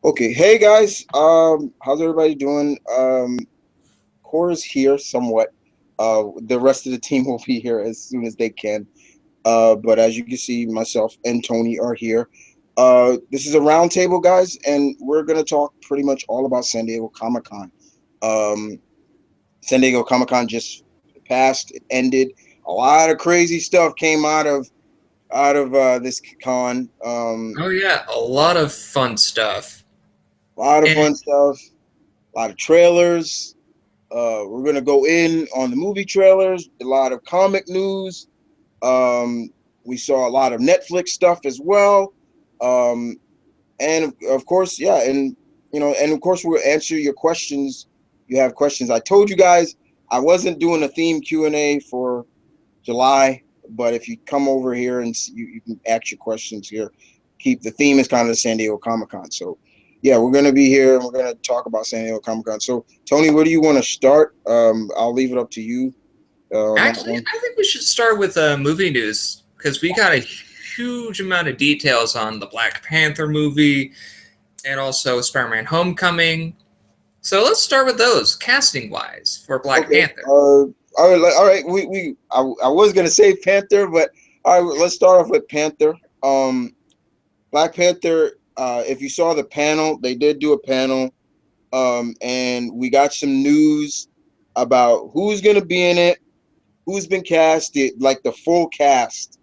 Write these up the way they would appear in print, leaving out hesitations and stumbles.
Okay, hey guys, how's everybody doing? Cora's here somewhat. The rest of the team will be here as soon as they can. But as you can see, myself and Tony are here. This is a roundtable, guys, and we're gonna talk pretty much all about San Diego Comic Con. Um, San Diego Comic Con just passed, it ended. A lot of crazy stuff came out of this con. Oh yeah, a lot of fun stuff. A lot of And fun stuff, a lot of trailers. We're gonna go in on the movie trailers, a lot of comic news. Um, we saw a lot of Netflix stuff as well, um, and of course, yeah, and of course, we'll answer your questions. You have questions. I told you guys I wasn't doing a theme Q&A for July, but if you come over here and you can ask your questions here. Keep the theme is kind of the San Diego Comic Con. So yeah, we're gonna be here and we're gonna talk about San Diego Comic Con. So Tony, where do you want to start? I'll leave it up to you on that actually, one. I think we should start with movie news because we got a huge amount of details on the Black Panther movie and also Spider-Man: Homecoming. So let's start with those casting wise for Black Okay. Panther. All right. I was gonna say Panther, but all right. Let's start off with Panther. Black Panther. If you saw the panel, they did do a panel. And we got some news about who's gonna be in it, who's been cast, like the full cast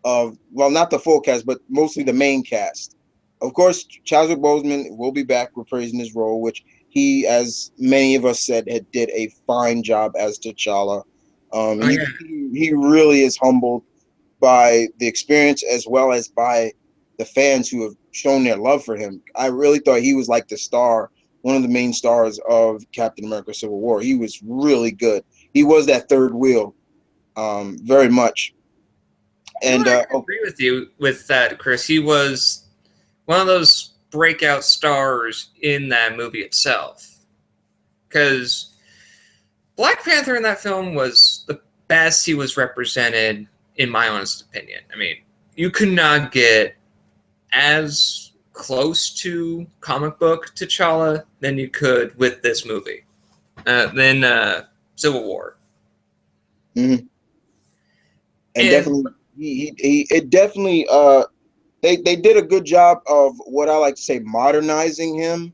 of, well, not the full cast, but mostly the main cast. Of course, Chadwick Boseman will be back reprising his role, which he, as many of us said, had did a fine job as T'Challa. Oh yeah, He really is humbled by the experience as well as by the fans who have shown their love for him. I really thought he was like the star, one of the main stars of Captain America: Civil War. He was really good. He was that third wheel, very much. you know And what? I can agree with you with that, Chris. He was one of those breakout stars in that movie itself because Black Panther in that film was the best he was represented, in my honest opinion. I mean, you could not get as close to comic book T'Challa than you could with this movie, than Civil War. mhm. And And definitely, he it definitely they did a good job of what I like to say modernizing him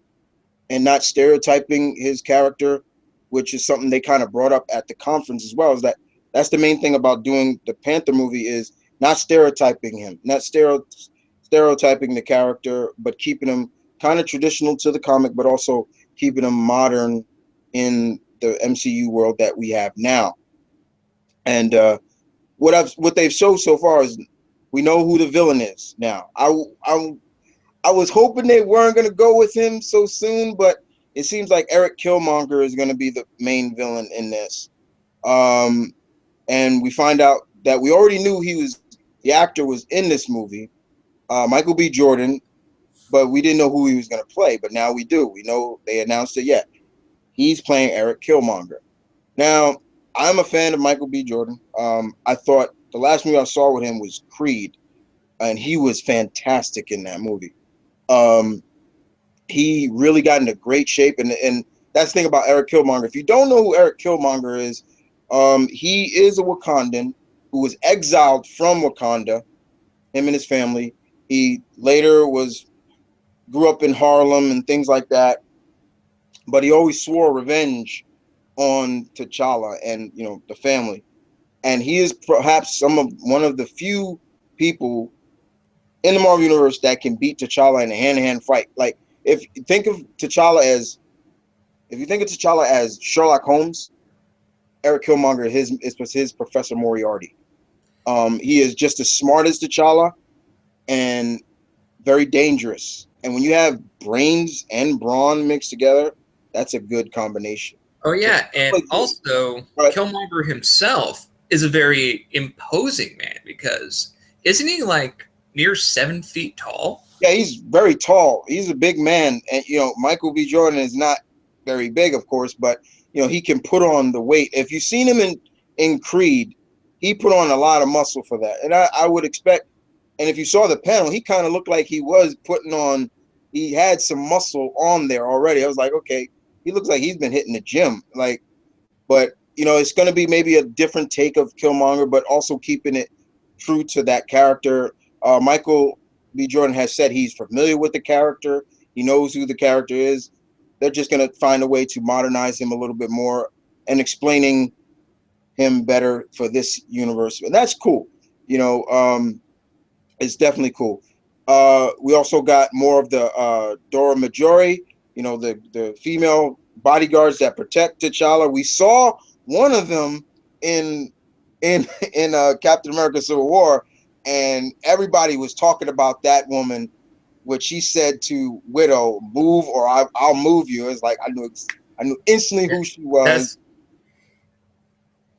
and not stereotyping his character, which is something they kind of brought up at the conference as well. Is that that's the main thing about doing the Panther movie is not stereotyping him, not stereotyping the character, but keeping him kind of traditional to the comic, but also keeping him modern in the MCU world that we have now. And what they've showed so far is we know who the villain is now. I was hoping they weren't going to go with him so soon, but it seems like Eric Killmonger is going to be the main villain in this. Um, and we find out that we already knew the actor was in this movie, Michael B. Jordan, but we didn't know who he was going to play. But now we do. We know they announced it. Yeah, he's playing Eric Killmonger. Now, I'm a fan of Michael B. Jordan. I thought the last movie I saw with him was Creed, and he was fantastic in that movie. Um, he really got into great shape, and that's the thing about Eric Killmonger. If you don't know who Eric Killmonger is, he is a Wakandan who was exiled from Wakanda. Him and his family. He later was grew up in Harlem and things like that, but he always swore revenge on T'Challa and the family. And he is perhaps one of the few people in the Marvel universe that can beat T'Challa in a hand-to-hand fight. Like if you think of T'Challa as if you think of T'Challa as Sherlock Holmes, Eric Killmonger was his Professor Moriarty. He is just as smart as T'Challa and very dangerous. And when you have brains and brawn mixed together, that's a good combination. oh So, yeah, and like, also but Killmonger himself is a very imposing man because isn't he like near 7 feet tall? yeah, he's very tall. He's a big man, and Michael B. Jordan is not very big, of course, but he can put on the weight. If you've seen him in Creed, he put on a lot of muscle for that, and I would expect. And if you saw the panel, he kind of looked like he was putting on he had some muscle on there already. I was like, okay, he looks like he's been hitting the gym. Like, but you know, it's going to be maybe a different take of Killmonger, but also keeping it true to that character. Michael B. Jordan has said he's familiar with the character. He knows who the character is. They're just going to find a way to modernize him a little bit more and explaining him better for this universe. And that's cool. You know, it's definitely cool. We also got more of the Dora Majori, you know, the female bodyguards that protect T'Challa. We saw one of them in in Captain America: Civil War, and everybody was talking about that woman. What she said to Widow, "Move or I'll move you." It's like I knew instantly who she was. That's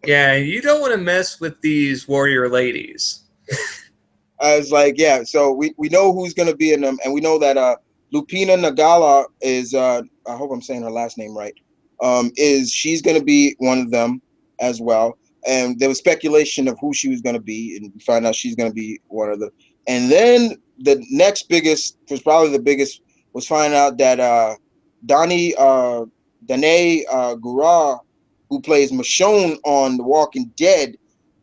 yeah. You don't want to mess with these warrior ladies. I was like, yeah. So we know who's gonna be in them, and we know that Lupina Nagala is I hope I'm saying her last name right. Is she's gonna be one of them as well. And there was speculation of who she was gonna be, and we found out she's gonna be one of them. And then the next biggest was probably the biggest was finding out that Danae Gura, who plays Michonne on The Walking Dead,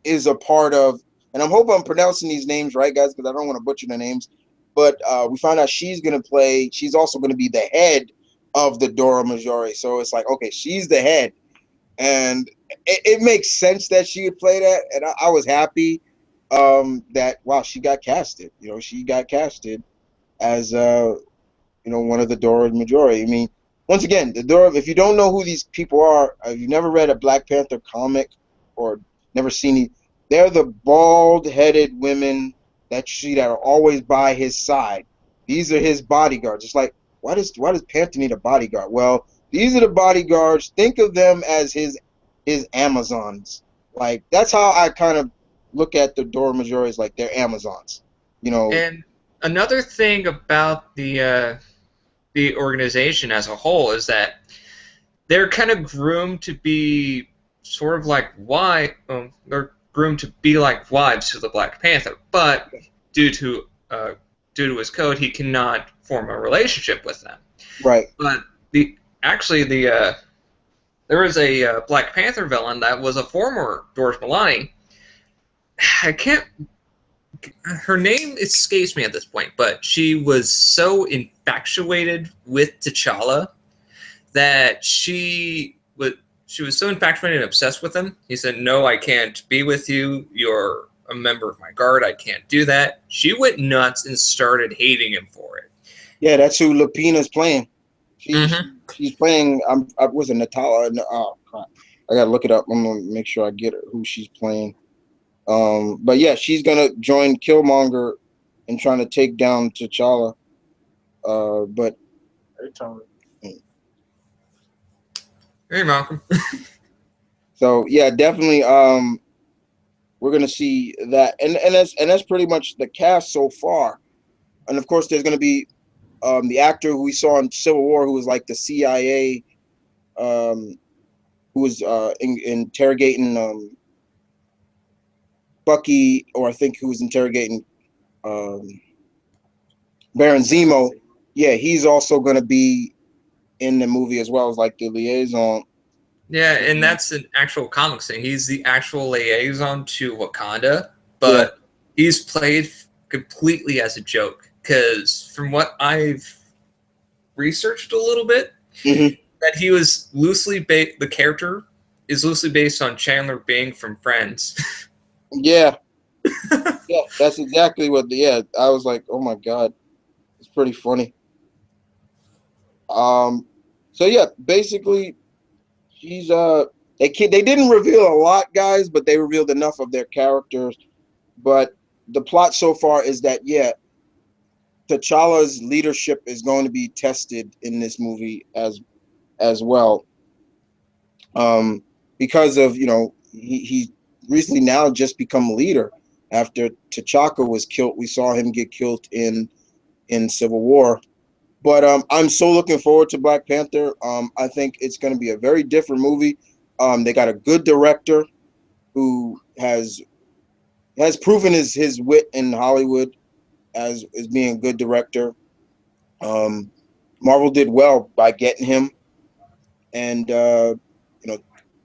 is a part of, and I'm hoping I'm pronouncing these names right, guys, because I don't want to butcher the names. But we found out she's going to play. She's also going to be the head of the Dora Majori. So it's like, okay, she's the head, and it makes sense that she would play that. And I was happy that wow, she got casted. You know, she got casted as you know, one of the Dora Majori. I mean, once again, the Dora. If you don't know who these people are, if you've never read a Black Panther comic or never seen it, they're the bald-headed women that you see that are always by his side. These are his bodyguards. It's like, why does Panther need a bodyguard? Well, these are the bodyguards. Think of them as his Amazons. Like, that's how I kind of look at the Dora Majoris, like they're Amazons. You know. And another thing about the organization as a whole is that they're kind of groomed to be sort of like they're groomed to be like wives to the Black Panther, but due to his code, he cannot form a relationship with them. Right. But there was a Black Panther villain that was a former Doris Milani. I can't. Her name escapes me at this point, but she was so infatuated with T'Challa that she was so infatuated and obsessed with him. He said, "No, I can't be with you. You're a member of my guard. I can't do that." She went nuts and started hating him for it. Yeah, that's who Lupina's playing. She's playing. I was it Natala? Oh crap! I gotta look it up. I'm gonna make sure I get who she's playing. But yeah, she's gonna join Killmonger in trying to take down T'Challa. But Hey, Malcolm. so yeah, definitely. We're gonna see that, and that's pretty much the cast so far. And of course, there's gonna be the actor who we saw in Civil War, who was like the CIA, who was interrogating Bucky, or I think who was interrogating Baron Zemo. Yeah, he's also going to be in the movie as well as like the liaison. Yeah, and that's an actual comics thing. He's the actual liaison to Wakanda, but he's played completely as a joke. Because from what I've researched a little bit, that he was the character is loosely based on Chandler Bing from Friends. Yeah. Yeah, that's exactly what. I was like, oh my god, it's pretty funny. So yeah, basically, she's they didn't reveal a lot, guys, but they revealed enough of their characters. But the plot so far is that T'Challa's leadership is going to be tested in this movie as well, because of he recently now just become leader after T'Chaka was killed. We saw him get killed in Civil War. But I'm so looking forward to Black Panther. I think it's going to be a very different movie. They got a good director who has proven his wit in Hollywood as being a good director. Um, Marvel did well by getting him, and you know,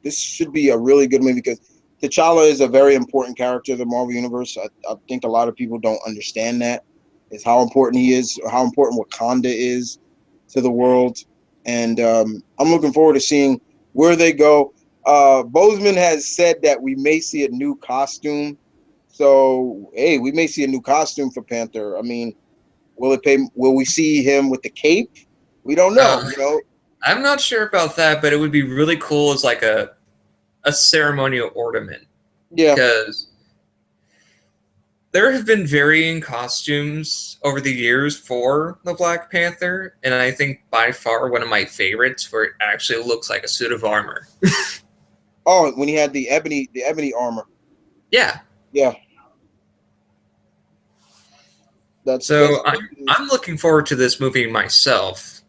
this should be a really good movie because T'Challa is a very important character in the Marvel universe. I think a lot of people don't understand that. Is how important he is, how important Wakanda is to the world, and I'm looking forward to seeing where they go. Bozeman has said that we may see a new costume, so hey, we may see a new costume for Panther. I mean, will it pay? Will we see him with the cape? We don't know. Uh, I'm not sure about that, but it would be really cool as like a ceremonial ornament Yeah. because there have been varying costumes over the years for the Black Panther, and I think by far one of my favorites where it actually looks like a suit of armor. Oh, when he had the ebony armor. Yeah. Yeah. That's So I'm looking forward to this movie myself.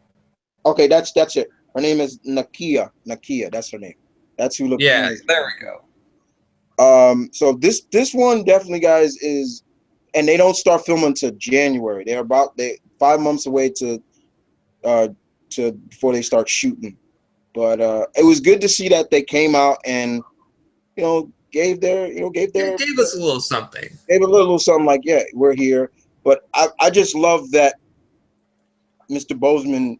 okay. That's it. Her name is Nakia. Nakia. That's her name. That's who Yeah, Nakia is. there we go. So this one definitely, guys, is, and they don't start filming until January. They 5 months away uh to before they start shooting. But it was good to see that they came out and It gave us a little something. gave a little something like, yeah, we're here. But I just love that Mr. Bozeman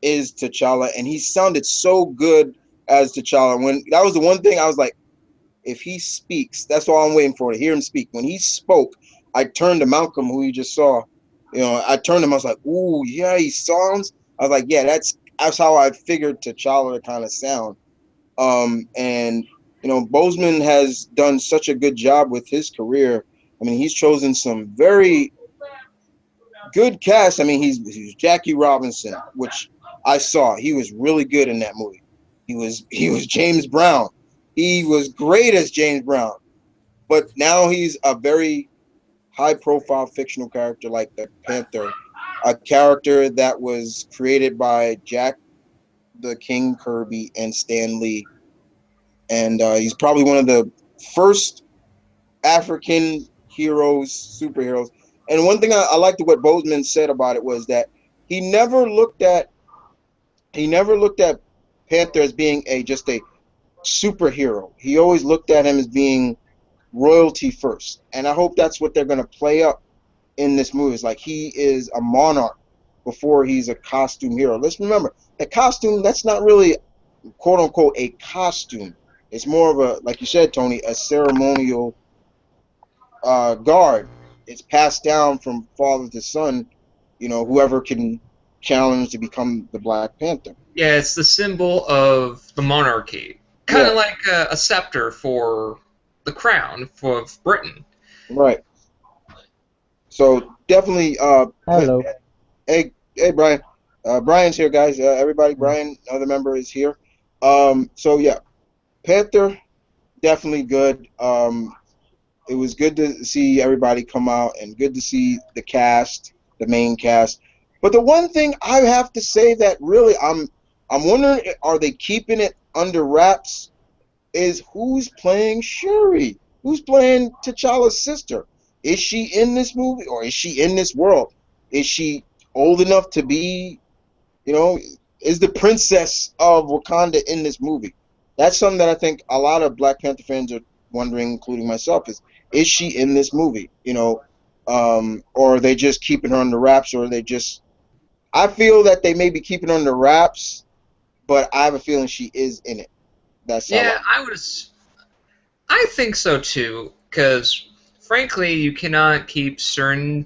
is T'Challa, and he sounded so good as T'Challa. When that was the one thing I was like, if he speaks, that's all I'm waiting for, to hear him speak. When he spoke, I turned to Malcolm, who you just saw. I turned to him. I was like, "Ooh, yeah, he sounds." I was like, "Yeah, that's how I figured T'Challa to kind of sound." And Bozeman has done such a good job with his career. I mean, he's chosen some very good cast. I mean, he's Jackie Robinson, which I saw. He was really good in that movie. He was James Brown. He was great as James Brown. But now he's a very high profile fictional character like the Panther, a character that was created by Jack the King Kirby and Stan Lee. And he's probably one of the first African superheroes. And one thing I liked what Bozeman said about it was that he never looked at Panther as being just a superhero. He always looked at him as being royalty first. And I hope that's what they're going to play up in this movie. It's like he is a monarch before he's a costume hero. Let's remember, the costume, that's not really quote unquote a costume. It's more of a, like you said, Tony, a ceremonial guard. It's passed down from father to son, whoever can challenge to become the Black Panther. Yeah, it's the symbol of the monarchy. Kind of like a scepter for the crown for Britain. Right. So definitely, Hello. Hey, Brian. Brian's here, guys. Everybody, Brian, another member, is here. So yeah, Panther, definitely good. It was good to see everybody come out and good to see the main cast. But the one thing I have to say that really I'm wondering, are they keeping it under wraps? Is who's playing Shuri? Who's playing T'Challa's sister? Is she in this movie or is she in this world? Is she old enough to be, is the princess of Wakanda in this movie? That's something that I think a lot of Black Panther fans are wondering, including myself, is she in this movie? Or are they just keeping her under wraps, or are they just? I feel that they may be keeping her under wraps, but I have a feeling she is in it. That's I think so too, because frankly, you cannot keep certain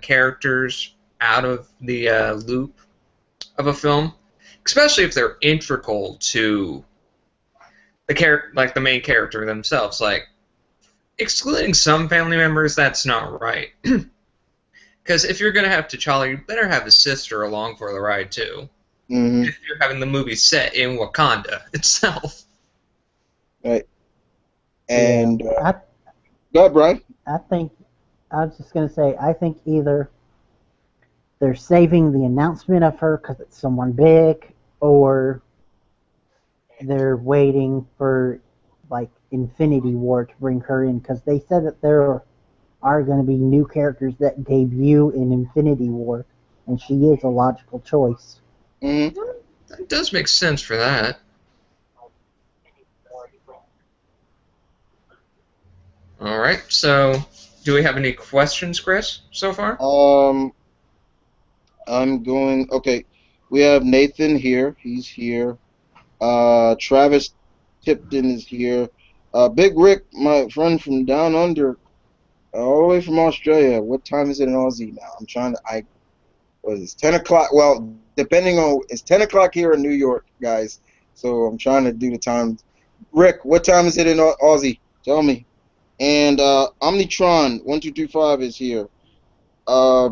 characters out of the loop of a film, especially if they're integral to like the main character themselves. Like excluding some family members, that's not right. Because if you're gonna have T'Challa, you better have his sister along for the ride too. Mm-hmm. If you're having the movie set in Wakanda itself. Right. And yeah, go ahead, Brian. I was just going to say, I think either they're saving the announcement of her because it's someone big, or they're waiting for, like, Infinity War to bring her in, because they said that there are going to be new characters that debut in Infinity War. and she is a logical choice. Mm-hmm. That does make sense for that. All right. So, do we have any questions, Chris, so far? I'm going. Okay, we have Nathan here. He's here. Travis Tipton is here. Big Rick, my friend from down under, all the way from Australia. What time is it in Aussie now? I'm trying to. Was it 10 o'clock? Well, depending on, it's 10 o'clock here in New York, guys. So I'm trying to do the time. Rick, what time is it in Aussie? Tell me. And Omnitron1235 is here. Uh,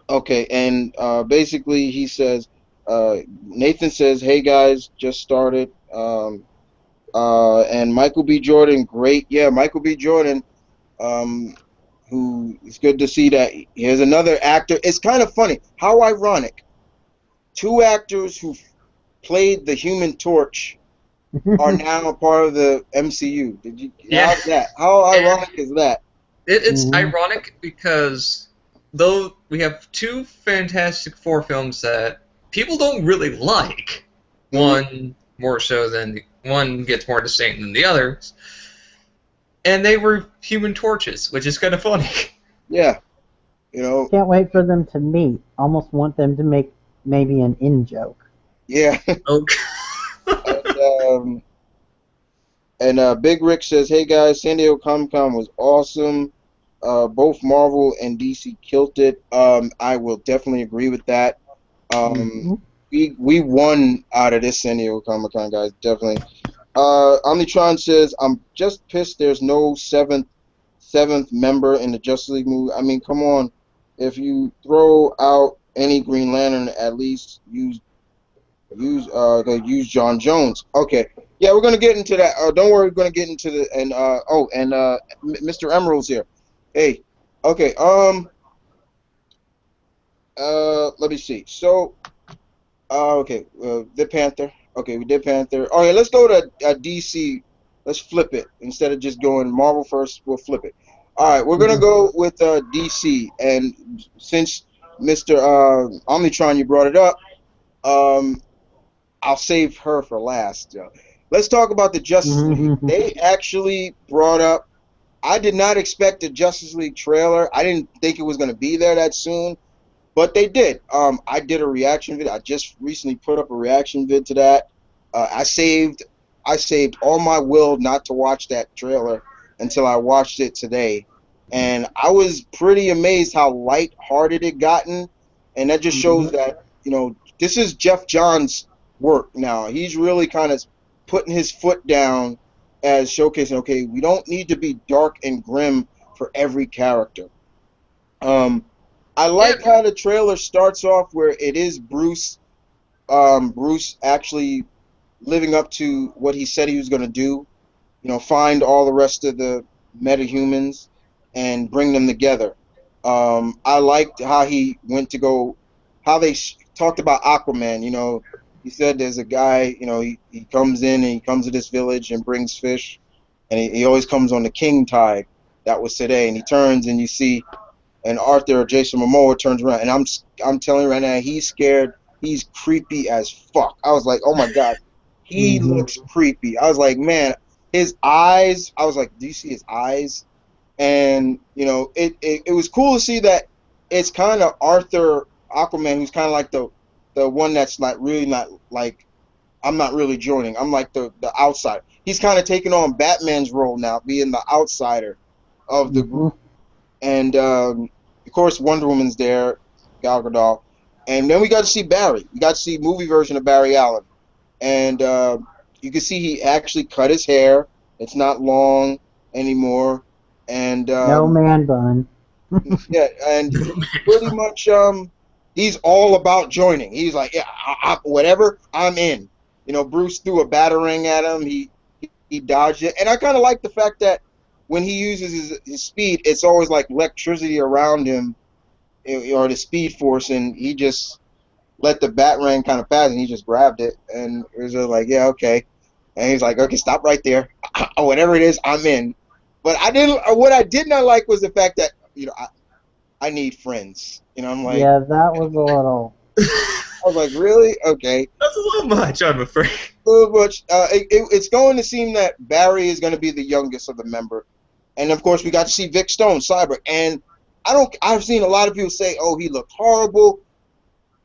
okay, and basically he says, Nathan says, "Hey guys, just started." And Michael B. Jordan, great, yeah, Michael B. Jordan. Um, who it's good to see that here's another actor. It's kind of funny, how ironic. Two actors who played the Human Torch are now part of the MCU. Did you? Yeah. How's that? How ironic is that? It's Mhm. ironic because though we have two Fantastic Four films that people don't really like, one more so than one gets more distinct than the others, and they were Human Torches, which is kind of funny. Yeah, you know, Can't wait for them to meet. Almost want them to make maybe an in joke. yeah. Okay. And, Big Rick says, "Hey guys, San Diego Comic Con was awesome. Both Marvel and DC killed it. I will definitely agree with that. Mhm. We won out of this San Diego Comic Con, guys. Definitely. Omnitron says, "I'm just pissed there's no seventh member in the Justice League movie. I mean, come on. If you throw out any Green Lantern, at least use John Jones." Okay. Yeah, we're gonna get into that. Don't worry, we're gonna get into the Mr. Emerald's here. Hey. Okay. Let me see. So, okay, the Panther. Okay, we did Panther. Oh yeah, let's go to DC. Let's flip it instead of just going Marvel first. We'll flip it. All right, we're gonna go with DC, and since Mr. Omnitron, you brought it up, um, I'll save her for last. Let's talk about the Justice League. They actually brought up. I did not expect a Justice League trailer. I didn't think it was going to be there that soon, but they did. I did a reaction video. I just recently put up a reaction vid to that. I saved all my will not to watch that trailer until I watched it today, and I was pretty amazed how light-hearted it gotten, and that just shows that this is Jeff Johns' work now. He's really kind of putting his foot down as showcasing, okay, we don't need to be dark and grim for every character. I like how the trailer starts off where it is Bruce actually living up to what he said he was going to do, find all the rest of the metahumans and bring them together. I liked how he went to go, how they talked about Aquaman. He said there's a guy, he comes in and he comes to this village and brings fish, and he always comes on the king tide. That was today, and he turns and you see, and Arthur or Jason Momoa turns around, and I'm telling you right now, he's scared. He's creepy as fuck. I was like, oh my god, he looks creepy. I was like, man, his eyes. I was like, do you see his eyes? And it was cool to see that it's kind of Arthur Aquaman, who's kind of like the one that's not like I'm not really joining. I'm like the outsider. He's kind of taking on Batman's role now, being the outsider of the group. And of course, Wonder Woman's there, Gal Gadot, and then we got to see Barry. We got to see movie version of Barry Allen, and you can see he actually cut his hair. It's not long anymore, and no man bun. yeah, and pretty much he's all about joining. He's like, yeah, whatever, I'm in. Bruce threw a batarang at him. He dodged it, and I kind of like the fact that when he uses his speed, it's always like electricity around him, or the speed force, and he just let the batarang kind of pass, and he just grabbed it, and it was just like, yeah, okay. And he's like, okay, stop right there. Whatever it is, I'm in. But what I did not like was the fact that I need friends. You know, I'm like, Yeah, that was a little. I was like, really? Okay. That's a little much, I'm afraid. A little much. It's going to seem that Barry is going to be the youngest of the member, and of course we got to see Vic Stone, Cyber, and I've seen a lot of people say, oh, he looked horrible.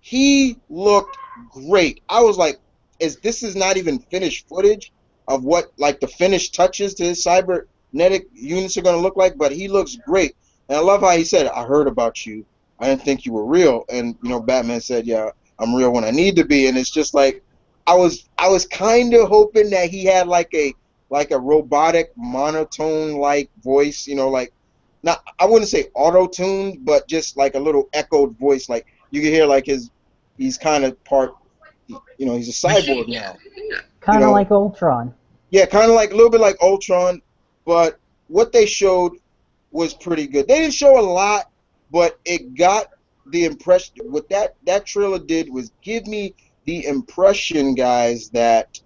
He looked great. I was like, this is not even finished footage of what like the finished touches to his cybernetic units are going to look like, but he looks great. And I love how he said, I heard about you. I didn't think you were real. And Batman said, yeah, I'm real when I need to be. And it's just like I was kind of hoping that he had like a robotic monotone like voice, like not, I wouldn't say auto-tuned, but just like a little echoed voice, like you can hear like he's kind of part, he's a cyborg now. Kind of like Ultron. Yeah, kind of like a little bit like Ultron, but what they showed was pretty good. They didn't show a lot, but it got the impression. What that trailer did was give me the impression, guys, that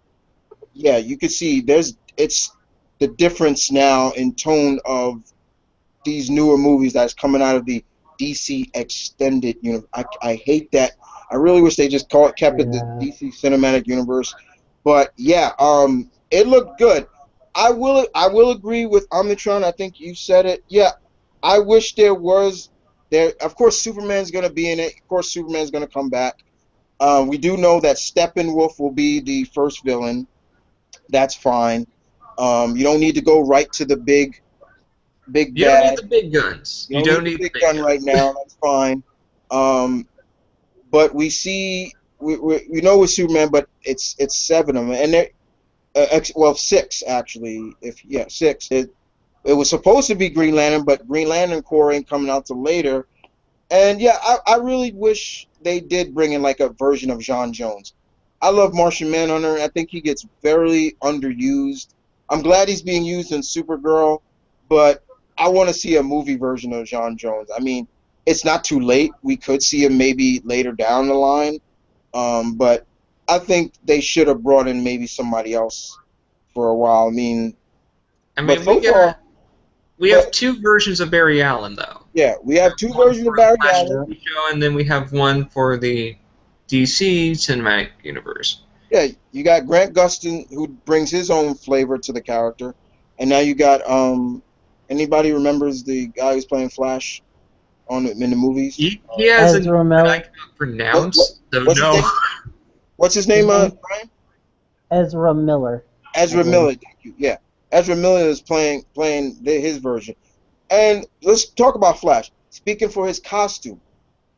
yeah, you could see it's the difference now in tone of these newer movies that's coming out of the DC extended universe. I hate that. I really wish they just kept it the DC cinematic universe. But yeah, it looked good. I will agree with Omnitron. I think you said it. Yeah, I wish there was there. Of course, Superman's gonna be in it. Of course, Superman's gonna come back. We do know that Steppenwolf will be the first villain. That's fine. You don't need to go right to the big bad. You don't need the big guns. You don't need the big gun right now. That's fine. But we see we know with Superman, but it's 7 of them, and they're 6 actually. Six. It was supposed to be Green Lantern, but Green Lantern Corps ain't coming out till later. And yeah, I really wish they did bring in like a version of John Jones. I love Martian Manhunter. I think he gets very underused. I'm glad he's being used in Supergirl, but I want to see a movie version of John Jones. I mean, it's not too late. We could see him maybe later down the line, but I think they should have brought in maybe somebody else for a while. I mean, we have 2 versions of Barry Allen, though. Yeah, we have 2 versions of Barry Allen. And then we have one for the DC cinematic universe. Yeah, you got Grant Gustin, who brings his own flavor to the character, and now you got anybody remembers the guy who's playing Flash in the movies? He has a Ezra name that I cannot pronounce. What's his name, Brian? Ezra Miller. Ezra Miller, thank you. Yeah, Ezra Miller is playing his version. And let's talk about Flash. Speaking for his costume,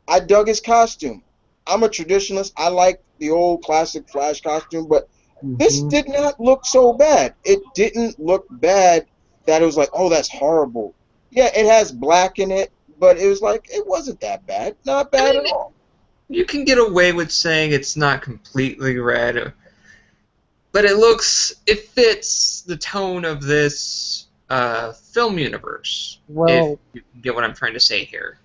I dug his costume. I'm a traditionalist. I like the old classic Flash costume, but this did not look so bad. It didn't look bad that it was like, oh, that's horrible. Yeah, it has black in it, but it was like, it wasn't that bad. Not bad at all. You can get away with saying it's not completely red, but it fits the tone of this film universe. Well, if you get what I'm trying to say here.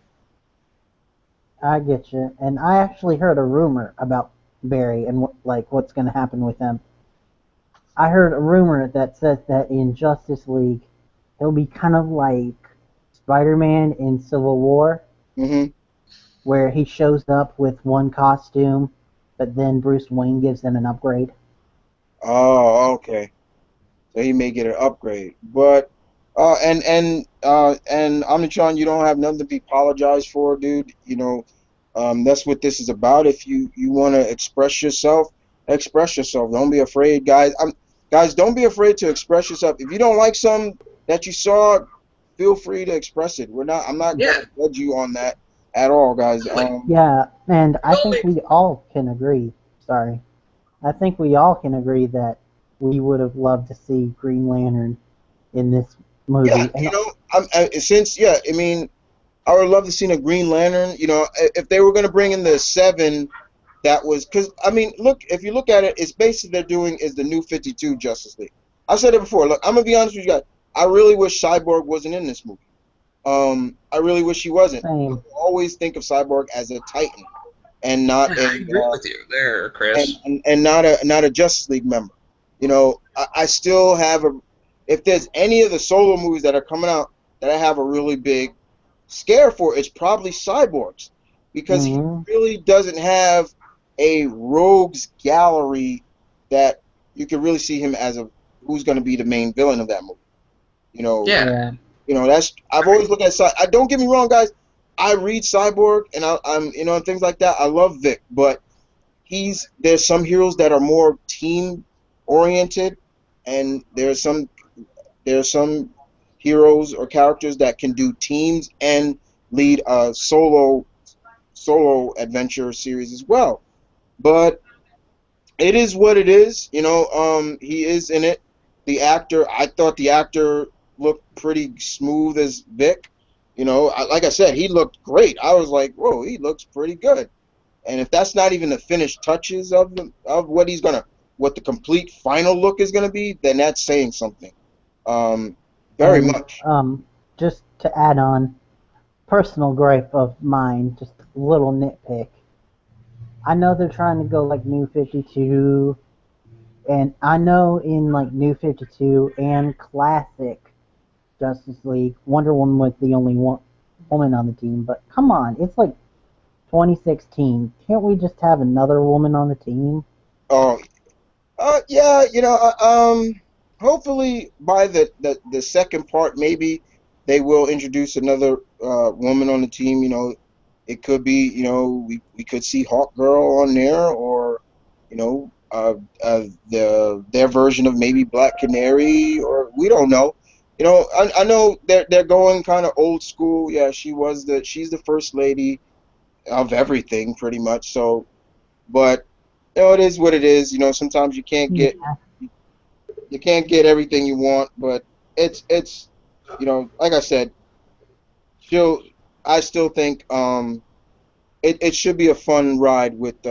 I get you. And I actually heard a rumor about Barry and what's going to happen with him. I heard a rumor that says that in Justice League, it'll be kind of like Spider-Man in Civil War, where he shows up with one costume, but then Bruce Wayne gives him an upgrade. Oh, okay. So he may get an upgrade, but and Omnitron, you don't have nothing to be apologized for, dude. That's what this is about. If you want to express yourself. Don't be afraid, guys. Guys, don't be afraid to express yourself. If you don't like something that you saw, feel free to express it. I'm not going to judge you on that at all, guys. Yeah, and I think we all can agree. Sorry. I think we all can agree that we would have loved to see Green Lantern in this movie. Yeah, I would love to see a Green Lantern. If they were going to bring in the 7, that was because look, if you look at it, it's basically they're doing is the new 52 Justice League. I've said it before. Look, I'm gonna be honest with you guys. I really wish Cyborg wasn't in this movie. I really wish he wasn't. I always think of Cyborg as a Titan and not I agree with you there, Chris. And not a Justice League member. I still have if there's any of the solo movies that are coming out that I have a really big scared for is probably Cyborg's, because he really doesn't have a rogues gallery that you can really see him as who's going to be the main villain of that movie. Yeah. That's, I've always looked at I don't get me wrong, guys. I read Cyborg and I'm and things like that. I love Vic, but there's some heroes that are more team oriented, and there's some heroes or characters that can do teams and lead a solo adventure series as well. But it is what it is. He is in it. I thought the actor looked pretty smooth as Vic. Like I said, he looked great. I was like, whoa, he looks pretty good. And if that's not even the finished touches of what the complete final look is gonna be, then that's saying something. Very much. Just to add on, personal gripe of mine, just a little nitpick. I know they're trying to go like New 52, and I know in like New 52 and classic Justice League, Wonder Woman was the only woman on the team. But come on, it's like 2016. Can't we just have another woman on the team? Oh, yeah. Hopefully by the second part, maybe they will introduce another woman on the team. It could be, we could see Hawk Girl on there, or their version of maybe Black Canary, or we don't know. I know they're going kind of old school. Yeah, she's the first lady of everything pretty much. So, but it is what it is. Sometimes you can't get everything you want, but it's like I said, I still think it should be a fun ride with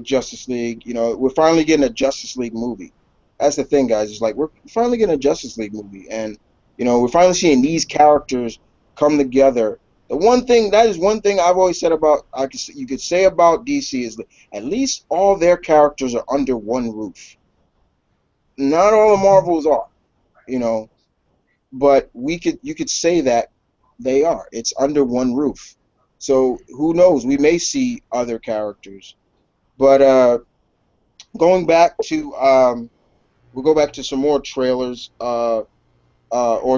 Justice League. We're finally getting a Justice League movie. That's the thing, guys. It's like we're finally getting a Justice League movie, and we're finally seeing these characters come together. One thing I've always said about you could say about DC is that at least all their characters are under one roof. Not all the Marvels are, but you could say that they are. It's under one roof. So who knows? We may see other characters. But going back to we'll go back to some more trailers or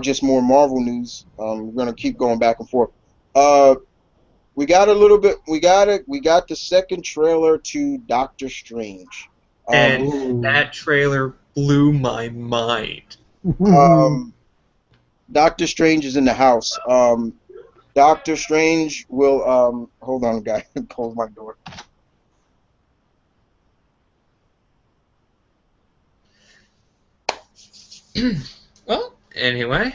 just more Marvel news. We're gonna keep going back and forth. We got a little bit. We got the second trailer to Doctor Strange. And that trailer blew my mind. Doctor Strange is in the house. Doctor Strange will hold on, guys. Close my door. Well, anyway,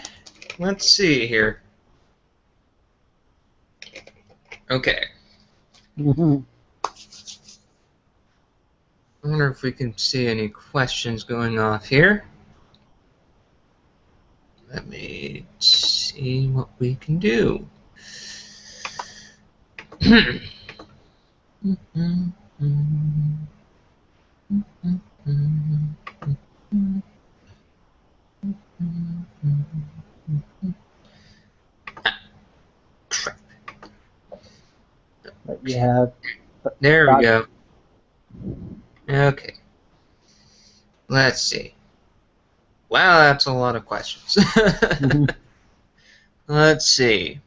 let's see here. Okay. I wonder if we can see any questions going off here. Let me see what we can do. Yeah. There we go. Okay. Let's see. Wow, that's a lot of questions. Let's see.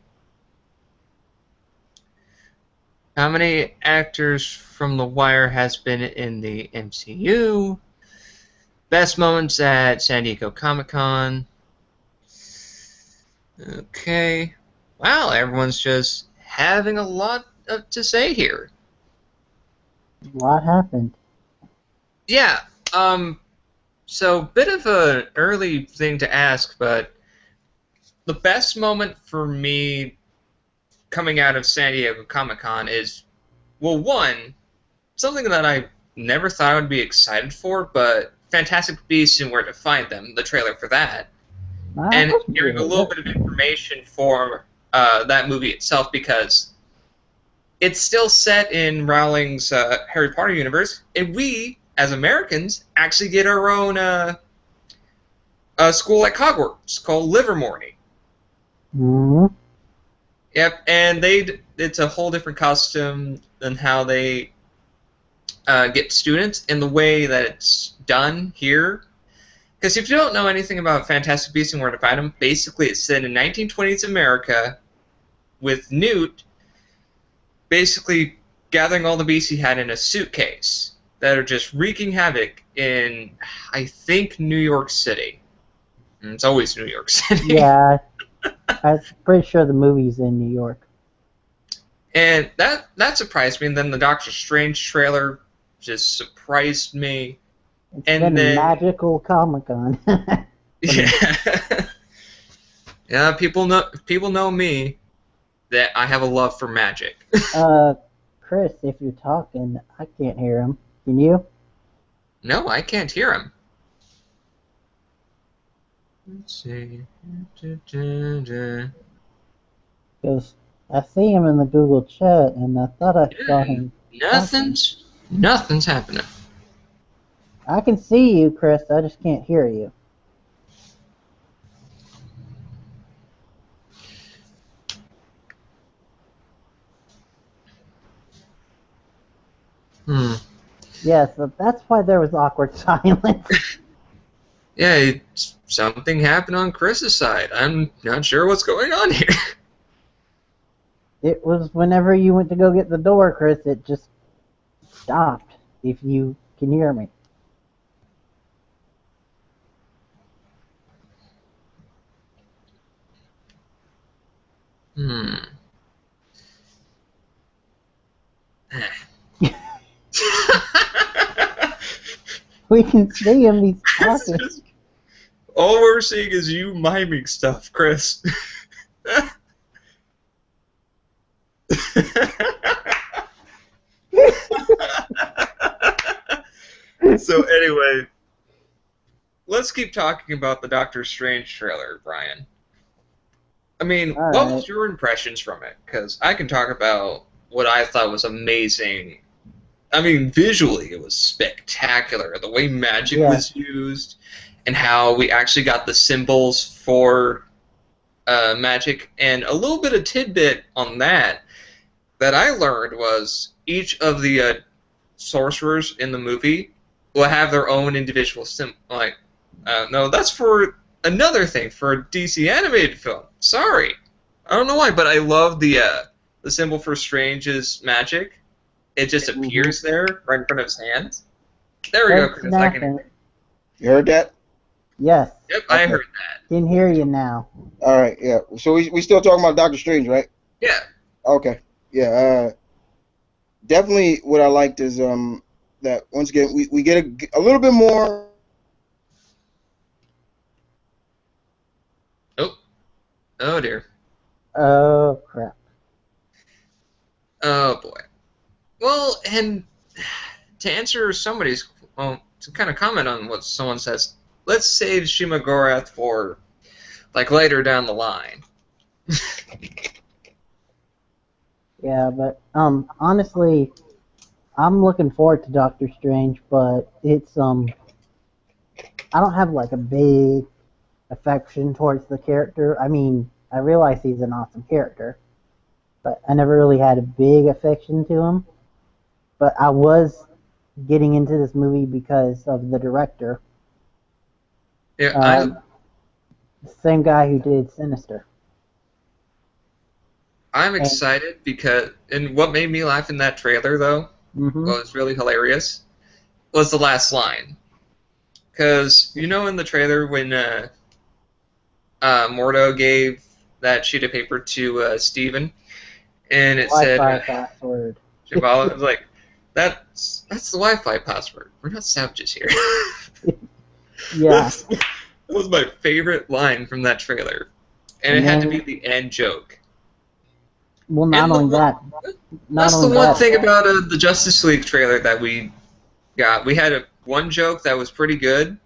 How many actors from The Wire has been in the MCU? Best moments at San Diego Comic-Con. Okay. Wow, everyone's just having a lot to say here. What happened? Yeah. So, bit of an early thing to ask, but the best moment for me coming out of San Diego Comic-Con is, well, one, something that I never thought I would be excited for, but Fantastic Beasts and Where to Find Them, the trailer for that, and hearing a little bit of information for that movie itself, because it's still set in Rowling's Harry Potter universe, and we, as Americans, actually get our own school at Hogwarts called Livermore. Yep, and it's a whole different custom than how they get students, and the way that it's done here. Because if you don't know anything about Fantastic Beasts and Where to Find Them, basically it's set in 1920s America with Newt basically gathering all the beasts he had in a suitcase that are just wreaking havoc in, I think, New York City. It's always New York City. Yeah, I'm pretty sure the movie's in New York. And that surprised me, and then the Doctor Strange trailer just surprised me. It's And been then- a magical Comic-Con. Yeah. Yeah, people know me that I have a love for magic. Chris, if you're talking, I can't hear him. Can you? No, I can't hear him. Let's see. Because I see him in the Google chat, and I thought I saw him. Nothing's happening. I can see you, Chris. I just can't hear you. Yeah, so that's why there was awkward silence. Yeah, something happened on Chris's side. I'm not sure what's going on here. It was whenever you went to go get the door, Chris, it just stopped, if you can hear me. We can see him, he's talking. All we're seeing is you miming stuff, Chris. So anyway, let's keep talking about the Doctor Strange trailer, Brian. I mean, All what right. was your impressions from it? Because I can talk about what I thought was amazing. I mean, visually, it was spectacular. The way magic Yeah. was used, and how we actually got the symbols for magic. And a little bit of tidbit on that I learned was each of the sorcerers in the movie will have their own individual symbol. Like, no, that's for another thing, for a DC animated film. Sorry. I don't know why, but I love the symbol for Strange's magic. It just appears there, right in front of his hands. There we go, That's Chris. I can, snapping. You heard that? Yes, yep, I Okay. heard that. can hear you now. All right, yeah. So we still talking about Doctor Strange, right? Yeah. Okay. Yeah. Definitely what I liked is that once again we get a little bit more. Oh, dear. Oh, crap. Oh, boy. Well, and to answer somebody's, well, to kind of comment on what someone says, let's save Shima-Gorath for, like, later down the line. Yeah, but honestly, I'm looking forward to Doctor Strange, but it's I don't have like a big affection towards the character. I mean, I realize he's an awesome character, but I never really had a big affection to him. But I was getting into this movie because of the director, Yeah, the same guy who did Sinister. I'm excited because, and what made me laugh in that trailer, though, Mm-hmm. what was really hilarious, was the last line. Because, you know in the trailer when Mordo gave that sheet of paper to Steven, and it Wi-Fi said, password. Javala was like, that's the Wi-Fi password. We're not savages here. Yeah. That was my favorite line from that trailer. And it had to be the end joke. Well, not And the only one- that. Not That's the only one that, thing about the Justice League trailer that we got. We had one joke that was pretty good,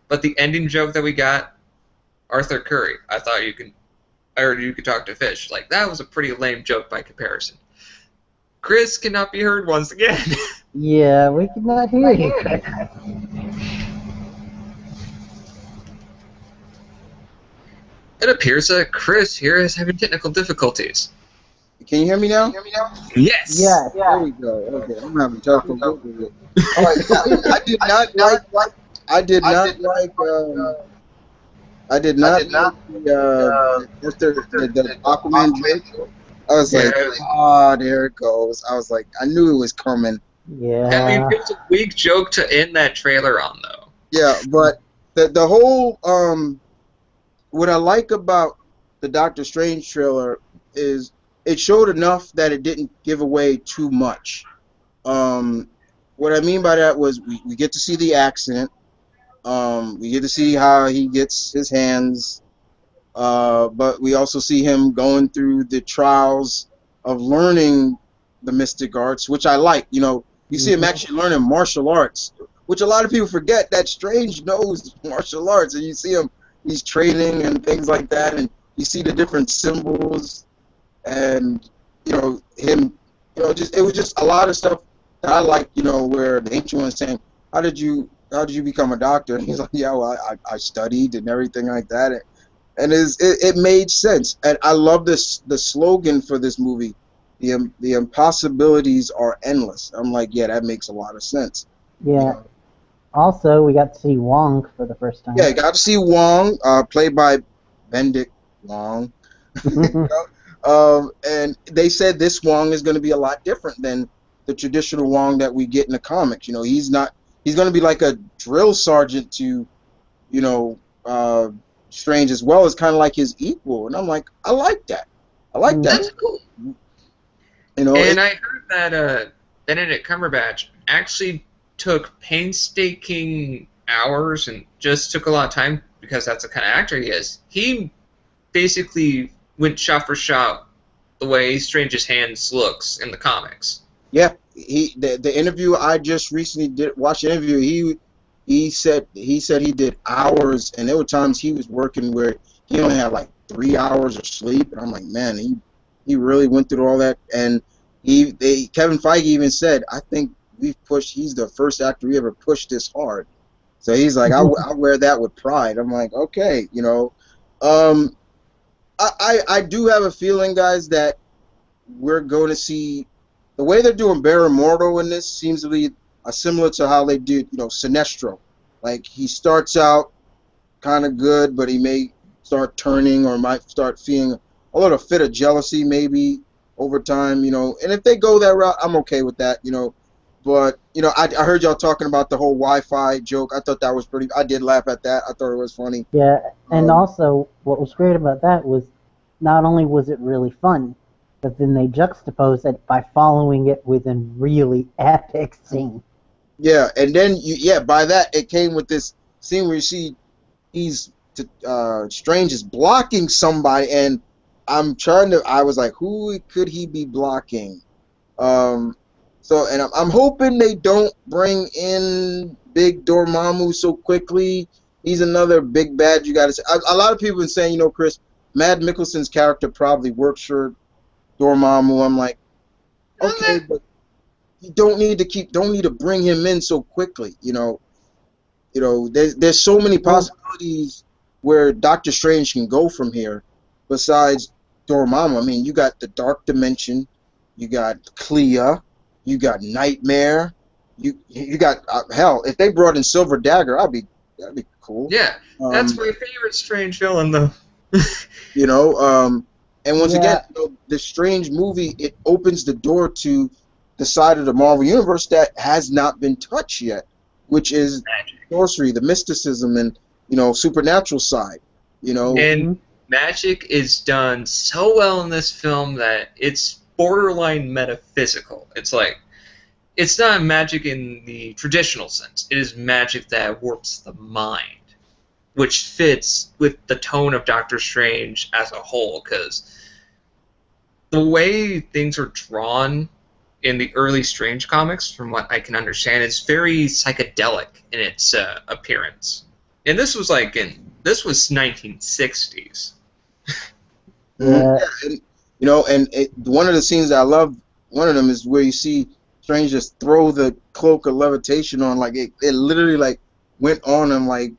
but the ending joke that we got, Arthur Curry, I thought you could talk to fish. Like, that was a pretty lame joke by comparison. Chris cannot be heard once again. Yeah, we could not hear you. It appears that Chris here is having technical difficulties. Can you hear me now? Yes. Yes. There we go. Okay, I'm having trouble with it. All right, I did not like. I did not like. I did not like the Aquaman joke. I was Yeah. like, ah, there it goes. I was like, I knew it was coming. I mean, Yeah. it was a weak joke to end that trailer on, though. Yeah, but the whole what I like about the Doctor Strange trailer is it showed enough that it didn't give away too much. Um, what I mean by that was we get to see the accident. We get to see how he gets his hands, but we also see him going through the trials of learning the mystic arts, which I like. You know, you see him actually learning martial arts, which a lot of people forget that Strange knows martial arts, and you see him, he's training and things like that, and you see the different symbols, and you know him, you know, just it was just a lot of stuff that I like. You know, where the ancient one is saying, how did you become a doctor? And he's like, yeah, well, I studied and everything like that. And it made sense. And I love this the slogan for this movie, the impossibilities are endless. I'm like, yeah, that makes a lot of sense. Yeah. You know? Also, we got to see Wong for the first time. Yeah, got to see Wong, played by Benedict Wong. You know? And they said this Wong is going to be a lot different than the traditional Wong that we get in the comics. You know, he's going to be like a drill sergeant to, you know, Strange, as well as kind of like his equal. And I'm like, I like that. I like that. That's cool. You know, And I heard that Benedict Cumberbatch actually took painstaking hours and just took a lot of time because that's the kind of actor he is. He basically went shot for shot the way Strange's hands looks in the comics. yeah, the interview I just recently watched the interview. He said he did hours, and there were times he was working where he only had like 3 hours of sleep, and I'm like, man, he really went through all that. And Kevin Feige even said, I think he's the first actor we ever pushed this hard. So he's like, I wear that with pride. I'm like, okay, you know, I do have a feeling, guys, that we're going to see the way they're doing Barry Mordo in this seems to be similar to how they did, you know, Sinestro. Like, he starts out kind of good, but he may start turning or might start feeling a little fit of jealousy maybe over time, you know. And if they go that route, I'm okay with that, you know. But, you know, I heard y'all talking about the whole Wi-Fi joke. I thought that was I did laugh at that. I thought it was funny. Yeah, and also what was great about that was not only was it really fun, but then they juxtaposed it by following it with a really epic scene. Yeah, and then by that it came with this scene where you see Strange is blocking somebody, and I was like, who could he be blocking? So, and I'm hoping they don't bring in Big Dormammu so quickly. He's another big bad. You got to say. A lot of people have been saying, you know, Chris, Mad Mikkelsen's character probably works for Dormammu. I'm like, okay, but you don't need to bring him in so quickly. You know, there's so many possibilities where Doctor Strange can go from here. Besides Dormammu, I mean, you got the Dark Dimension, you got Clea, you got Nightmare, you got hell. If they brought in Silver Dagger, that'd be cool. Yeah, that's my favorite Strange villain, though. You know, and once again, you know, the Strange movie, it opens the door to the side of the Marvel Universe that has not been touched yet, which is Magic. sorcery, the mysticism, and, you know, supernatural side. You know, And magic is done so well in this film that it's borderline metaphysical. It's like, it's not magic in the traditional sense. It is magic that warps the mind, which fits with the tone of Doctor Strange as a whole, because the way things are drawn in the early Strange comics, from what I can understand, is very psychedelic in its appearance. And this was 1960s. Yeah. and, you know, and one of the scenes that I love, one of them is where you see Strange just throw the cloak of levitation on, like it literally like went on him, like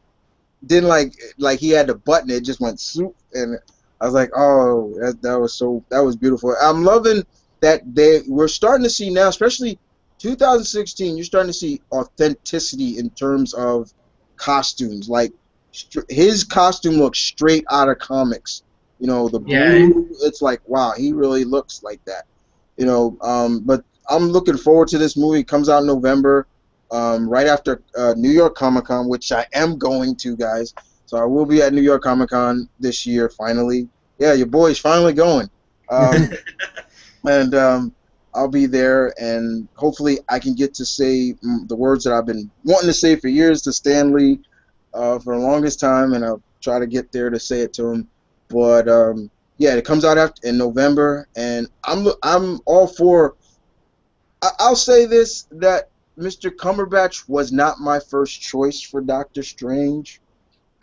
didn't like he had to button it, just went swoop, and I was like, oh, that was beautiful. I'm loving that we're starting to see now, especially 2016. You're starting to see authenticity in terms of costumes. Like his costume looks straight out of comics. You know, the Yeah. blue. It's like, wow, he really looks like that. You know, but I'm looking forward to this movie. It comes out in November, right after New York Comic Con, which I am going to, guys. So I will be at New York Comic Con this year, finally. Yeah, your boy's finally going. And I'll be there, and hopefully I can get to say the words that I've been wanting to say for years to Stan Lee for the longest time, and I'll try to get there to say it to him. But yeah, it comes out in November, and I'm all for. I'll say this, that Mr. Cumberbatch was not my first choice for Doctor Strange.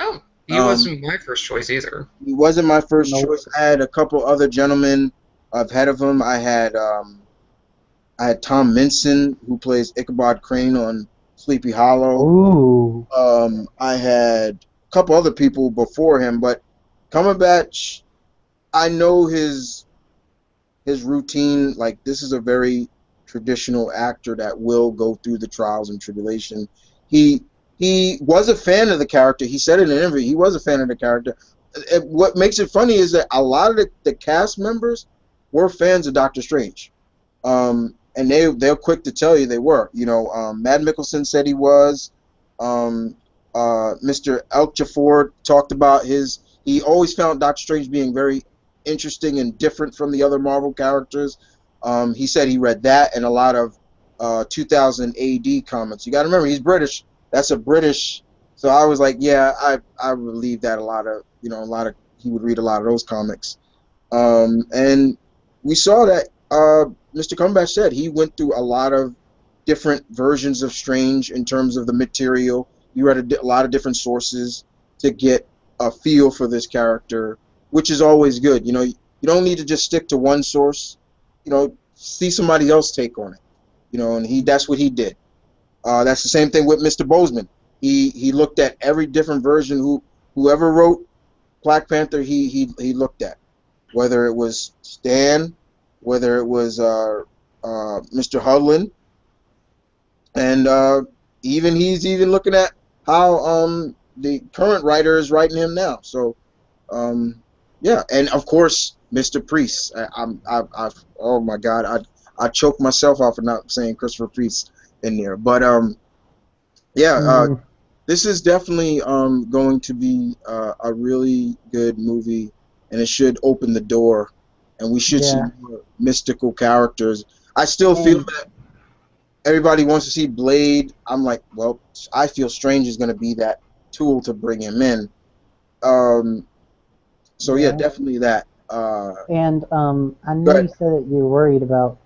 Oh, he wasn't my first choice either. He wasn't my first Nope. choice. I had a couple other gentlemen ahead of him. I had Tom Minson, who plays Ichabod Crane on Sleepy Hollow. Ooh. I had a couple other people before him, but Cumberbatch, I know his routine. Like, this is a very traditional actor that will go through the trials and tribulation. He was a fan of the character. He said in an interview he was a fan of the character. What makes it funny is that a lot of the cast members were fans of Doctor Strange, and they're quick to tell you they were. You know, Matt Mickelson said he was. Mr. Elkjafor talked about he always found Doctor Strange being very interesting and different from the other Marvel characters. He said he read that and a lot of 2000 AD comics. You got to remember, he's British. That's a British. So I was like, yeah, I believe that he would read a lot of those comics. And we saw that Mr. Cumberbatch said he went through a lot of different versions of Strange in terms of the material. You read a lot of different sources to get a feel for this character, which is always good. You know, you don't need to just stick to one source. You know, see somebody else take on it. You know, and that's what he did. That's the same thing with Mr. Boseman. He looked at every different version. Whoever wrote Black Panther, he looked at, whether it was Stan, whether it was Mr. Hudlin, and he's even looking at how the current writer is writing him now. So yeah, and of course Mr. Priest. Oh my God, I choked myself out for not saying Christopher Priest in there. But yeah, this is definitely going to be a really good movie, and it should open the door, and we should see more mystical characters. I still feel that everybody wants to see Blade. I'm like, well, I feel Strange is going to be that tool to bring him in. So yeah, definitely that. And I know you said that you're worried about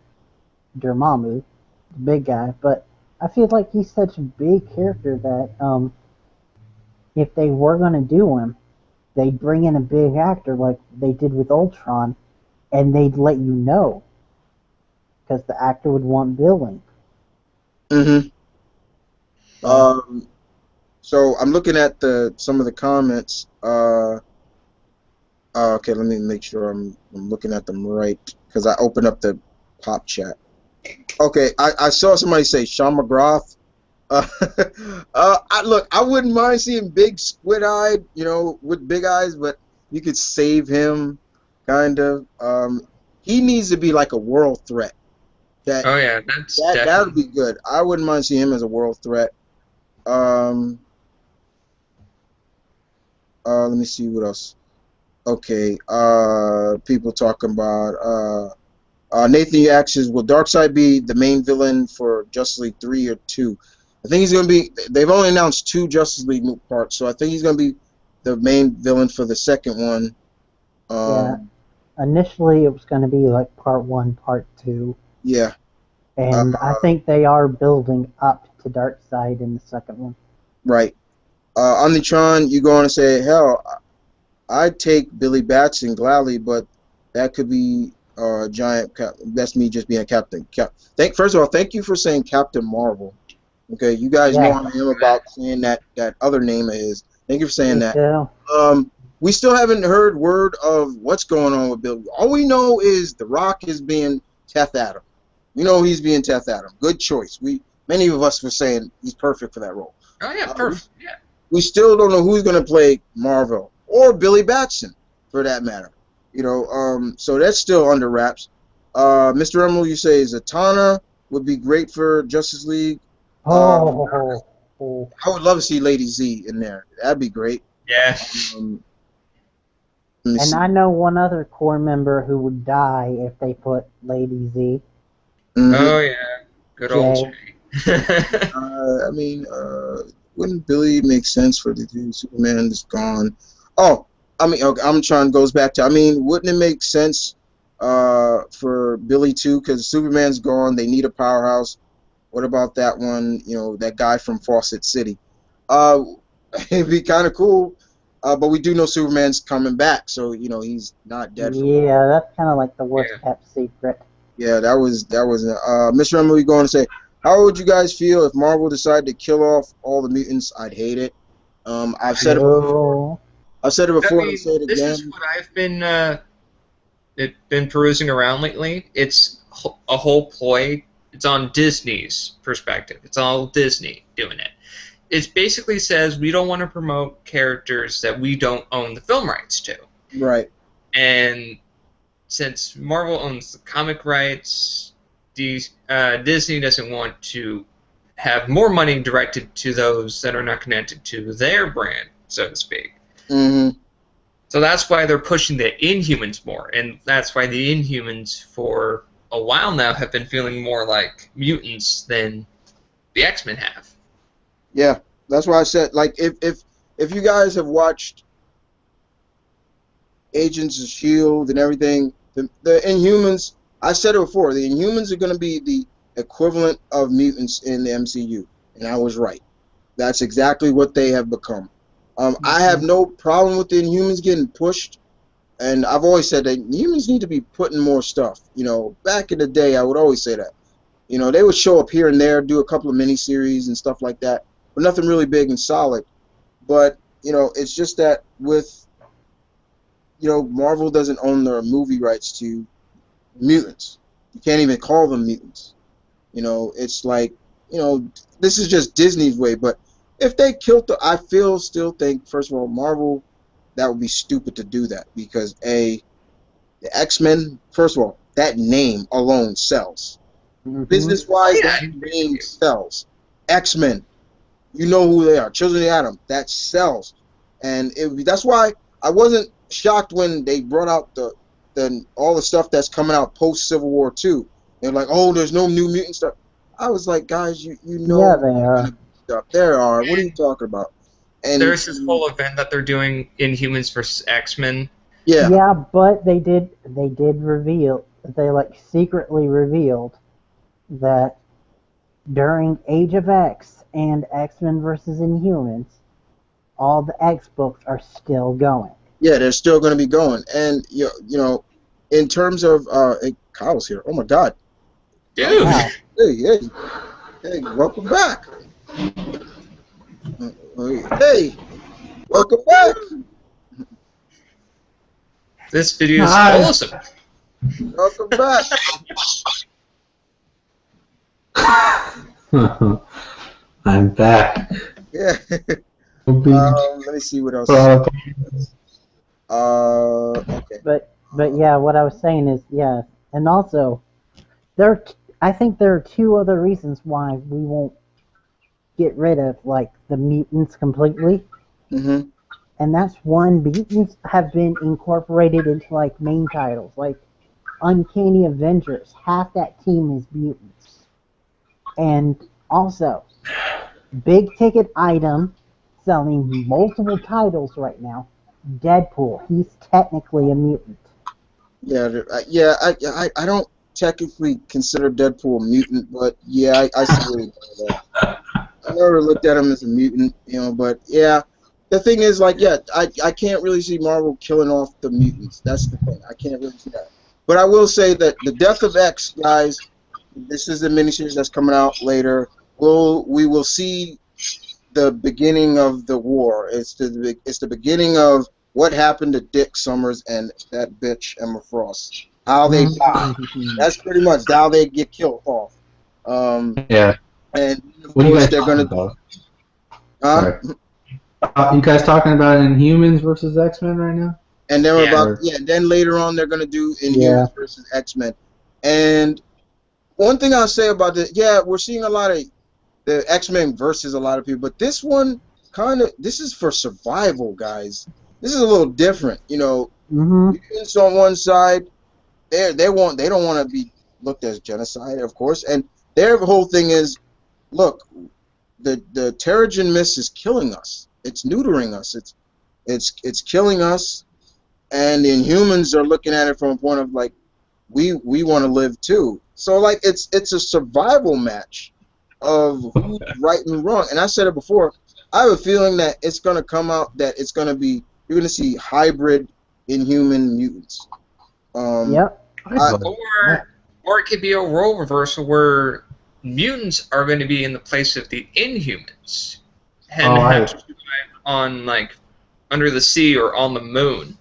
Dormammu, the big guy, but I feel like he's such a big character that if they were going to do him, they'd bring in a big actor like they did with Ultron, and they'd let you know, because the actor would want billing. Mm-hmm. So I'm looking at some of the comments. Okay, let me make sure I'm looking at them right, because I opened up the pop chat. Okay, I saw somebody say Sean McGrath. I wouldn't mind seeing big squid-eyed, with big eyes, but you could save him, kind of. He needs to be like a world threat. That would be good. I wouldn't mind seeing him as a world threat. Let me see what else. Okay, people talking about Nathan asks, will Darkseid be the main villain for Justice League 3 or 2? I think he's going to be. They've only announced 2 Justice League parts, so I think he's going to be the main villain for the second one. Yeah. Initially, it was going to be like part 1, part 2. Yeah. And I think they are building up to Darkseid in the second one. Right. Omnitron, you going to say, hell, I'd take Billy Batson gladly, but that could be giant. That's me just being a captain. First of all, thank you for saying Captain Marvel. Okay, you guys know I am about saying that other name of his. Thank you for saying that. we still haven't heard word of what's going on with Billy. All we know is The Rock is being Teth Adam. We know he's being Teth Adam. Good choice. Many of us were saying he's perfect for that role. Oh yeah, perfect. Yeah. We still don't know who's going to play Marvel or Billy Batson, for that matter. So that's still under wraps. Mr. Emerald, you say Zatanna would be great for Justice League. I would love to see Lady Z in there. That'd be great. Yeah. And I know one other core member who would die if they put Lady Z. Mm-hmm. Oh yeah, good old Jay. Wouldn't Billy make sense for the dude? Superman is gone. Oh, I'm trying goes back to. Wouldn't it make sense for Billy too? Because Superman's gone. They need a powerhouse. What about that one? That guy from Fawcett City. It'd be kind of cool. But we do know Superman's coming back, so he's not dead. Yeah, that's kind of like the worst kept secret. Yeah, that was. Mr. Emily going to say, how would you guys feel if Marvel decided to kill off all the mutants? I'd hate it. I've said it before. I'll say it again. This is what I've been perusing around lately. It's a whole ploy. It's on Disney's perspective. It's all Disney doing it. It basically says we don't want to promote characters that we don't own the film rights to. Right. And since Marvel owns the comic rights, Disney doesn't want to have more money directed to those that are not connected to their brand, so to speak. Mm-hmm. So that's why they're pushing the Inhumans more, and that's why the Inhumans for a while now have been feeling more like mutants than the X-Men have. Yeah, that's why I said, like, if you guys have watched Agents of S.H.I.E.L.D. and everything, the Inhumans, I said it before, the Inhumans are going to be the equivalent of mutants in the MCU, and I was right. That's exactly what they have become. I have no problem with the Inhumans getting pushed, and I've always said that humans need to be putting more stuff. Back in the day, I would always say that. They would show up here and there, do a couple of miniseries and stuff like that, but nothing really big and solid. But, it's just that with, Marvel doesn't own their movie rights to mutants. You can't even call them mutants. It's like, this is just Disney's way, but if they killed I still think, first of all, Marvel, that would be stupid to do that because, the X-Men, first of all, that name alone sells. Mm-hmm. Business-wise, that name sells. X-Men, you know who they are. Children of the Atom, that sells. And that's why I wasn't shocked when they brought out all the stuff that's coming out post-Civil War II. They're like, oh, there's no new mutant stuff. I was like, guys, you know. Yeah, they are. Stuff. There are. What are you talking about? And there's this whole event that they're doing Inhumans vs. X-Men. Yeah. Yeah, but they did reveal, they secretly revealed that during Age of X and X-Men vs. Inhumans, all the X books are still going. Yeah, they're still going to be going. And, in terms of, hey, Kyle's here. Oh, my God. Dude. Wow. Hey, welcome back. Hey, welcome back. This video is awesome. Welcome back. I'm back. Yeah. Let me see what else. Okay. But yeah, what I was saying is, yeah, and also I think there are two other reasons why we won't get rid of the mutants completely. Mm-hmm. And that's one, mutants have been incorporated into main titles, like Uncanny Avengers. Half that team is mutants. And also, big ticket item selling multiple titles right now, Deadpool. He's technically a mutant. Yeah. I don't technically consider Deadpool a mutant, but yeah, I see what you're doing. I never looked at him as a mutant, but yeah. The thing is, I can't really see Marvel killing off the mutants. That's the thing. I can't really see that. But I will say that the Death of X, guys, this is the miniseries that's coming out later. We will see the beginning of the war. It's the beginning of what happened to Dick Summers and that bitch Emma Frost. How they die. That's pretty much how they get killed off. Yeah. And of What are you course guys they're talking gonna. about? Sorry. You guys talking about Inhumans versus X-Men right now? And they're Yeah. about then later on they're gonna do Yeah. Inhumans versus X-Men. And one thing I'll say about this, we're seeing a lot of the X-Men versus a lot of people, but this one this is for survival, guys. This is a little different, Mutants on one side, they don't want to be looked as genocide, of course, and their whole thing is, look, the Terrigen Mist is killing us. It's neutering us. It's killing us, and the Inhumans are looking at it from a point of like, we want to live too. So like it's a survival match of who's right and wrong. And I said it before, I have a feeling that it's gonna come out that it's gonna be, you're gonna see hybrid Inhuman mutants. Yep. Or it could be a role reversal where mutants are going to be in the place of the Inhumans and have to survive on like under the sea or on the moon.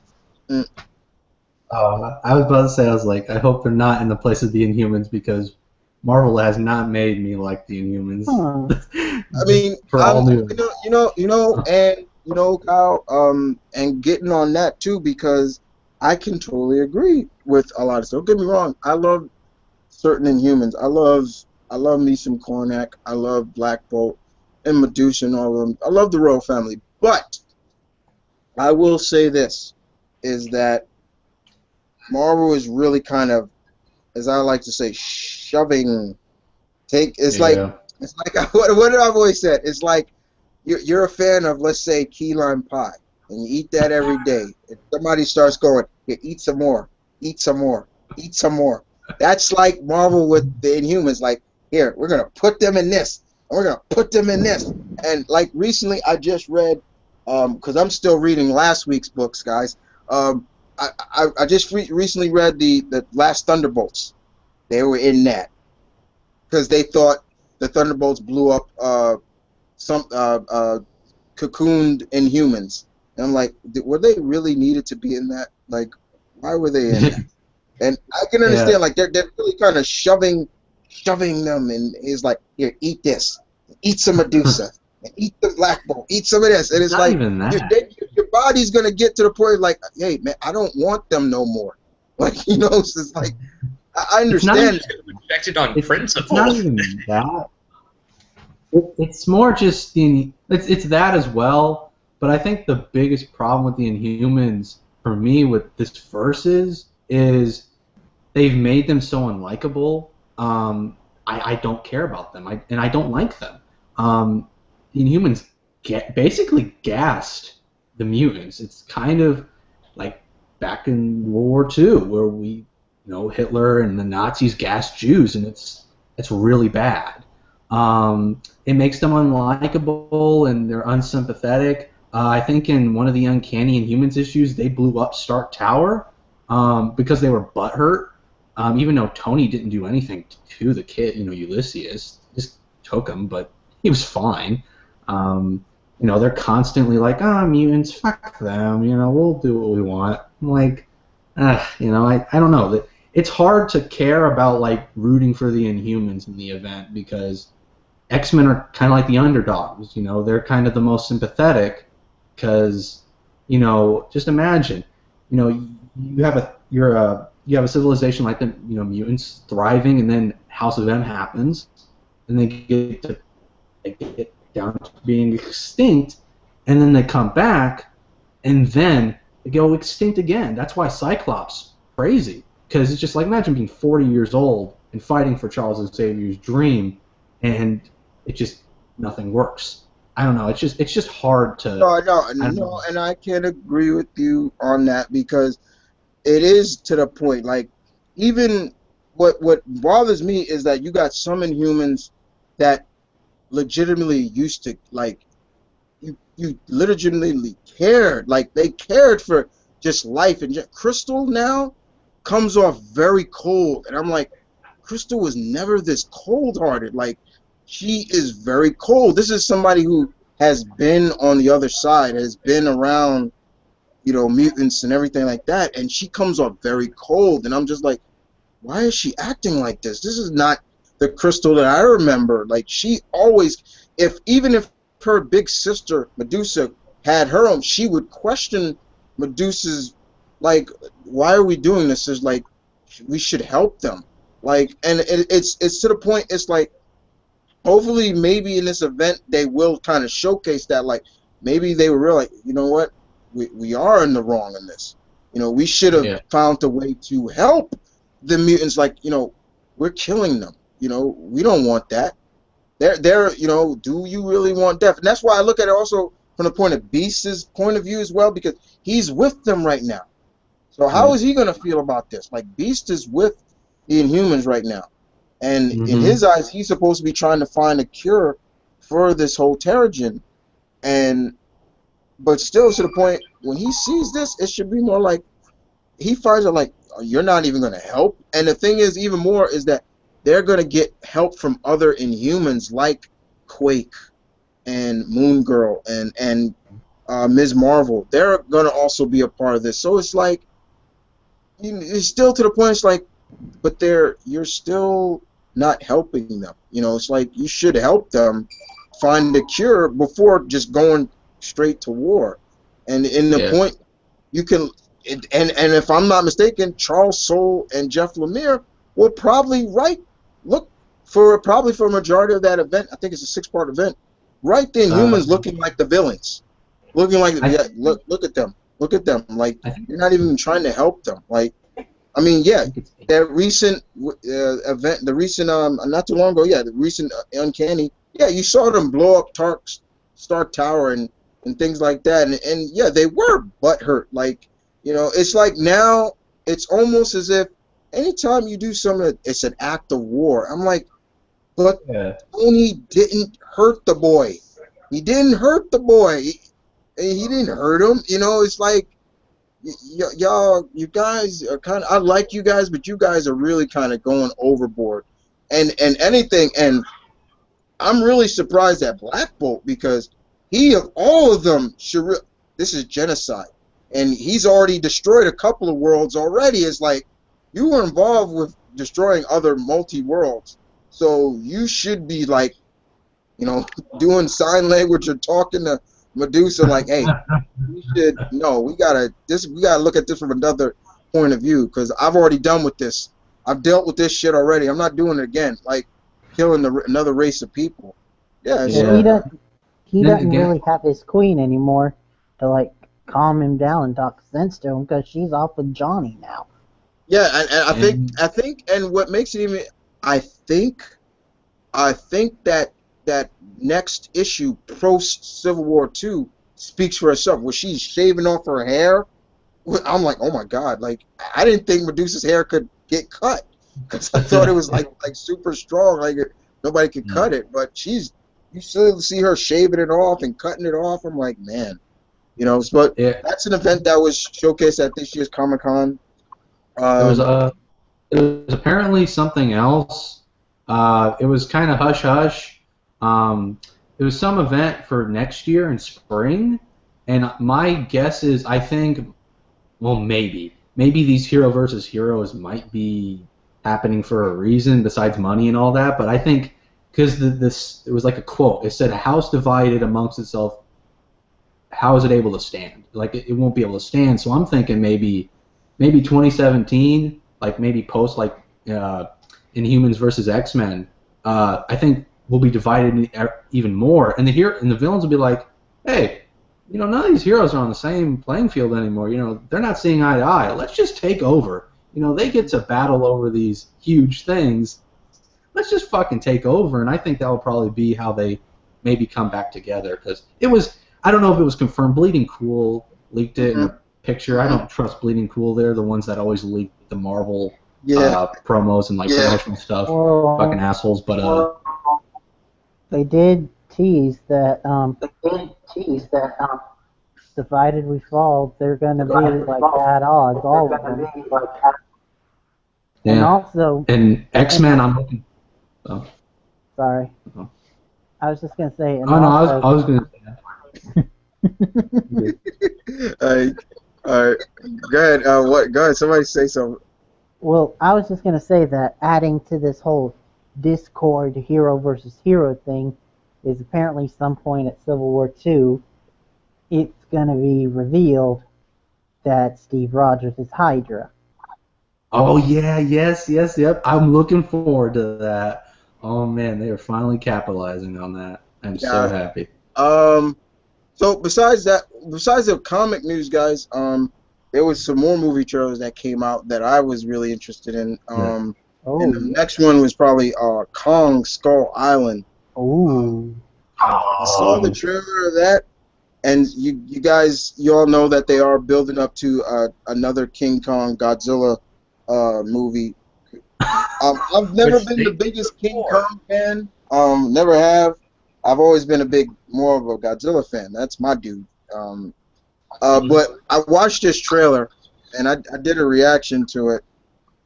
Oh, I was about to say, I was like, I hope they're not in the place of the Inhumans because Marvel has not made me like the Inhumans. I mean, for all new. Kyle, and getting on that too, because I can totally agree with a lot of stuff. Don't get me wrong, I love certain Inhumans. I love me some Kornak. I love Black Bolt and Medusa and all of them. I love the royal family. But I will say this, is that Marvel is really kind of, as I like to say, shoving. It's like what I've always said. It's like you're a fan of, let's say, key lime pie, and you eat that every day. If somebody starts going, here, eat some more, eat some more, eat some more. That's like Marvel with the Inhumans. Like, here, we're gonna put them in this, and we're gonna put them in this. And like recently, I just read, because I'm still reading last week's books, guys. I just recently read the last Thunderbolts. They were in that because they thought the Thunderbolts blew up some cocooned Inhumans. And I'm like, were they really needed to be in that? Like, why were they in that? And I can understand, like, they're really kind of shoving them, and he's like, here, eat this, eat some Medusa, and eat the Black Bolt, eat some of this, and it's like, your body's gonna get to the point like, hey man, I don't want them no more. Like, it's just like, I understand. Rejected on principle. It's not even that. It's more just it's that as well. But I think the biggest problem with the Inhumans for me with this Versus is they've made them so unlikable. I don't care about them, and I don't like them. The Inhumans basically gassed the mutants. It's kind of like back in World War II, where Hitler and the Nazis gassed Jews, and it's really bad. It makes them unlikable, and they're unsympathetic. I think in one of the Uncanny Inhumans issues, they blew up Stark Tower because they were butthurt. Even though Tony didn't do anything to the kid, Ulysses just took him, but he was fine. They're constantly like, mutants, fuck them, we'll do what we want. I'm like, I don't know. It's hard to care about, like, rooting for the Inhumans in the event because X-Men are kind of like the underdogs, they're kind of the most sympathetic because, just imagine, you have a civilization like the mutants thriving, and then House of M happens, and they get down to being extinct, and then they come back, and then they go extinct again. That's why Cyclops crazy, because it's just like, imagine being 40 years old and fighting for Charles Xavier's dream, and it just nothing works. I don't know. It's just hard to. No, and I can agree with you on that because it is to the point. Like, even what bothers me is that you got some Inhumans that legitimately used to, like, you legitimately cared. Like, they cared for just life, and Crystal now comes off very cold, and I'm like, Crystal was never this cold-hearted. Like, she is very cold. This is somebody who has been on the other side, has been around, mutants and everything like that, and she comes off very cold, and I'm just like, why is she acting like this? This is not the Crystal that I remember. Like, she always, even if her big sister Medusa had her own, she would question Medusa's, like, why are we doing this? Is like, we should help them. Like, and it's to the point. It's like, hopefully, maybe in this event they will kind of showcase that. Like, maybe they will realize, you know what, we are in the wrong in this. We should have found a way to help the mutants. Like, we're killing them. We don't want that. They're do you really want death? And that's why I look at it also from the point of Beast's point of view as well, because he's with them right now. So how is he going to feel about this? Like, Beast is with the Inhumans right now. And in his eyes, he's supposed to be trying to find a cure for this whole Terrigen. But still, to the point, when he sees this, it should be more like, he finds out, like, you're not even going to help. And the thing is, even more, is that they're going to get help from other Inhumans like Quake and Moon Girl and Ms. Marvel. They're going to also be a part of this. So it's like, it's still to the point, it's like, but you're still not helping them. It's like, you should help them find a cure before just going straight to war. And in the point, you can, and if I'm not mistaken, Charles Soule and Jeff Lemire will probably look for a majority of that event. I think it's a 6-part event. Right then, humans looking like the villains, looking like look at them, like, you're not even trying to help them. Like, I mean, that recent event, the recent not too long ago, the recent Uncanny, you saw them blow up Stark Tower and things like that, and they were butthurt. Like, it's like, now it's almost as if anytime you do something, it's an act of war. I'm like, but Tony didn't hurt the boy. He didn't hurt the boy. He didn't hurt him. It's like, you guys are kind of, I like you guys, but you guys are really kind of going overboard. And anything, and I'm really surprised at Black Bolt, because he, of all of them, this is genocide. And he's already destroyed a couple of worlds already. It's like, you were involved with destroying other multi-worlds. So you should be, like, doing sign language or talking to Medusa, like, hey, we gotta look at this from another point of view, because I've already done with this. I've dealt with this shit already. I'm not doing it again. Like, killing another race of people. He doesn't really have his queen anymore to, like, calm him down and talk sense to him, because she's off with Johnny now. Yeah, and I think, and what makes it even, I think that next issue, post Civil War II, speaks for herself. Where she's shaving off her hair, I'm like, oh my god! Like, I didn't think Medusa's hair could get cut, because I thought it was like super strong, like nobody could cut it. But you still see her shaving it off and cutting it off. I'm like, man, But that's an event that was showcased at this year's Comic-Con. It was apparently something else. It was kind of hush hush. It was some event for next year in spring, and my guess is, I think, well, maybe these hero versus heroes might be happening for a reason besides money and all that. But I think, because it was like a quote. It said, "A house divided amongst itself, how is it able to stand? Like, it won't be able to stand." So I'm thinking maybe 2017, like maybe post, like, Inhumans versus X-Men. I think we'll be divided even more, and the villains will be like, hey, none of these heroes are on the same playing field anymore. They're not seeing eye to eye. Let's just take over. They get to battle over these huge things. Let's just fucking take over. And I think that will probably be how they maybe come back together, because it was, I don't know if it was confirmed. Bleeding Cool leaked it in a picture. I don't trust Bleeding Cool. They're the ones that always leak the Marvel promos and, like, promotional stuff. Fucking assholes. But they did tease that Divided We Fall, they're gonna be like at odds, all of them. And also, and X-Men, I'm looking. Oh. Sorry. I was just gonna say. I was gonna say that. All right, go ahead. What? Go ahead. Somebody say something. Well, I was just gonna say that adding to this whole Discord hero versus hero thing is apparently some point at Civil War II, it's gonna be revealed that Steve Rogers is Hydra. Oh yeah, yep. I'm looking forward to that. Oh man, they are finally capitalizing on that. I'm so Yeah. happy. So besides that, besides the comic news, guys, there was some more movie trailers that came out that I was really interested in. And Oh, the next one was probably Kong Skull Island. ooh, I saw the trailer of that, and you all know that they are building up to another King Kong Godzilla movie. I've never been the biggest King Kong fan. Never have. I've always been more of a Godzilla fan. That's my dude. But I watched this trailer, and I did a reaction to it,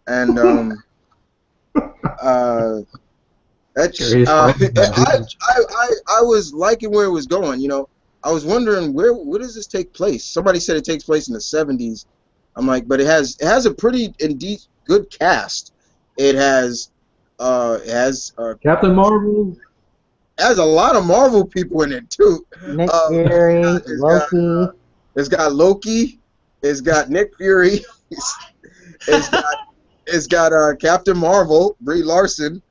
and that's I was liking where it was going. You know, I was wondering where does this take place? Somebody said it takes place in the 70s. I'm like, but it has a pretty indeed good cast. It has Captain Marvel. has a lot of Marvel people in it too. Nick Fury, Loki. It's got Loki. It's got Nick Fury. It's got Captain Marvel, Brie Larson.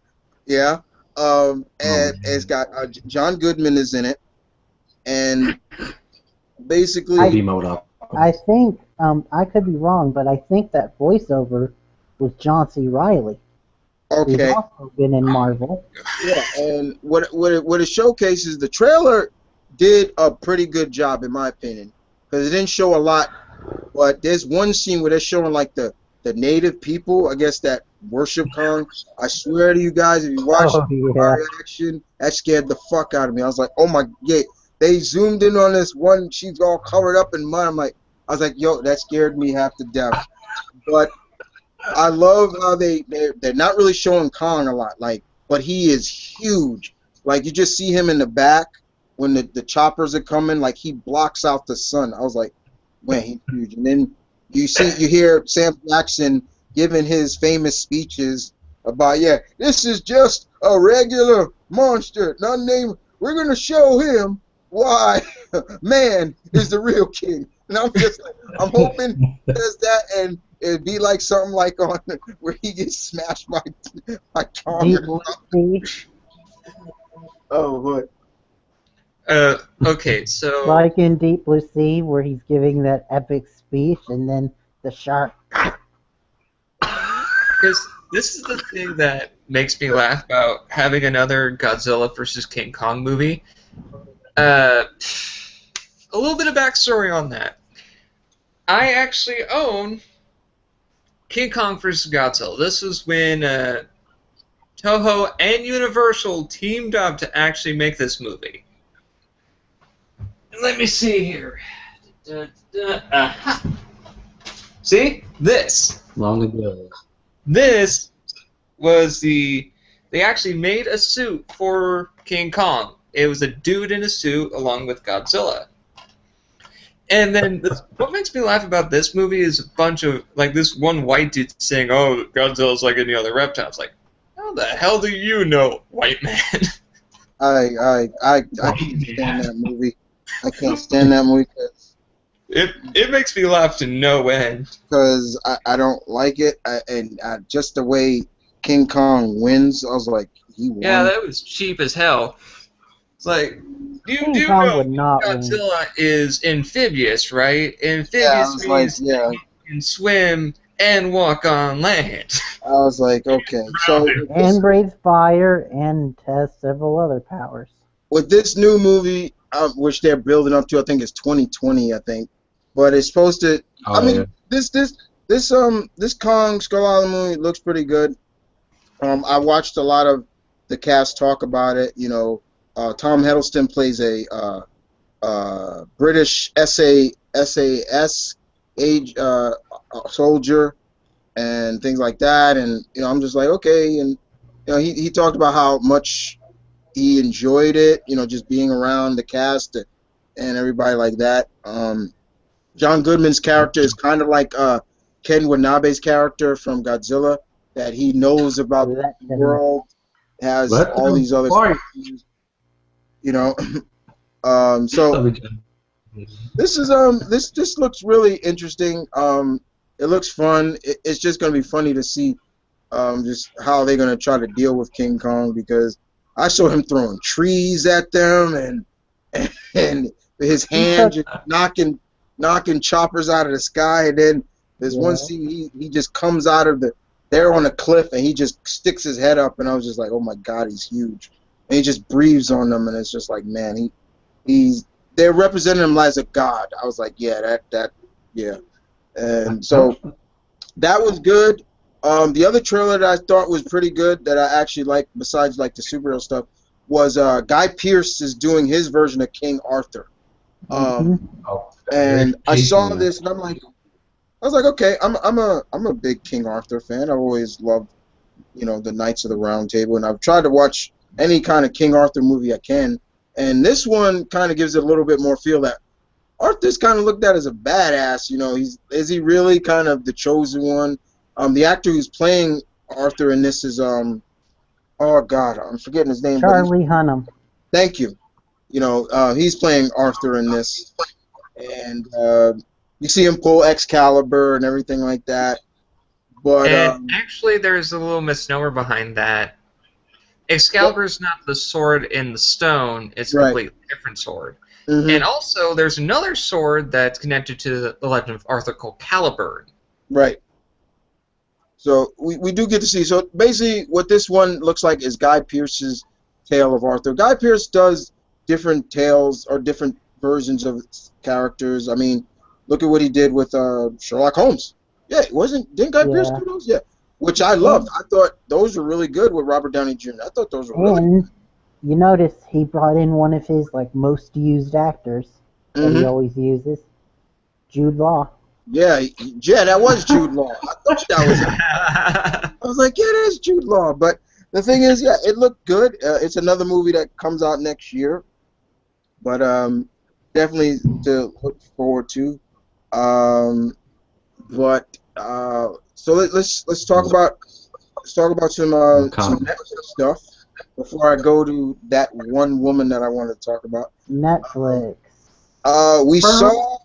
Yeah. And it's got John Goodman is in it, and basically I think I could be wrong, but I think that voiceover was John C. Reilly. Okay. He's also been in Marvel. Yeah, and what it showcases, the trailer did a pretty good job in my opinion, because it didn't show a lot, but there's one scene where they're showing like the native people, I guess, that worship Kong. I swear to you guys, if you watch our reaction, that scared the fuck out of me. I was like, oh my god. They zoomed in on this one, she's all covered up in mud. I was like, yo, that scared me half to death. But I love how they're not really showing Kong a lot, but he is huge. Like you just see him in the back when the choppers are coming, like he blocks out the sun. I was like, man, he's huge. And then you hear Sam Jackson giving his famous speeches about, this is just a regular monster. None name. We're gonna show him why man is the real king. And I'm hoping there's that, and it'd be like something like on where he gets smashed by Kong. Oh, what? Okay, so like in Deep Blue Sea, where he's giving that epic speech, and then the shark. Because this is the thing that makes me laugh about having another Godzilla versus King Kong movie. A little bit of backstory on that. I actually own King Kong vs. Godzilla. This was when Toho and Universal teamed up to actually make this movie. Let me see here. See? This. Long ago. This was they actually made a suit for King Kong. It was a dude in a suit along with Godzilla. And then what makes me laugh about this movie is a bunch of, like, this one white dude saying, oh, Godzilla's like any other reptile. It's like, how the hell do you know, white man? I can't stand that movie. I can't stand that movie because it makes me laugh to no end. Because I don't like it, and just the way King Kong wins, I was like, he won. Yeah, that was cheap as hell. It's like, you do Kong know Godzilla is amphibious, right? Amphibious means you can swim and walk on land. I was like, okay. So and breathes fire and has several other powers. With this new movie, which they're building up to, I think it's 2020, I think. But it's supposed to. This Kong Skull Island movie looks pretty good. I watched a lot of the cast talk about it. You know, Tom Hiddleston plays a British SAS soldier and things like that. And you know, I'm just like, okay. And you know, he talked about how much he enjoyed it. You know, just being around the cast and everybody like that. John Goodman's character is kind of like Ken Wanabe's character from Godzilla, that he knows about Let the them world, has Let all them these other, fight. you know. So this looks really interesting. It looks fun. It's just gonna be funny to see just how they're gonna try to deal with King Kong, because I saw him throwing trees at them and his hand just knocking choppers out of the sky, and then there's one Yeah. scene he just comes out of they're on a cliff and he just sticks his head up, and I was just like, oh my god, he's huge, and he just breathes on them, and it's just like, man, they're representing him as a god. I was like, yeah, yeah, and so that was good. The other trailer that I thought was pretty good that I actually liked, besides like the superhero stuff, was Guy Pearce is doing his version of King Arthur. Mhm. And I saw this and I was like, okay, I'm a big King Arthur fan. I've always loved, the Knights of the Round Table, and I've tried to watch any kind of King Arthur movie I can. And this one kind of gives it a little bit more feel that Arthur's kind of looked at as a badass. Is he really kind of the chosen one? The actor who's playing Arthur in this is oh god, I'm forgetting his name. Charlie Hunnam. Thank you. He's playing Arthur in this, and you see him pull Excalibur and everything like that. But And actually, there's a little misnomer behind that. Excalibur's not the sword in the stone; it's a Right. completely different sword. mhm, And also, there's another sword that's connected to the legend of Arthur called Caliburn. right. So we do get to see. So basically, what this one looks like is Guy Pearce's tale of Arthur. Guy Pearce does different tales or different versions of characters. I mean, look at what he did with Sherlock Holmes. Yeah, didn't Guy Pearce Yeah. do those? Yeah, which I loved. I thought those were really good with Robert Downey Jr. I thought those were really. And you notice he brought in one of his most used actors that he Mhm. always uses, Jude Law. Yeah, that was Jude Law. I thought that was. I was like, yeah, that's Jude Law. But the thing is, yeah, it looked good. It's another movie that comes out next year, but definitely to look forward to. But so let's talk about some Netflix stuff before I go to that one woman that I wanted to talk about. Netflix. We saw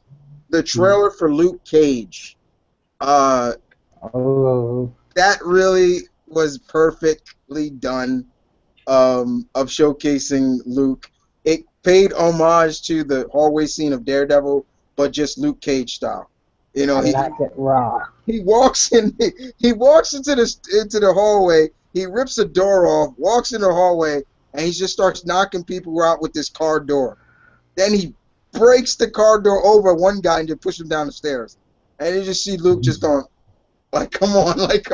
the trailer for Luke Cage. Oh. That really was perfectly done, of showcasing Luke. It paid homage to the hallway scene of Daredevil, but just Luke Cage style. I like it raw. He walks in. He walks into the hallway. He rips a door off, walks in the hallway, and he just starts knocking people out with this car door. Then he breaks the car door over one guy and just pushes him down the stairs. And you just see Luke just going, like, come on, like,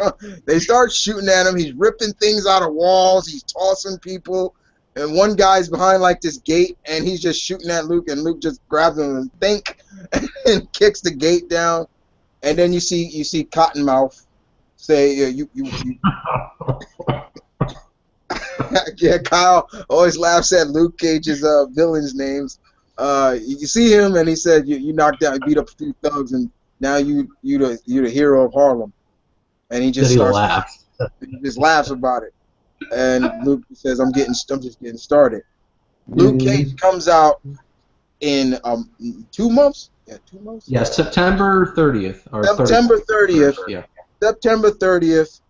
they start shooting at him. He's ripping things out of walls. He's tossing people. And one guy's behind, like, this gate, and he's just shooting at Luke, and Luke just grabs him and think and kicks the gate down. And then you see Cottonmouth say, you yeah, Kyle always laughs at Luke Cage's villains' names. You see him, and he said, you knocked out, beat up a few thugs, and now you the hero of Harlem. And he just laughs. he just laughs about it. And Luke says, I'm just getting started. Luke Cage comes out in 2 months. Yeah, 2 months. Yeah, September 30th. Or September 30th. Yeah. September 30th.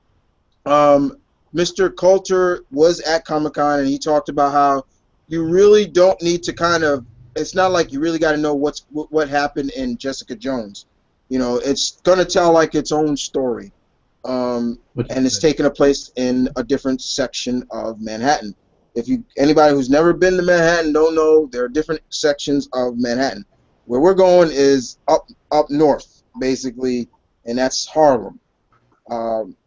Mr. Coulter was at Comic-Con, and he talked about how you really don't need to it's not like you really got to know what happened in Jessica Jones. It's going to tell like its own story. And it's taking a place in a different section of Manhattan. Anybody who's never been to Manhattan don't know, there are different sections of Manhattan. Where we're going is up north, basically, and that's Harlem.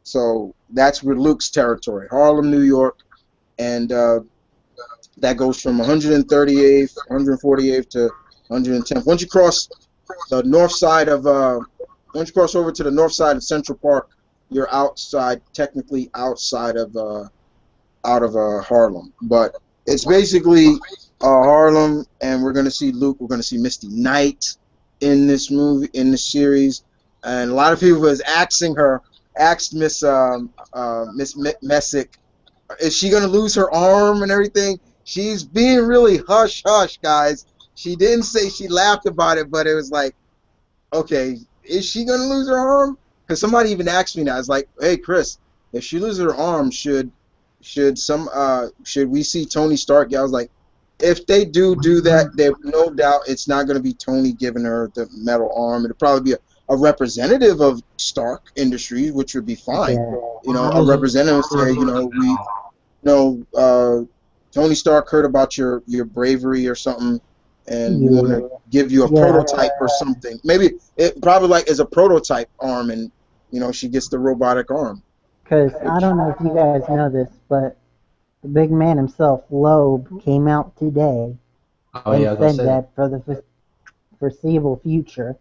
So that's where Luke's territory, Harlem, New York, and that goes from 138th, 148th to 110th. Once you cross the north side of, once you cross over to the north side of Central Park, you're technically outside of Harlem. But it's basically Harlem, and we're gonna see Luke. We're gonna see Misty Knight. in this movie, in the series, and a lot of people was asked Miss Messick, is she gonna lose her arm and everything? She's being really hush hush, guys. She didn't say, she laughed about it, but it was like, okay, is she gonna lose her arm? Because somebody even asked me that. I was like, hey Chris, if she loses her arm, should we see Tony Stark? I was like, if they do that, there no doubt it's not going to be Tony giving her the metal arm. It'll probably be a representative of Stark Industries, which would be fine. Yeah. You know, a representative say, Tony Stark heard about your bravery or something, and we want to give you a prototype or something. Maybe it probably like is a prototype arm, and she gets the robotic arm. Because I don't know if you guys know this, but the big man himself, Loeb, came out today and said that for the foreseeable future,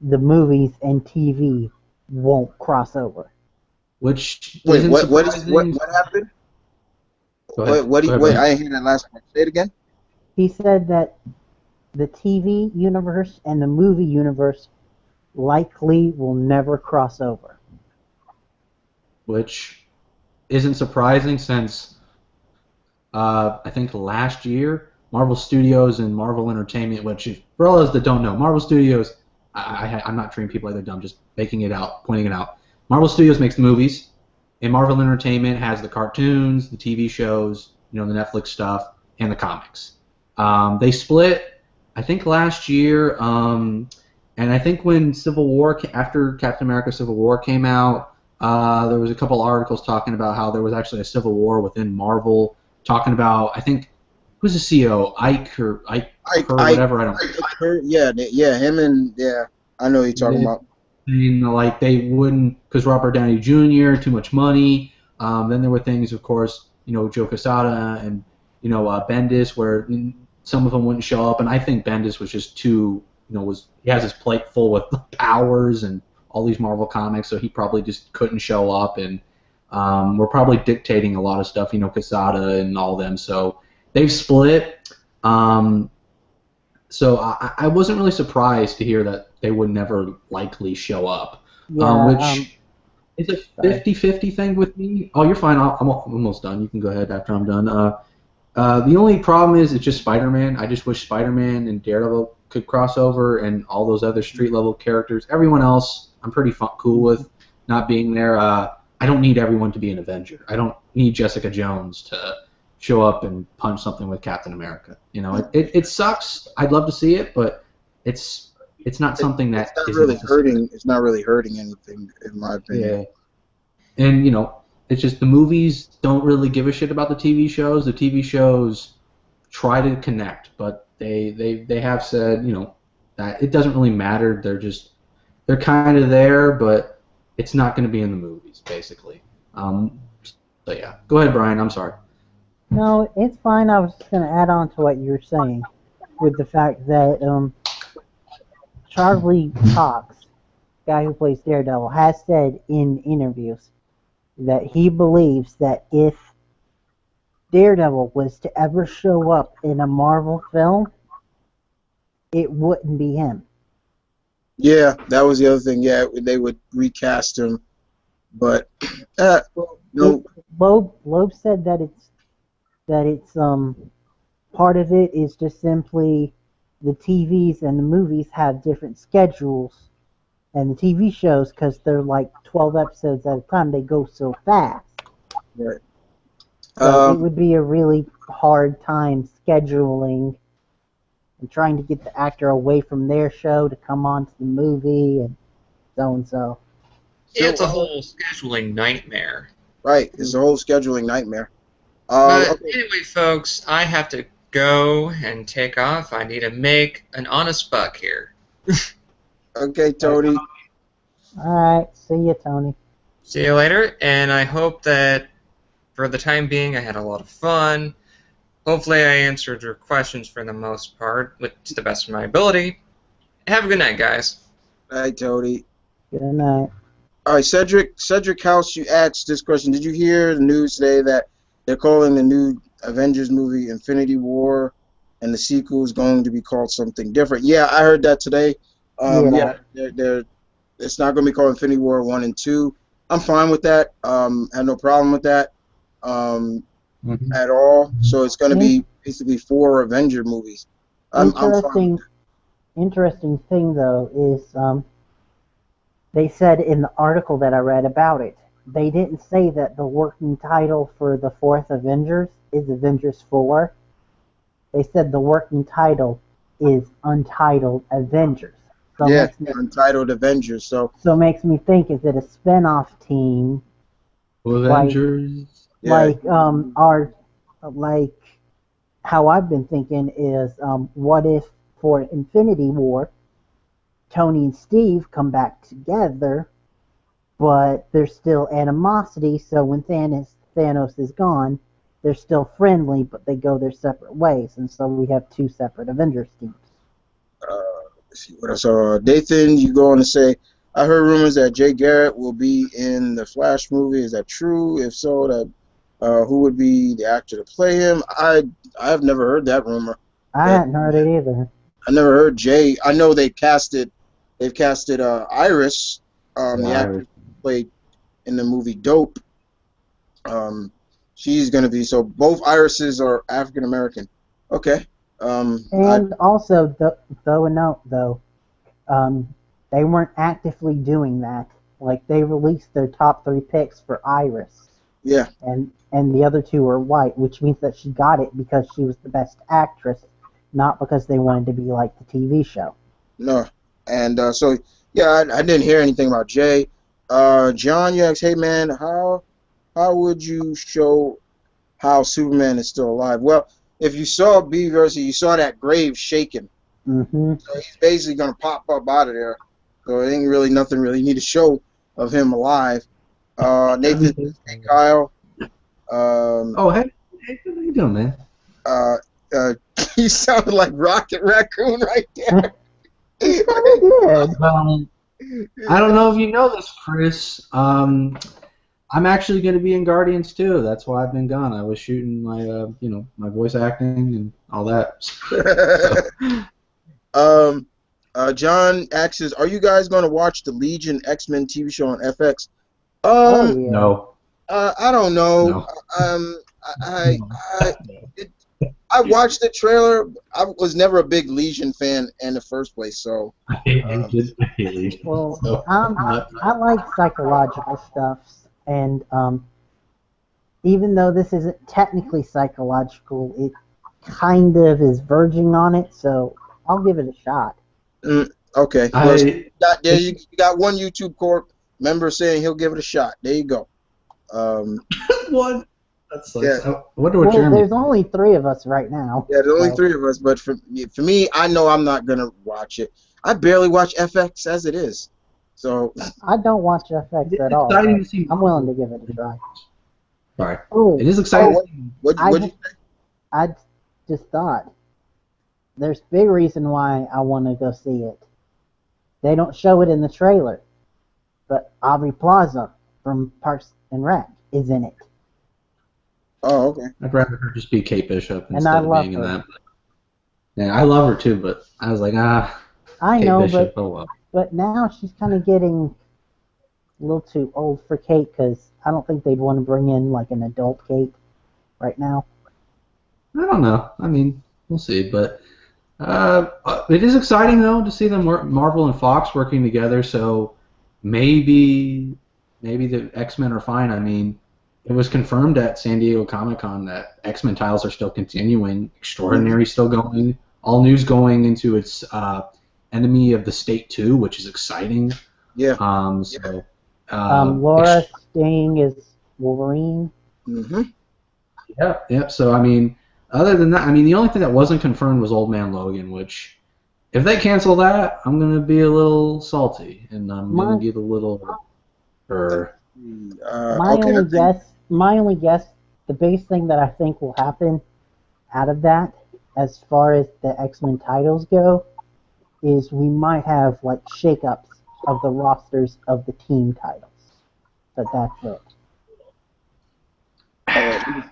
the movies and TV won't cross over. Which what happened? Wait, I didn't hear that last part. Say it again. He said that the TV universe and the movie universe likely will never cross over. Which isn't surprising since I think last year Marvel Studios and Marvel Entertainment, which for all those that don't know, Marvel Studios, I'm not treating people like they're dumb, just pointing it out. Marvel Studios makes the movies, and Marvel Entertainment has the cartoons, the TV shows, the Netflix stuff, and the comics. They split, I think, last year, and I think when after Captain America Civil War came out, there was a couple articles talking about how there was actually a civil war within Marvel, talking about, I think, who's the CEO, Ike or whatever, I don't know. Yeah, him and, I know who you're talking about. Like they wouldn't, because Robert Downey Jr., too much money. Then there were things, of course, Joe Quesada and, Bendis, where some of them wouldn't show up, and I think Bendis was just too, he has his plate full with powers and all these Marvel comics, so he probably just couldn't show up, and we're probably dictating a lot of stuff, Quesada and all them, so they've split. So I wasn't really surprised to hear that they would never likely show up, which is a 50-50 thing with me. Oh, you're fine. I'm almost done. You can go ahead after I'm done. The only problem is it's just Spider-Man. I just wish Spider-Man and Daredevil could cross over, and all those other street-level characters. Everyone else, I'm pretty cool with not being there. I don't need everyone to be an Avenger. I don't need Jessica Jones to show up and punch something with Captain America. It sucks. I'd love to see it, but it's not something that it's not really hurting. It's not really hurting anything, in my opinion. Yeah. And it's just the movies don't really give a shit about the TV shows. The TV shows try to connect, but they have said that it doesn't really matter. They're kind of there, but it's not going to be in the movies, basically. So yeah, go ahead, Brian. I'm sorry. No, it's fine. I was just going to add on to what you were saying with the fact that Charlie Cox, guy who plays Daredevil, has said in interviews that he believes that if Daredevil was to ever show up in a Marvel film, it wouldn't be him. Yeah, that was the other thing. Yeah, they would recast him, but no. Loeb said that it's part of it is just simply the TVs and the movies have different schedules, and the TV shows, because they're like 12 episodes at a time, they go so fast. Right. So it would be a really hard time scheduling and trying to get the actor away from their show to come on to the movie and so and so. Yeah, it's a whole scheduling nightmare. Right, it's a whole scheduling nightmare. But anyway, folks, I have to go and take off. I need to make an honest buck here. Okay, Tony. Alright, see you, Tony. See you later, and I hope that for the time being I had a lot of fun. Hopefully I answered your questions for the most part, to the best of my ability. Have a good night, guys. Hi, Tony. Good night. All right, Cedric House, you asked this question. Did you hear the news today that they're calling the new Avengers movie Infinity War, and the sequel is going to be called something different? Yeah, I heard that today. Yeah, it's not going to be called Infinity War 1 and 2. I'm fine with that. Had no problem with that at all. So it's going to be basically 4 Avenger movies. I'm fine. Interesting thing though is they said in the article that I read about it, they didn't say that the working title for the 4th Avengers is Avengers 4. They said the working title is Untitled Avengers. So Yeah, Untitled Avengers. So it makes me think, is it a spin-off team? Avengers. Like how I've been thinking is, what if for Infinity War, Tony and Steve come back together, but there's still animosity, so when Thanos is gone, they're still friendly, but they go their separate ways, and so we have 2 separate Avengers teams. Let's see what I saw. Dathan, you go on to say, I heard rumors that Jay Garrett will be in the Flash movie. Is that true? If so, that who would be the actor to play him? I've never heard that rumor. I hadn't heard it either. I never heard Jay. I know they've casted Iris, the actor who played in the movie Dope. She's going to be, so both Irises are African American. Okay. And also, they weren't actively doing that. Like, they released their top 3 picks for Iris. Yeah. And the other 2 were white, which means that she got it because she was the best actress, not because they wanted to be like the TV show. No. And so, yeah, I didn't hear anything about Jay. John, you asked, hey, man, how would you show how Superman is still alive? Well, if you saw B versus, you saw that grave shaking. Mm-hmm. So he's basically going to pop up out of there. So it ain't really nothing really need to show of him alive. Nathan, hey, Kyle. Hey, how you doing, man? You sounded like Rocket Raccoon right there. Well, I don't know if you know this, Chris. I'm actually going to be in Guardians too. That's why I've been gone. I was shooting my, my voice acting and all that. John asks, are you guys going to watch the Legion X-Men TV show on FX? No. I don't know. No. I watched the trailer. I was never a big Legion fan in the first place, so. I hate Legion. Well, I like psychological stuff, and even though this isn't technically psychological, it kind of is verging on it, so I'll give it a shot. Okay. Well, you got one YouTube Corp member saying he'll give it a shot. There you go. What? That's like, yeah. I wonder what Jeremy. There's only 3 of us right now. Yeah, there's only 3 of us, but for me, I know I'm not gonna watch it. I barely watch FX as it is, so. I don't watch FX at all. I'm willing to give it a try. Sorry. It is exciting. What you think? I just thought there's a big reason why I want to go see it. They don't show it in the trailer, but Aubrey Plaza from Parks and Rec is in it. Oh, okay. I'd rather her just be Kate Bishop And instead I of love being in her. that. Yeah, I love her too, but I was like, I Kate know, Bishop, oh well. but now she's kind of getting a little too old for Kate, because I don't think they'd want to bring in like an adult Kate right now. I don't know. I mean, we'll see, but it is exciting though to see them Marvel and Fox working together. So maybe the X-Men are fine. I mean, it was confirmed at San Diego Comic-Con that X-Men titles are still continuing. Extraordinary still going. All news going into its Enemy of the State 2, which is exciting. Yeah. Laura Sting is Wolverine. Mm-hmm. Yep. So I mean, other than that, I mean, the only thing that wasn't confirmed was Old Man Logan, which, if they cancel that, I'm gonna be a little salty, and I'm gonna get a little. My only guess, the biggest thing that I think will happen out of that, as far as the X-Men titles go, is we might have like shakeups of the rosters of the team titles. But that's it.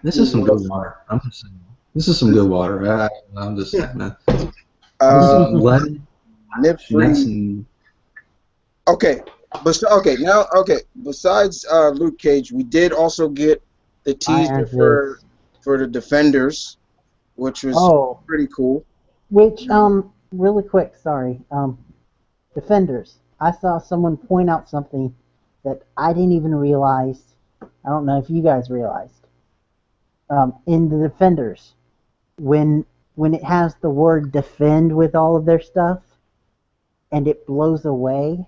This is some good water. I'm just saying. This is some good water. I'm just saying, man. Nip-free. And Okay, but Besides Luke Cage, we did also get the teaser Iron for the Defenders, which was Oh, pretty cool. which really quick, sorry. Defenders. I saw someone point out something that I didn't even realize. I don't know if you guys realized. In the Defenders, when it has the word defend with all of their stuff and it blows away,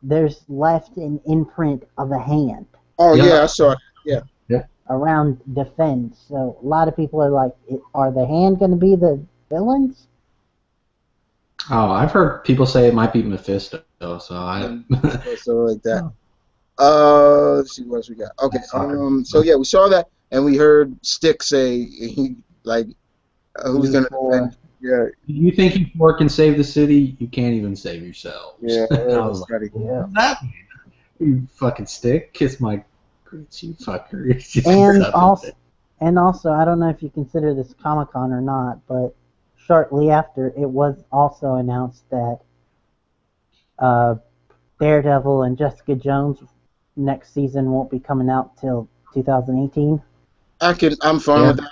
there's left an imprint of a hand Oh Yeah. yeah, I saw it. Yeah. around defend. So a lot of people are like, are the hand going to be the villains? oh, I've heard people say it might be Mephisto. So I. So like that. Let's see what else we got. Okay. Sorry. So yeah, we saw that, and we heard Stick say he like who's gonna defend. Yeah. You think you four can save the city? You can't even save yourselves. Yeah. I was like, Pretty cool. what's that mean? You fucking stick, kiss my grits, you fucker. And also, I don't know if you consider this Comic-Con or not, but shortly after, it was also announced that Daredevil and Jessica Jones next season won't be coming out till 2018. I'm fine with that.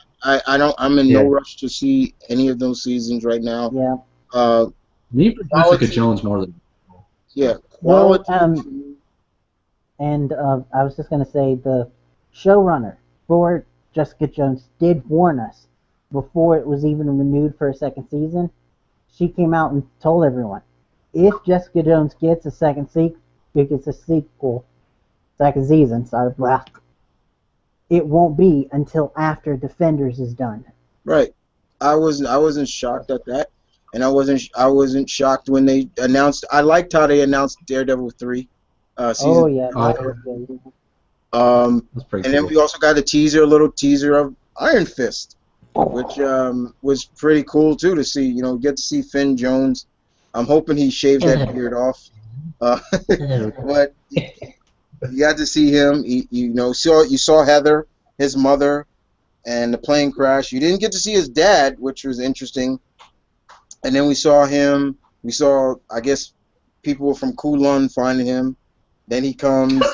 I'm in no rush to see any of those seasons right now. Yeah. Me for Jessica Jones more than. Yeah. Well, Quality. and I was just going to say the showrunner for Jessica Jones did warn us before it was even renewed for a second season. She came out and told everyone, if Jessica Jones gets a second sequel, second season, sorry, blah, it won't be until after Defenders is done. Right. I wasn't shocked at that, and I wasn't shocked when they announced. I liked how they announced Daredevil 3. Season. Oh yeah, that was good. That's pretty And cool. then we also got a little teaser of Iron Fist, which was pretty cool too to see. You know, get to see Finn Jones. I'm hoping he shaves that beard off. But you got to see him. You saw Heather, his mother, and the plane crash. You didn't get to see his dad, which was interesting. And then we saw him. We saw, I guess, people from Kulon finding him. Then he comes.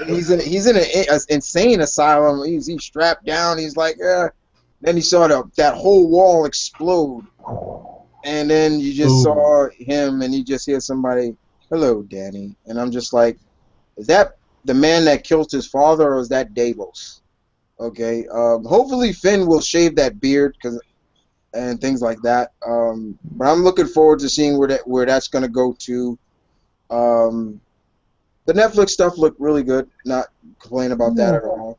He's in an insane asylum. He's strapped down. He's like, Then he saw that whole wall explode. And then you just saw him, and you just hear somebody, "Hello, Danny." And I'm just like, is that the man that killed his father, or is that Davos? Okay. Hopefully Finn will shave that beard, and things like that. But I'm looking forward to seeing where that's going to go to. The Netflix stuff looked really good. Not complaining about that at all.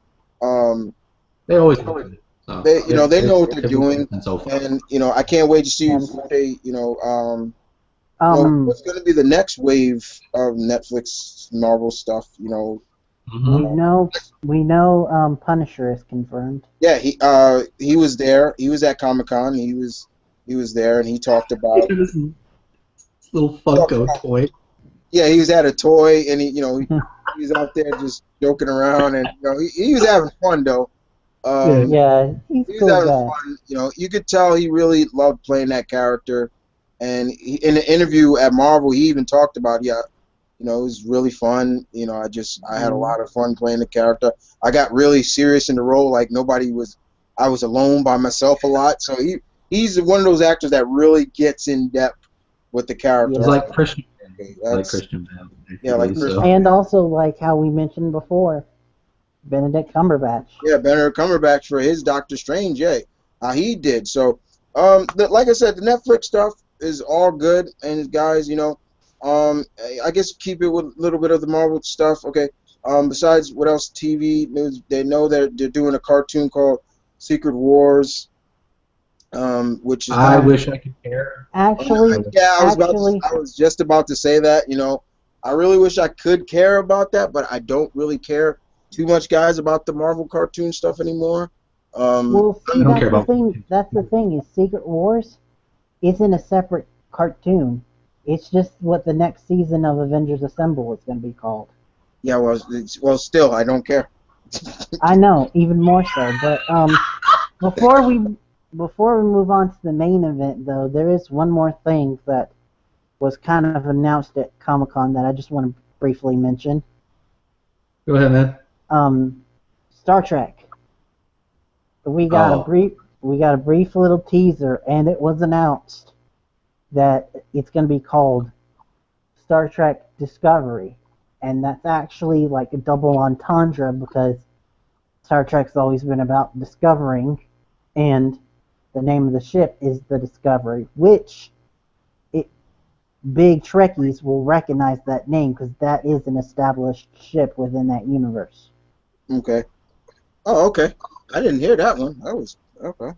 They always do it. So they know what they're doing, so far. and I can't wait to see what they what's going to be the next wave of Netflix Marvel stuff. We know Punisher is confirmed. Yeah, he was there. He was at Comic-Con. He was there, and he talked about this little Funko toy. Yeah, he was at a toy, and he was out there just joking around, and he was having fun though. He's he was cool having guy. fun. You could tell he really loved playing that character, and in the interview at Marvel, he even talked about it was really fun. I had a lot of fun playing the character. I got really serious in the role, like I was alone by myself a lot. So he's one of those actors that really gets in depth with the character. It's like Christian. Like Christian Bale. Yeah, like Christian. And also, like how we mentioned before, Benedict Cumberbatch. Yeah, Benedict Cumberbatch for his Doctor Strange. Yeah, he did. So, like I said, the Netflix stuff is all good. And guys, I guess keep it with a little bit of the Marvel stuff. Okay. Besides, what else? TV news. They know that they're doing a cartoon called Secret Wars. Which is I wish I could care. Actually, I was just about to say that. I really wish I could care about that, but I don't really care too much, guys, about the Marvel cartoon stuff anymore. Well, see, that's the thing is Secret Wars isn't a separate cartoon. It's just what the next season of Avengers Assemble is going to be called. Yeah, well, still, I don't care. I know, even more so. But before we move on to the main event, though, there is one more thing that was kind of announced at Comic-Con that I just want to briefly mention. Go ahead, man. Star Trek. We got a brief little teaser, and it was announced that it's going to be called Star Trek Discovery, and that's actually like a double entendre because Star Trek's always been about discovering, and the name of the ship is the Discovery, which big Trekkies will recognize that name because that is an established ship within that universe. Okay. Oh, okay. I didn't hear that one. That was okay.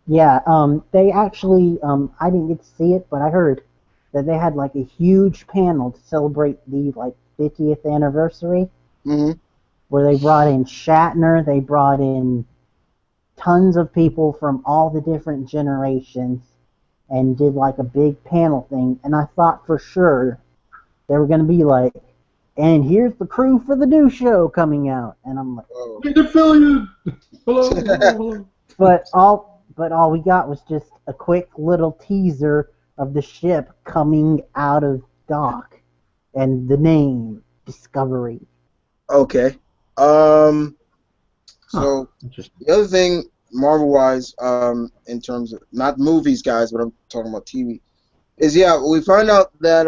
Yeah, they actually, I didn't get to see it, but I heard that they had like a huge panel to celebrate the like 50th anniversary, where they brought in Shatner, they brought in tons of people from all the different generations, and did like a big panel thing. And I thought for sure they were going to be like, and here's the crew for the new show coming out, and I'm like, Hello. But all we got was just a quick little teaser of the ship coming out of dock and the name Discovery. Okay. So the other thing, Marvel-wise, in terms of not movies, guys, but I'm talking about TV, is we find out that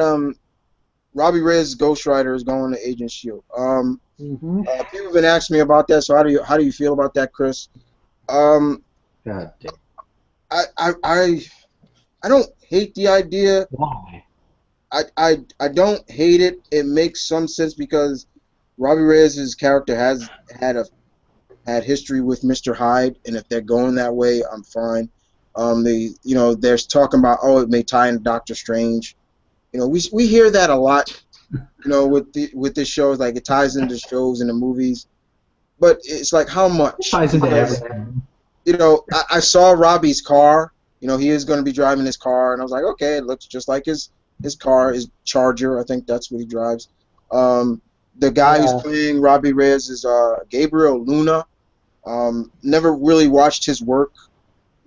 Robbie Reyes' Ghost Rider is going to Agent Shield. People have been asking me about that. So how do you feel about that, Chris? God damn. I don't hate the idea. Why? I don't hate it. It makes some sense because Robbie Reyes' character has had history with Mr. Hyde, and if they're going that way, I'm fine. There's talking about it may tie into Doctor Strange. We hear that a lot. With this show, like it ties into shows and the movies, but it's like how much? It ties into everything. I saw Robbie's car. He is going to be driving his car, and I was like, okay, it looks just like his car, his Charger. I think that's what he drives. The guy who's playing Robbie Reyes is Gabriel Luna. Never really watched his work.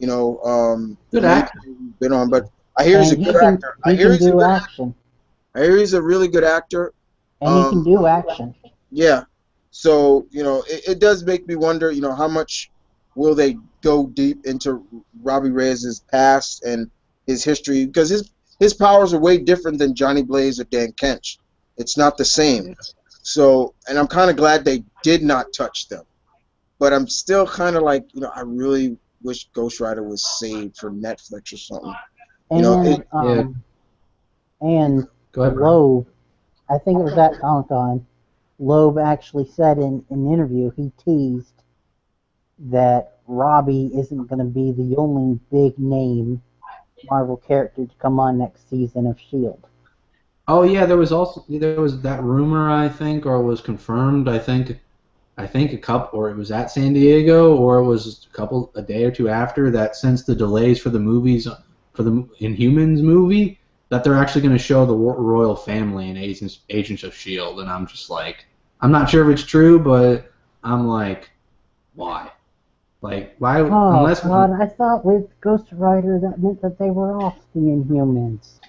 Good actor. Been on, but I hear he's a good actor. I hear he's a good action. I hear he's a really good actor. And he can do action. Yeah. So, it does make me wonder, how much will they go deep into Robbie Reyes' past and his history? Because his powers are way different than Johnny Blaze or Dan Kench. It's not the same. So, and I'm kind of glad they did not touch them. But I'm still kind of like, I really wish Ghost Rider was saved for Netflix or something. And Go ahead, Loeb, I think it was at Comic-Con, Loeb actually said in an interview, he teased that Robbie isn't going to be the only big name Marvel character to come on next season of S.H.I.E.L.D. Oh yeah, there was that rumor, I think, or it was confirmed. I think a couple, or it was at San Diego, or it was a day or two after that. Since the delays for the movies, for the Inhumans movie, that they're actually going to show the royal family in Agents of S.H.I.E.L.D. And I'm just like, I'm not sure if it's true, but I'm like, why? Like, why? Unless God, I thought with Ghost Rider that meant that they were off the Inhumans.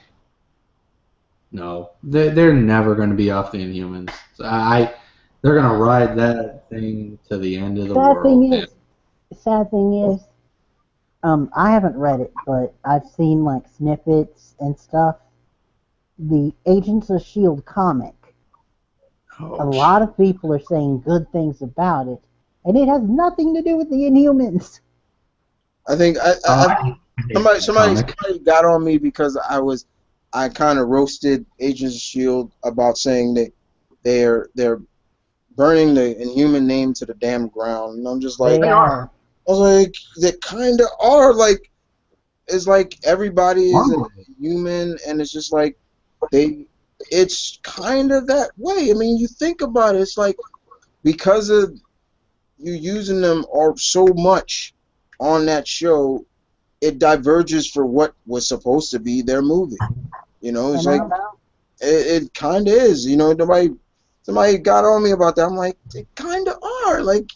No, they're never going to be off the Inhumans. They're going to ride that thing to the end of the world. Sad thing is, I haven't read it, but I've seen like snippets and stuff. The Agents of S.H.I.E.L.D. comic, a lot of people are saying good things about it, and it has nothing to do with the Inhumans. I think somebody got on me because I kind of roasted Agents of S.H.I.E.L.D. about saying that they're burning the Inhuman name to the damn ground, and I'm just like, They are. I was like, they kind of are. Like, it's like everybody is a human, and it's just like it's kind of that way. I mean, you think about it, it's like because of you using them so much on that show, it diverges for what was supposed to be their movie. It's like it kind of is. Somebody got on me about that. I'm like, they kind of are. Like,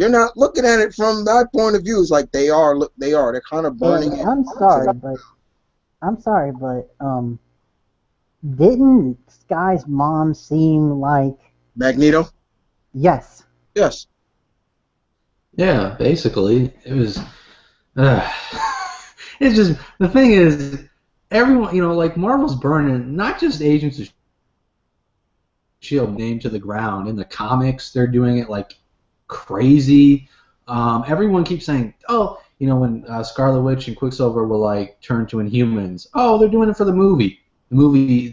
you're not looking at it from that point of view. It's like they are. Look, they are. They're kind of burning it. I'm sorry, but didn't Sky's mom seem like Magneto. yes? Yes. Yeah, basically, it was. It's just the thing is, everyone, like Marvel's burning not just Agents of Shield named to the ground. In the comics, they're doing it like crazy. Everyone keeps saying, "Oh, when Scarlet Witch and Quicksilver will like turn to Inhumans. Oh, they're doing it for the movie. The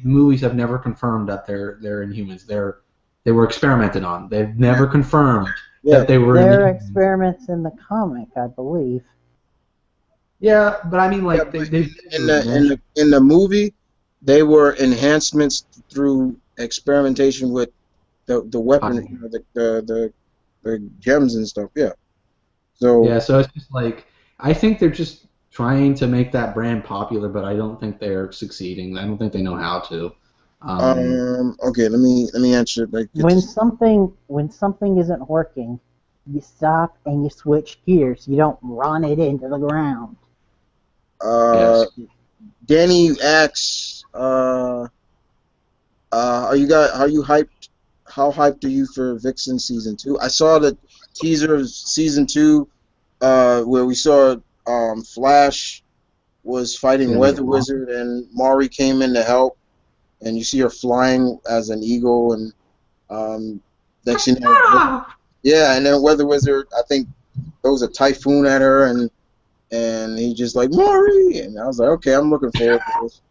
movies have never confirmed that they're Inhumans. They were experimented on. They've never confirmed that they were. There are experiments in the comic, I believe. Yeah, but I mean, like they in the movie, they were enhancements through experimentation with the weapon, the gems and stuff. Yeah. So it's just like I think they're just trying to make that brand popular, but I don't think they're succeeding. I don't think they know how to. Okay, let me answer. When something isn't working, you stop and you switch gears. You don't run it into the ground. Yes. Danny asks, are you hyped? How hyped are you for Vixen season 2? I saw the teaser of season 2, where we saw Flash was fighting Weather Wizard and Maury came in to help, and you see her flying as an eagle, and next you know, yeah, and then Weather Wizard I think throws a typhoon at her, and he just like Maury, and I was like, okay, I'm looking forward to this.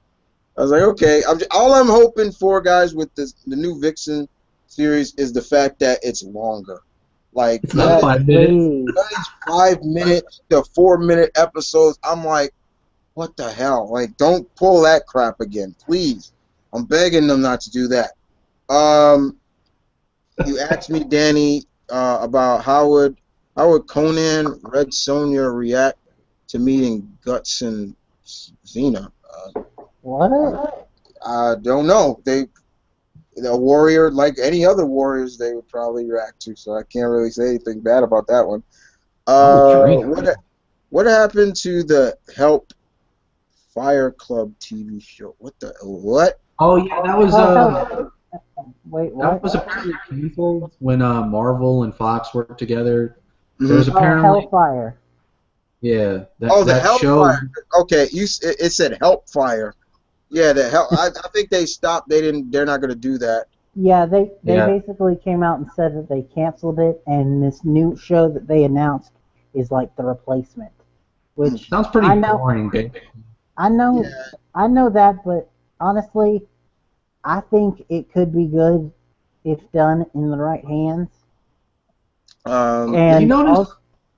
I was like, okay, all I'm hoping for, guys, with the new Vixen series is the fact that it's longer. Like it's not 5 minutes. 5-minute to 4-minute episodes. I'm like, what the hell? Like, don't pull that crap again, please. I'm begging them not to do that. You asked me, Danny, about how would Conan, Red Sonja react to meeting Guts and Xena. What? I don't know. A warrior like any other warriors, they would probably react to. So I can't really say anything bad about that one. What happened to the Help Fire Club TV show? What? Oh yeah, that was wait, what? That was apparently canceled when Marvel and Fox worked together. There was apparently Hellfire. Yeah. The that Hellfire. show. Okay, it said Helpfire. Yeah, the hell. I think they stopped. They're not going to do that. Yeah, they basically came out and said that they canceled it, and this new show that they announced is like the replacement. Which sounds pretty boring, babe. I know that, but honestly, I think it could be good if done in the right hands. And you notice?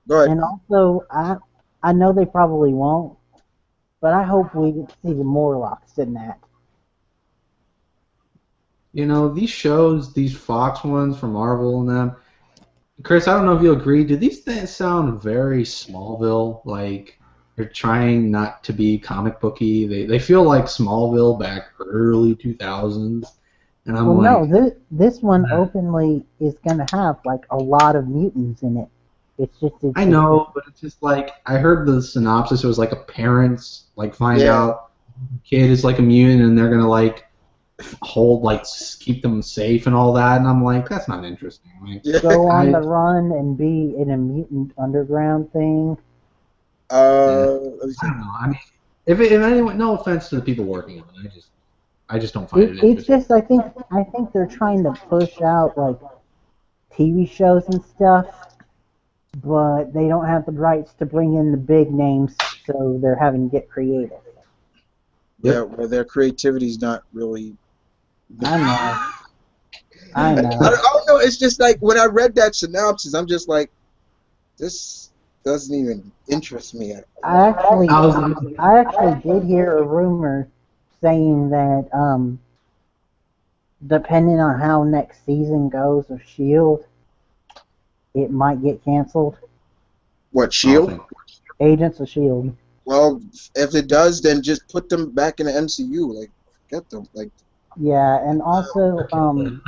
Go ahead. And also, I know they probably won't, but I hope we see the Morlocks in that. These shows, these Fox ones from Marvel and them. Chris, I don't know if you agree. Do these things sound very Smallville? Like they're trying not to be comic booky. They feel like Smallville back early 2000s. And I'm no, this one openly is gonna have like a lot of mutants in it. I know, but it's just like I heard the synopsis. It was like a parents like find out kid is like a mutant and they're gonna like keep them safe and all that, and I'm like, that's not interesting. Like, go on the run and be in a mutant underground thing. I don't know. I mean, if anyone, no offense to the people working on it, I just don't find it interesting. It's just I think they're trying to push out like TV shows and stuff, but they don't have the rights to bring in the big names, so they're having to get creative. Yeah, well, their creativity's not really. I know. I don't know. It's just like when I read that synopsis, I'm just like, this doesn't even interest me at all. I actually did hear a rumor saying that depending on how next season goes of S.H.I.E.L.D., it might get canceled. What, S.H.I.E.L.D.? Agents of S.H.I.E.L.D. Well, if it does, then just put them back in the MCU. Like, get them. Like. Yeah, and also,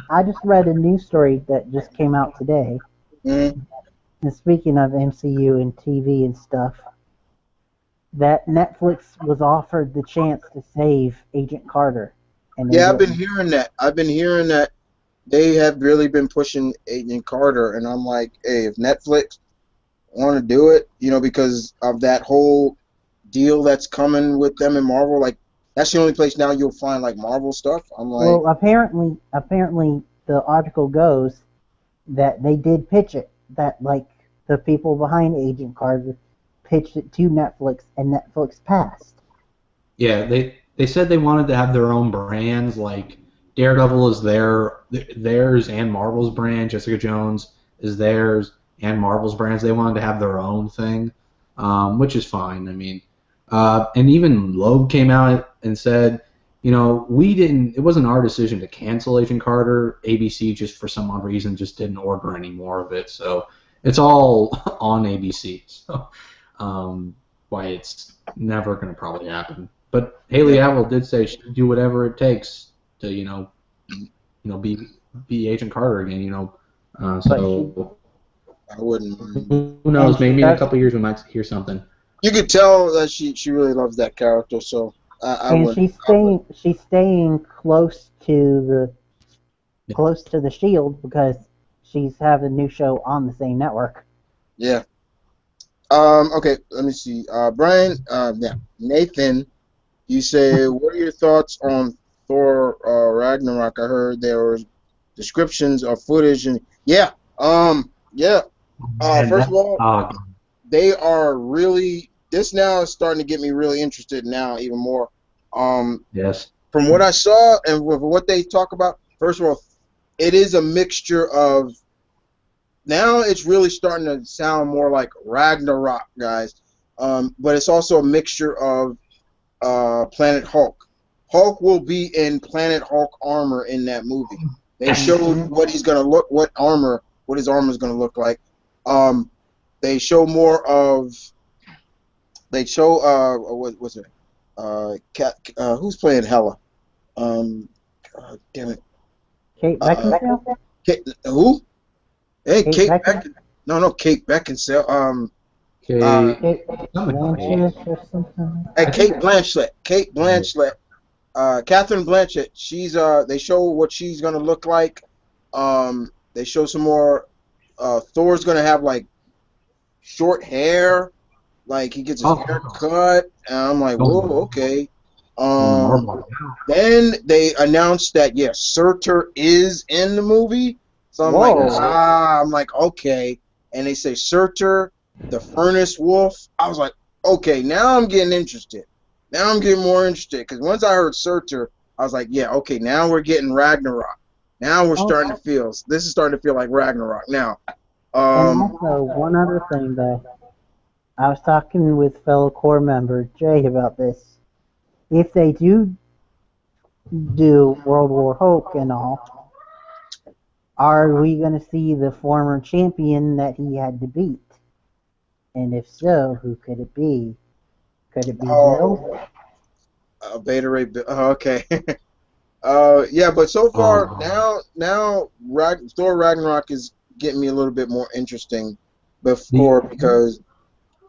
I just read a news story that just came out today. Mm-hmm. And speaking of MCU and TV and stuff, that Netflix was offered the chance to save Agent Carter, and they Yeah, I've been didn't. hearing that. I've been hearing that they have really been pushing Agent Carter, and I'm like, hey, if Netflix want to do it, because of that whole deal that's coming with them in Marvel, like that's the only place now you'll find like Marvel stuff. I'm like, Well, apparently, the article goes that they did pitch it. That like the people behind Agent Carter pitched it to Netflix, and Netflix passed. Yeah, they said they wanted to have their own brands, like Daredevil is theirs and Marvel's brand. Jessica Jones is theirs and Marvel's brands. They wanted to have their own thing, which is fine. I mean, and even Loeb came out and said, we didn't. It wasn't our decision to cancel Agent Carter. ABC just for some odd reason just didn't order any more of it. So it's all on ABC. So why it's never going to probably happen. But Haley Atwell did say she'd do whatever it takes to, be Agent Carter again. So I wouldn't. who knows? Maybe in a couple years we might hear something. You could tell that she really loves that character, so I And wouldn't. she's staying close to the Shield because she's having a new show on the same network. Yeah. Okay. Let me see. Brian. Yeah. Nathan. You say, what are your thoughts on Thor Ragnarok? I heard there were descriptions of footage, and yeah. Yeah. First of all, they are really. This now is starting to get me really interested now, even more. Yes. From what I saw and with what they talk about, first of all, it is a mixture of. Now it's really starting to sound more like Ragnarok, guys. But it's also a mixture of Planet Hulk. Hulk will be in Planet Hulk armor in that movie. They showed what his armor is going to look like. They show more of. They show what was it? Who's playing Hela? Damn it. Kate Beckinsale? Who? Hey, Kate Kate Beckinsale? Beckinsale. No, Kate Beckinsale. Kate Blanchett or something? Kate Blanchett. Kate Blanchett. Catherine Blanchett. She's they show what she's gonna look like. They show some more. Thor's gonna have like short hair. Like he gets his hair cut. And I'm like, whoa, okay. Then they announced that Surtur is in the movie. So I'm like, okay. And they say Surtur, the Furnace Wolf. I was like, okay, now I'm getting interested. Now I'm getting more interested because once I heard Surtur, I was like, yeah, okay, now we're getting Ragnarok. Now we're starting to feel. This is starting to feel like Ragnarok now. And also, one other thing though, I was talking with fellow core member Jay about this. If they do World War Hulk and all, are we going to see the former champion that he had to beat? And if so, who could it be? Could it be Bill? Beta Ray Bill. Okay. Yeah, but so far now Thor Ragnarok is getting me a little bit more interesting before because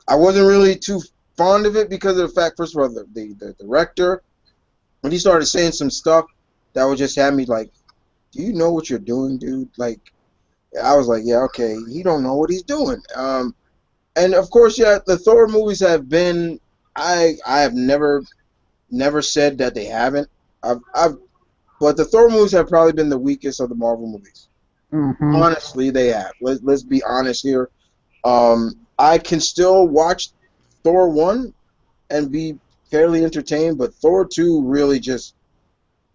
I wasn't really too fond of it because of the fact, first of all, the director, when he started saying some stuff that would just have me like, do you know what you're doing, dude? Like, I was like, yeah, okay, he don't know what he's doing. And of course, the Thor movies have been. I have never said that they haven't. But the Thor movies have probably been the weakest of the Marvel movies. Mm-hmm. Honestly, they have. Let's be honest here. I can still watch Thor 1 and be fairly entertained, but Thor 2 really just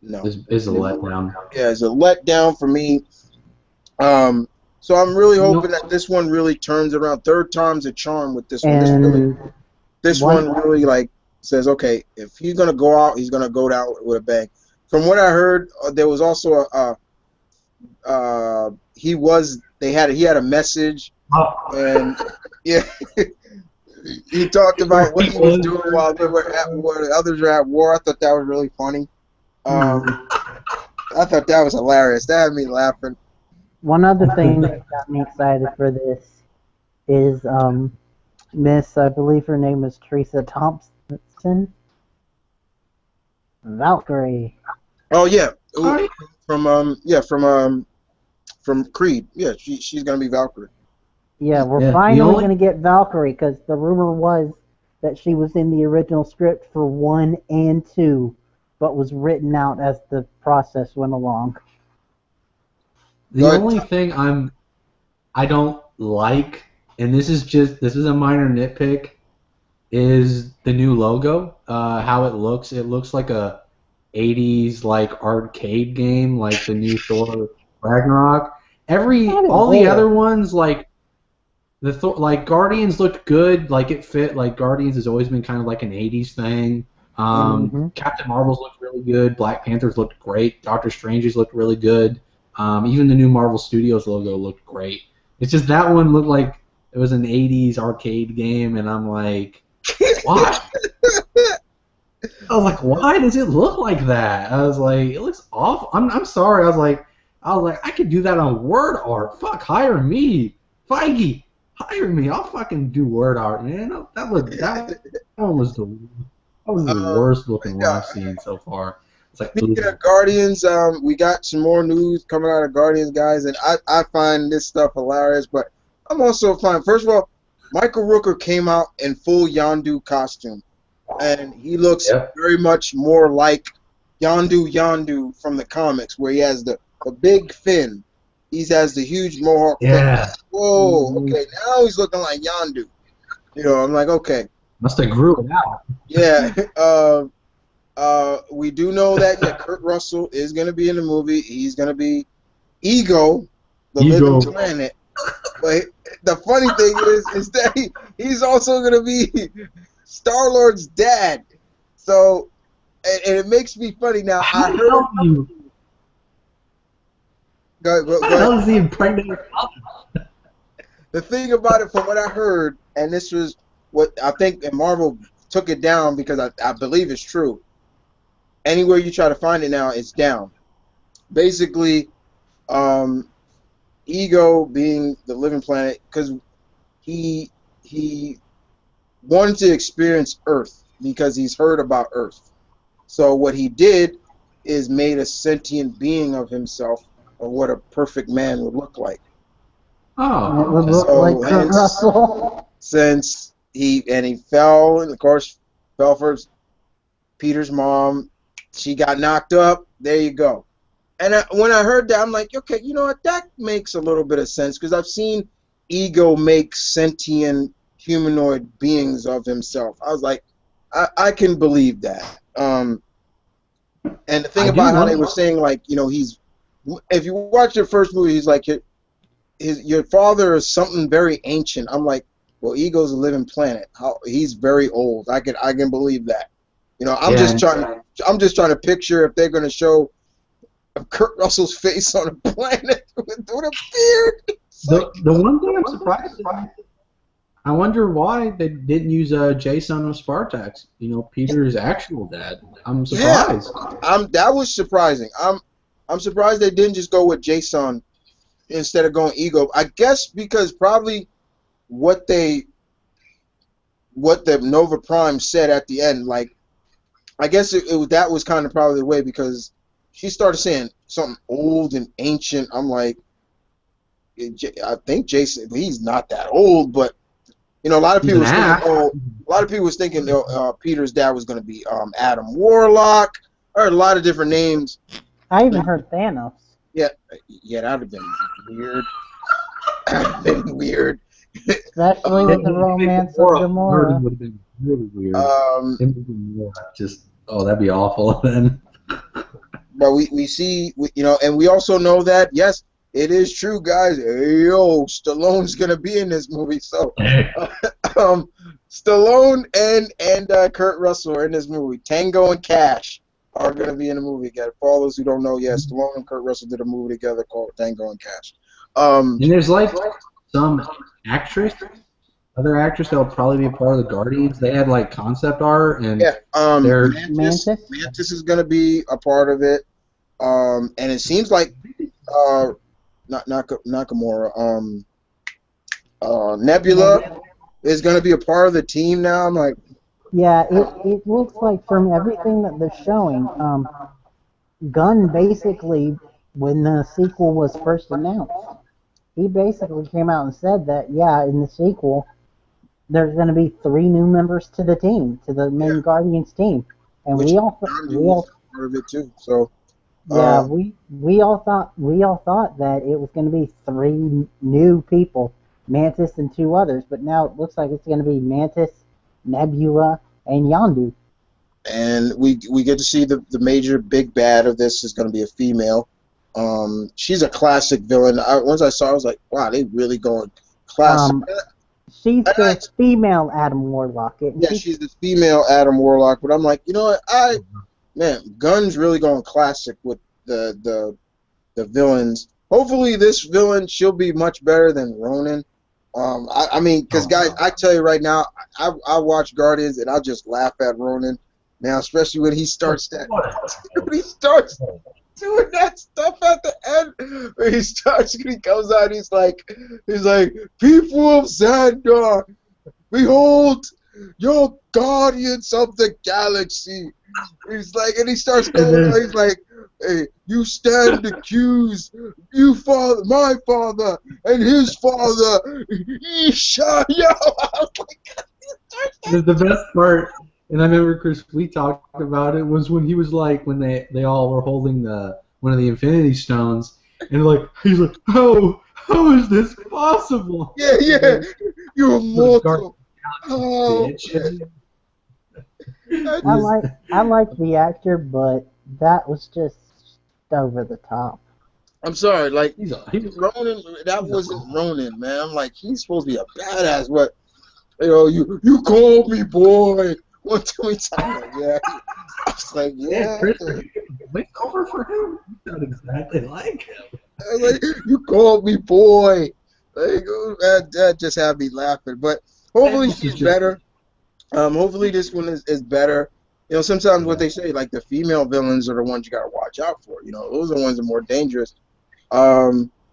no. Is a letdown. Yeah, it's a letdown for me. So I'm really hoping that this one really turns around. Third time's a charm with this one. This one really like says, okay, if he's gonna go out, he's gonna go down with a bang. From what I heard, there was also he had a message, and yeah, he talked about what he was doing while others were at war. I thought that was really funny. I thought that was hilarious. That had me laughing. One other thing that got me excited for this is Miss, I believe her name is Teresa Thompson. Valkyrie. Oh yeah, Oh, yeah. from Creed. Yeah, she's gonna be Valkyrie. Yeah, we're Yeah, the finally only- going to get Valkyrie because the rumor was that she was in the original script for 1 and 2, but was written out as the process went along. The Go ahead. only thing I don't like, and this is a minor nitpick, is the new logo. How it looks. It looks like a 80s like arcade game, like the new Thor Ragnarok. All the other ones, like like Guardians looked good, like it fit. Like Guardians has always been kind of like an 80s thing. Mhm. Captain Marvel's looked really good. Black Panthers looked great. Doctor Strange's looked really good. Even the new Marvel Studios logo looked great. It's just that one looked like it was an 80s arcade game, and I'm like, why? I was like, why does it look like that? I was like, it looks awful. I'm sorry. I was like, I could do that on word art. Fuck, hire me, Feige. Hire me. I'll fucking do word art, man. That one was the worst looking one I've seen so far. It's like, Speaking of Guardians, we got some more news coming out of Guardians, guys, and I find this stuff hilarious, but I'm also fine. First of all, Michael Rooker came out in full Yondu costume, and he looks very much more like Yondu from the comics, where he has the big fin. He has the huge mohawk yeah. thing. Whoa, okay, now he's looking like Yondu. You know, I'm like, okay. Must have grew it out. Yeah, we do know that Kurt Russell is going to be in the movie. He's going to be Ego, the living planet. But the funny thing is that he's also going to be Star-Lord's dad. So, and it makes me funny now. I heard you. Go How is he impregnated? The thing about it, from what I heard, and this was what I think, and Marvel took it down because I believe it's true. Anywhere you try to find it now, it's down. Basically, Ego being the living planet, because he wanted to experience Earth because he's heard about Earth. So what he did is made a sentient being of himself, or what a perfect man would look like. And it would Oh, look like Kurt Russell. Since he fell, and of course, fell for Peter's mom. She got knocked up. There you go. And when I heard that, I'm like, okay, you know what? That makes a little bit of sense, because I've seen Ego make sentient humanoid beings of himself. I was like, I can believe that. And the thing about how they were saying, like, you know, if you watch the first movie, he's like, your father is something very ancient. I'm like, well, Ego's a living planet. He's very old. I can believe that. You know, I'm just trying to picture if they're going to show Kurt Russell's face on a planet with a beard. The one thing I'm surprised about, I wonder why they didn't use Jason of Spartax. You know, Peter's actual dad. I'm surprised. Yeah, that was surprising. I'm surprised they didn't just go with Jason instead of going Ego. I guess because probably what the Nova Prime said at the end, like, I guess that was kind of probably the way, because she started saying something old and ancient. I'm like, I think Jason, he's not that old, but you know, a lot of people was thinking Peter's dad was going to be Adam Warlock, or a lot of different names. I even heard Thanos. Yeah, that would have been weird. Especially with the romance of Gamora. Would have been really weird. That'd be awful then. But we see, you know, and we also know that, yes, it is true, guys. Stallone's gonna be in this movie. So, Stallone and Kurt Russell are in this movie. Tango and Cash are gonna be in the movie. Again, for all those who don't know, yes, Stallone and Kurt Russell did a movie together called Tango and Cash. And there's like some other actress that will probably be a part of the Guardians. They had like concept art, and Mantis is gonna be a part of it. And it seems like not Gamora. Nebula is going to be a part of the team now. I'm like, Yeah, it looks like from everything that they're showing, Gunn basically, when the sequel was first announced, he basically came out and said that, yeah, in the sequel, there's going to be 3 new members to the team, to the yeah, main Guardians team, and which we all, Yondu we is all, part of it too. So, yeah, um, we all thought that it was going to be 3 new people, Mantis and 2 others, but now it looks like it's going to be Mantis, Nebula, and Yondu. and we get to see the major big bad of this is going to be a female. She's a classic villain. Once I saw, her, I was like, wow, they really going classic. Um, she's And the female Adam Warlock, and yeah, she's the female Adam Warlock, but I'm like, you know what, man, Gunn's really going classic with the villains. Hopefully, this villain she'll be much better than Ronan. I mean, because guys, I tell you right now, I watch Guardians and I just laugh at Ronan now, especially when he starts that when he starts doing that stuff at the end. When he comes out, he's like, people of Xandar, behold, your guardians of the galaxy. He's like, and he starts going on. He's like, hey, you stand accused, you father, my father, and his father. Isha, yo. I was like, The best part, and I remember Chris, we talked about it, was when he was like, when they all were holding one of the Infinity Stones, and he's like, how is this possible? yeah, you're immortal. Oh, Bitch. I like the actor, but that was just over the top. I'm sorry, like He's Ronan, that wasn't Ronan, man. I'm like, he's supposed to be a badass, but you called me boy one too many times. Like, yeah, I was like, yeah. Chris, wait over for him. He's not exactly like him. I was like, you called me boy. Like, that just had me laughing. But hopefully she's better. Hopefully this one is better. Sometimes what they say, like the female villains are the ones you gotta watch out for. Those are the ones that are more dangerous.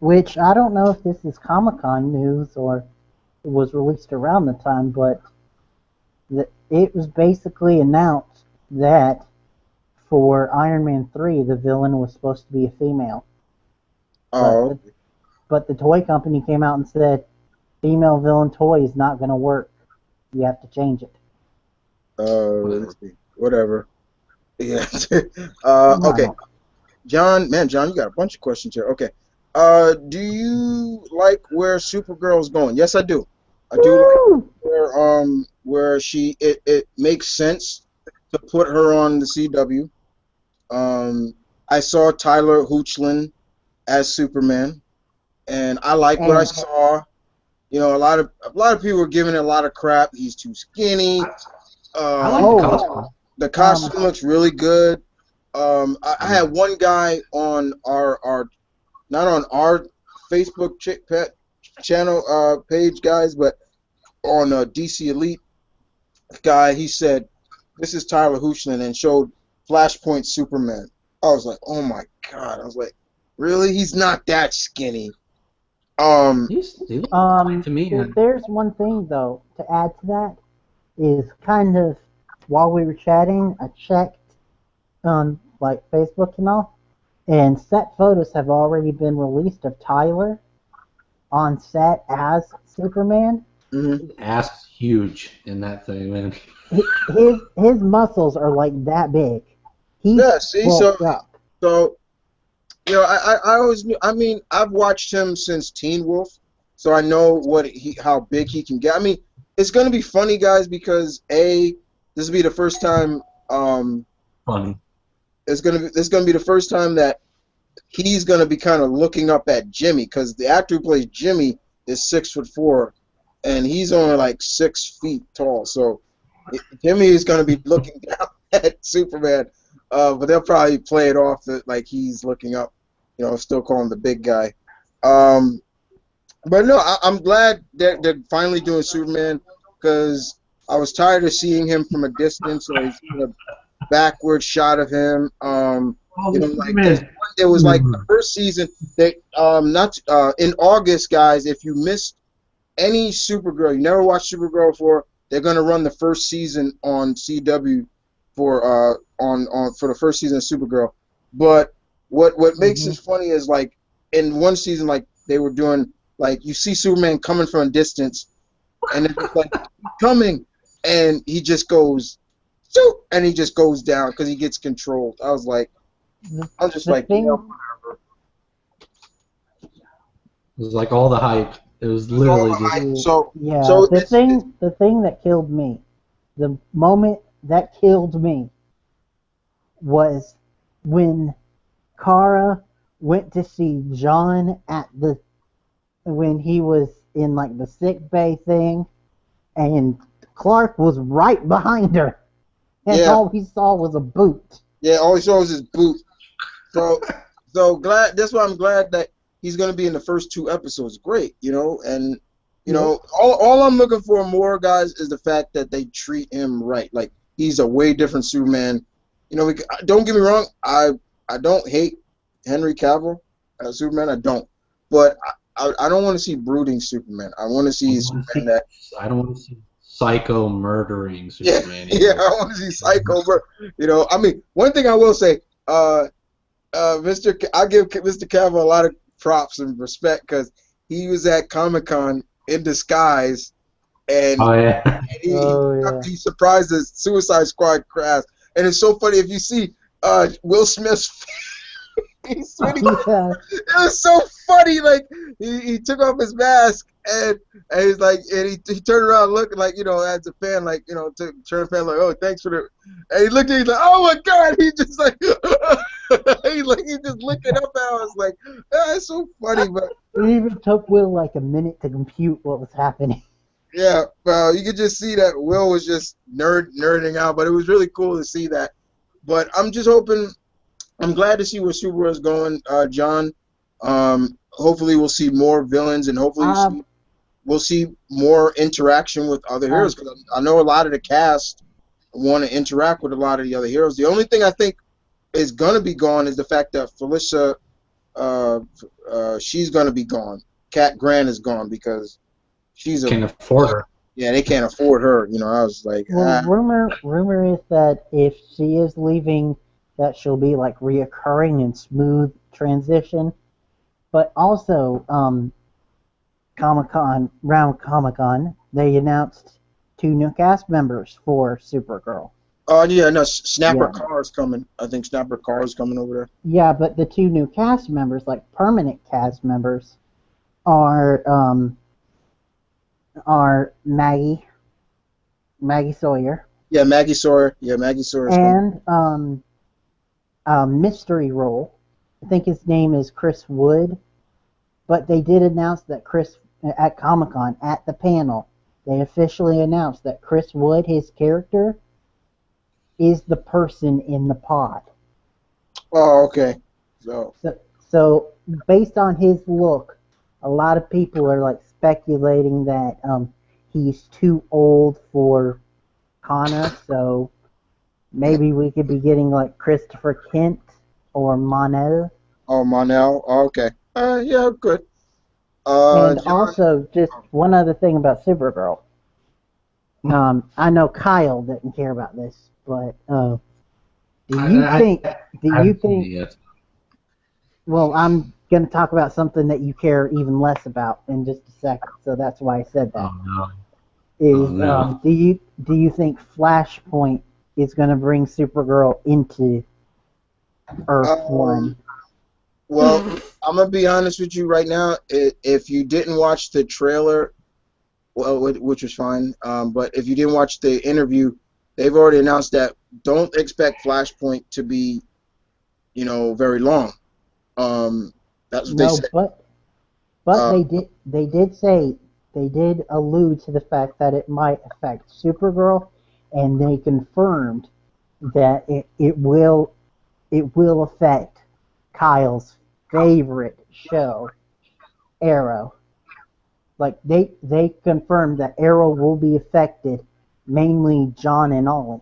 Which I don't know if this is Comic-Con news or it was released around the time, but it was basically announced that for Iron Man 3, the villain was supposed to be a female. Oh. But the toy company came out and said, female villain toy is not going to work. You have to change it. Let's see. Whatever. Yeah. Okay. John, you got a bunch of questions here. Okay. Do you like where Supergirl's going? Yes, I do. I do like where it makes sense to put her on the CW. I saw Tyler Hoechlin as Superman, and I like what I saw. A lot of people were giving it a lot of crap. He's too skinny. I like the costume. The costume looks really good. I had one guy on our not on our Facebook channel page, guys, but on DC Elite guy. He said, "This is Tyler Hoechlin," and showed Flashpoint Superman. I was like, "Oh my god!" I was like, "Really? He's not that skinny." He looks fine to me. If there's one thing though to add to that is kind of while we were chatting, I checked on like Facebook and all, and set photos have already been released of Tyler on set as Superman. Mm-hmm. Ass is huge in that thing, man. His muscles are like that big. He's bulked up. So I always knew. I mean, I've watched him since Teen Wolf, so I know how big he can get. I mean, it's gonna be funny, guys, because this will be the first time. Funny. It's gonna be the first time that he's gonna be kind of looking up at Jimmy, because the actor who plays Jimmy is 6'4", and he's only like 6 feet tall. So Jimmy is gonna be looking down at Superman. But they'll probably play it off like he's looking up, still call him the big guy. But no, I'm glad they're finally doing Superman, because I was tired of seeing him from a distance, or he's a backward shot of him. There was like the first season that in August, guys. If you missed any Supergirl, you never watched Supergirl before, they're gonna run the first season on CW for for the first season of Supergirl. But what makes it funny is like in one season, like they were doing, like you see Superman coming from a distance, and it's just like he's coming, and he just goes, shoot, and he just goes down because he gets controlled. I was just the like, thing, whatever. It was like all the hype. It was literally just. So yeah, it's the thing that killed me, the moment that killed me was when Kara went to see John when he was in like the sick bay thing, and Clark was right behind her, and Yeah. all he saw was a boot. Yeah, all he saw was his boot. So glad. That's why I'm glad that he's going to be in the first 2 episodes. Great, and all I'm looking for more, guys, is the fact that they treat him right. Like he's a way different Superman. Don't get me wrong. I don't hate Henry Cavill as Superman. I don't, but I don't want to see brooding Superman. I want to see Superman that. I don't want to see psycho murdering Yeah, Superman. yeah, I want to see Psycho. I mean, one thing I will say, I give Mr. Cavill a lot of props and respect because he was at Comic-Con in disguise, and, Oh yeah. and Yeah. he surprised the Suicide Squad cast. And it's so funny if you see Will Smith's face when Yeah. it was so funny. Like he took off his mask and he's like, and he turned around looking like, as a fan, like, to turn fan like, oh, thanks for the. And he looked at, he's like, oh my God, he just like, he just looking up at us like, it's so funny, but. It even took Will like a minute to compute what was happening. Yeah, well, you could just see that Will was just nerding out, but it was really cool to see that. But I'm just hoping, I'm glad to see where Supergirl is going, John. Hopefully we'll see more villains, and hopefully we'll see more interaction with other heroes. Because I know a lot of the cast want to interact with a lot of the other heroes. The only thing I think is going to be gone is the fact that Felicia, she's going to be gone. Cat Grant is gone because she's Can't afford her. Yeah, they can't afford her. I was like, Well, rumor is that if she is leaving, that she'll be like reoccurring and smooth transition. But also, around Comic-Con, they announced 2 new cast members for Supergirl. Oh yeah, no, Snapper Yeah. Carr is coming. I think Snapper Carr is coming over there. Yeah, but the 2 new cast members, like permanent cast members, are Maggie Sawyer. Yeah, Maggie Sawyer. Yeah, Maggie Sawyer is coming. And mystery role. I think his name is Chris Wood. But they did announce that at Comic-Con, at the panel, they officially announced that Chris Wood, his character, is the person in the pod. Oh, okay. So based on his look, a lot of people are like speculating that he's too old for Connor, so maybe we could be getting like Christopher Kent or Mon-El. Oh, Mon-El. Oh, okay. Yeah, good. And John, also, just one other thing about Supergirl. I know Kyle didn't care about this, but do you think? Well, I'm going to talk about something that you care even less about in just a second, so that's why I said that. Oh no. Do you think Flashpoint is going to bring Supergirl into Earth 1? Well, I'm gonna be honest with you right now. If you didn't watch the trailer, well, which was fine, but if you didn't watch the interview, they've already announced that don't expect Flashpoint to be, very long. That's what they said. But they did allude to the fact that it might affect Supergirl, and they confirmed that it will affect Kyle's favorite show, Arrow. Like they confirmed that Arrow will be affected, mainly John and Ollie.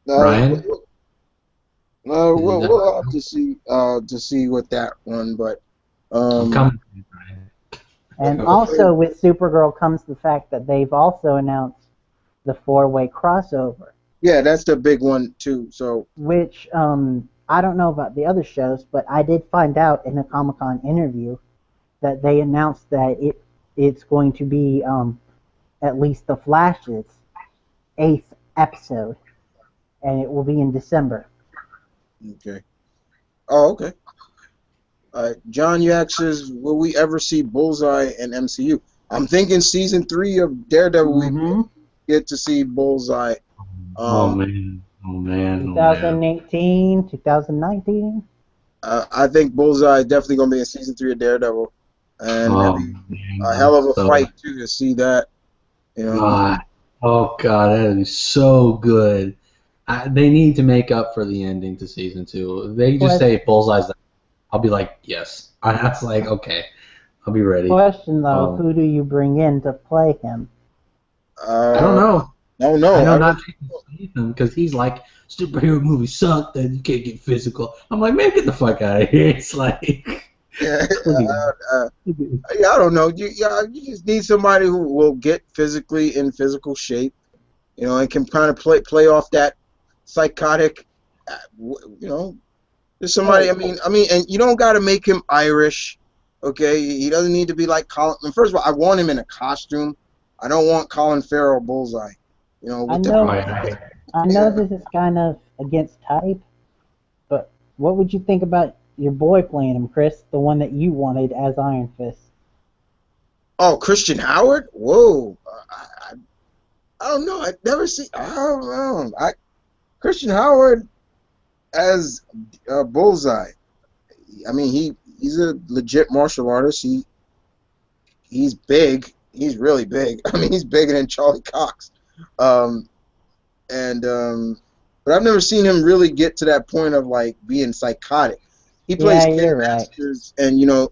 Ryan? We'll have to see what that one, but I'm coming. Ryan. And also with Supergirl comes the fact that they've also announced the 4-way crossover. Yeah, that's the big one too. So which I don't know about the other shows, but I did find out in a Comic-Con interview that they announced that it's going to be at least the Flash's 8th episode, and it will be in December. okay. Oh, okay. John Yak says, will we ever see Bullseye in MCU? I'm thinking season 3 of Daredevil, we get to see Bullseye. Oh man. 2018, 2019. I think Bullseye is definitely going to be in season 3 of Daredevil. And that'd be a hell of a fight, too, to see that. You know? God. Oh, God, that is so good. They need to make up for the ending to season 2. If they just say Bullseye's, I'll be like, yes. That's like, okay. I'll be ready. Question, though, who do you bring in to play him? I don't know. I know not Statham, because he's like, superhero movies suck, then you can't get physical. I'm like, man, get the fuck out of here. It's like... Yeah, I don't know. You just need somebody who will get physically in physical shape, you know, and can kind of play off that psychotic, you know. There's somebody. I mean, and you don't got to make him Irish, okay? He doesn't need to be like Colin. I mean, first of all, I want him in a costume. I don't want Colin Farrell Bullseye, you know. I know this is kind of against type, but what would you think about your boy playing him, Chris, the one that you wanted as Iron Fist? Oh, Christian Howard? Whoa. I don't know. I never see. I don't know. Christian Howard as Bullseye. I mean, he's a legit martial artist. He's big. He's really big. I mean, he's bigger than Charlie Cox. But I've never seen him really get to that point of like being psychotic. He plays Ken Masters, and you know,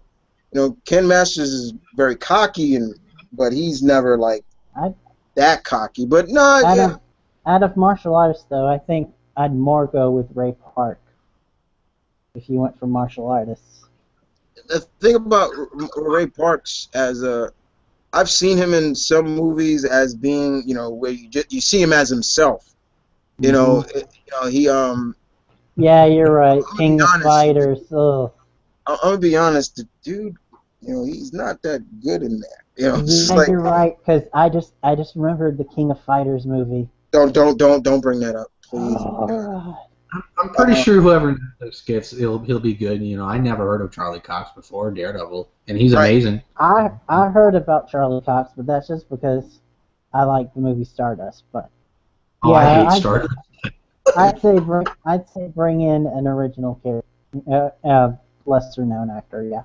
Ken Masters is very cocky, but he's never like that cocky. But no, out of martial artists, though, I think I'd more go with Ray Park if you went for martial artists. The thing about Ray Parks I've seen him in some movies as being, you know, where you see him as himself. You know, he Yeah, you're right. King of Fighters. Ugh. I'm gonna be honest, the dude, you know, he's not that good in that. You know, yeah, you're right, because I just remembered the King of Fighters movie. Don't bring that up, please. I'm pretty sure whoever does those skits, he'll be good. You know, I never heard of Charlie Cox before, Daredevil, and he's amazing. I heard about Charlie Cox, but that's just because I like the movie Stardust. But yeah, I hate Stardust. I'd say bring in an original character, lesser known actor. Yeah.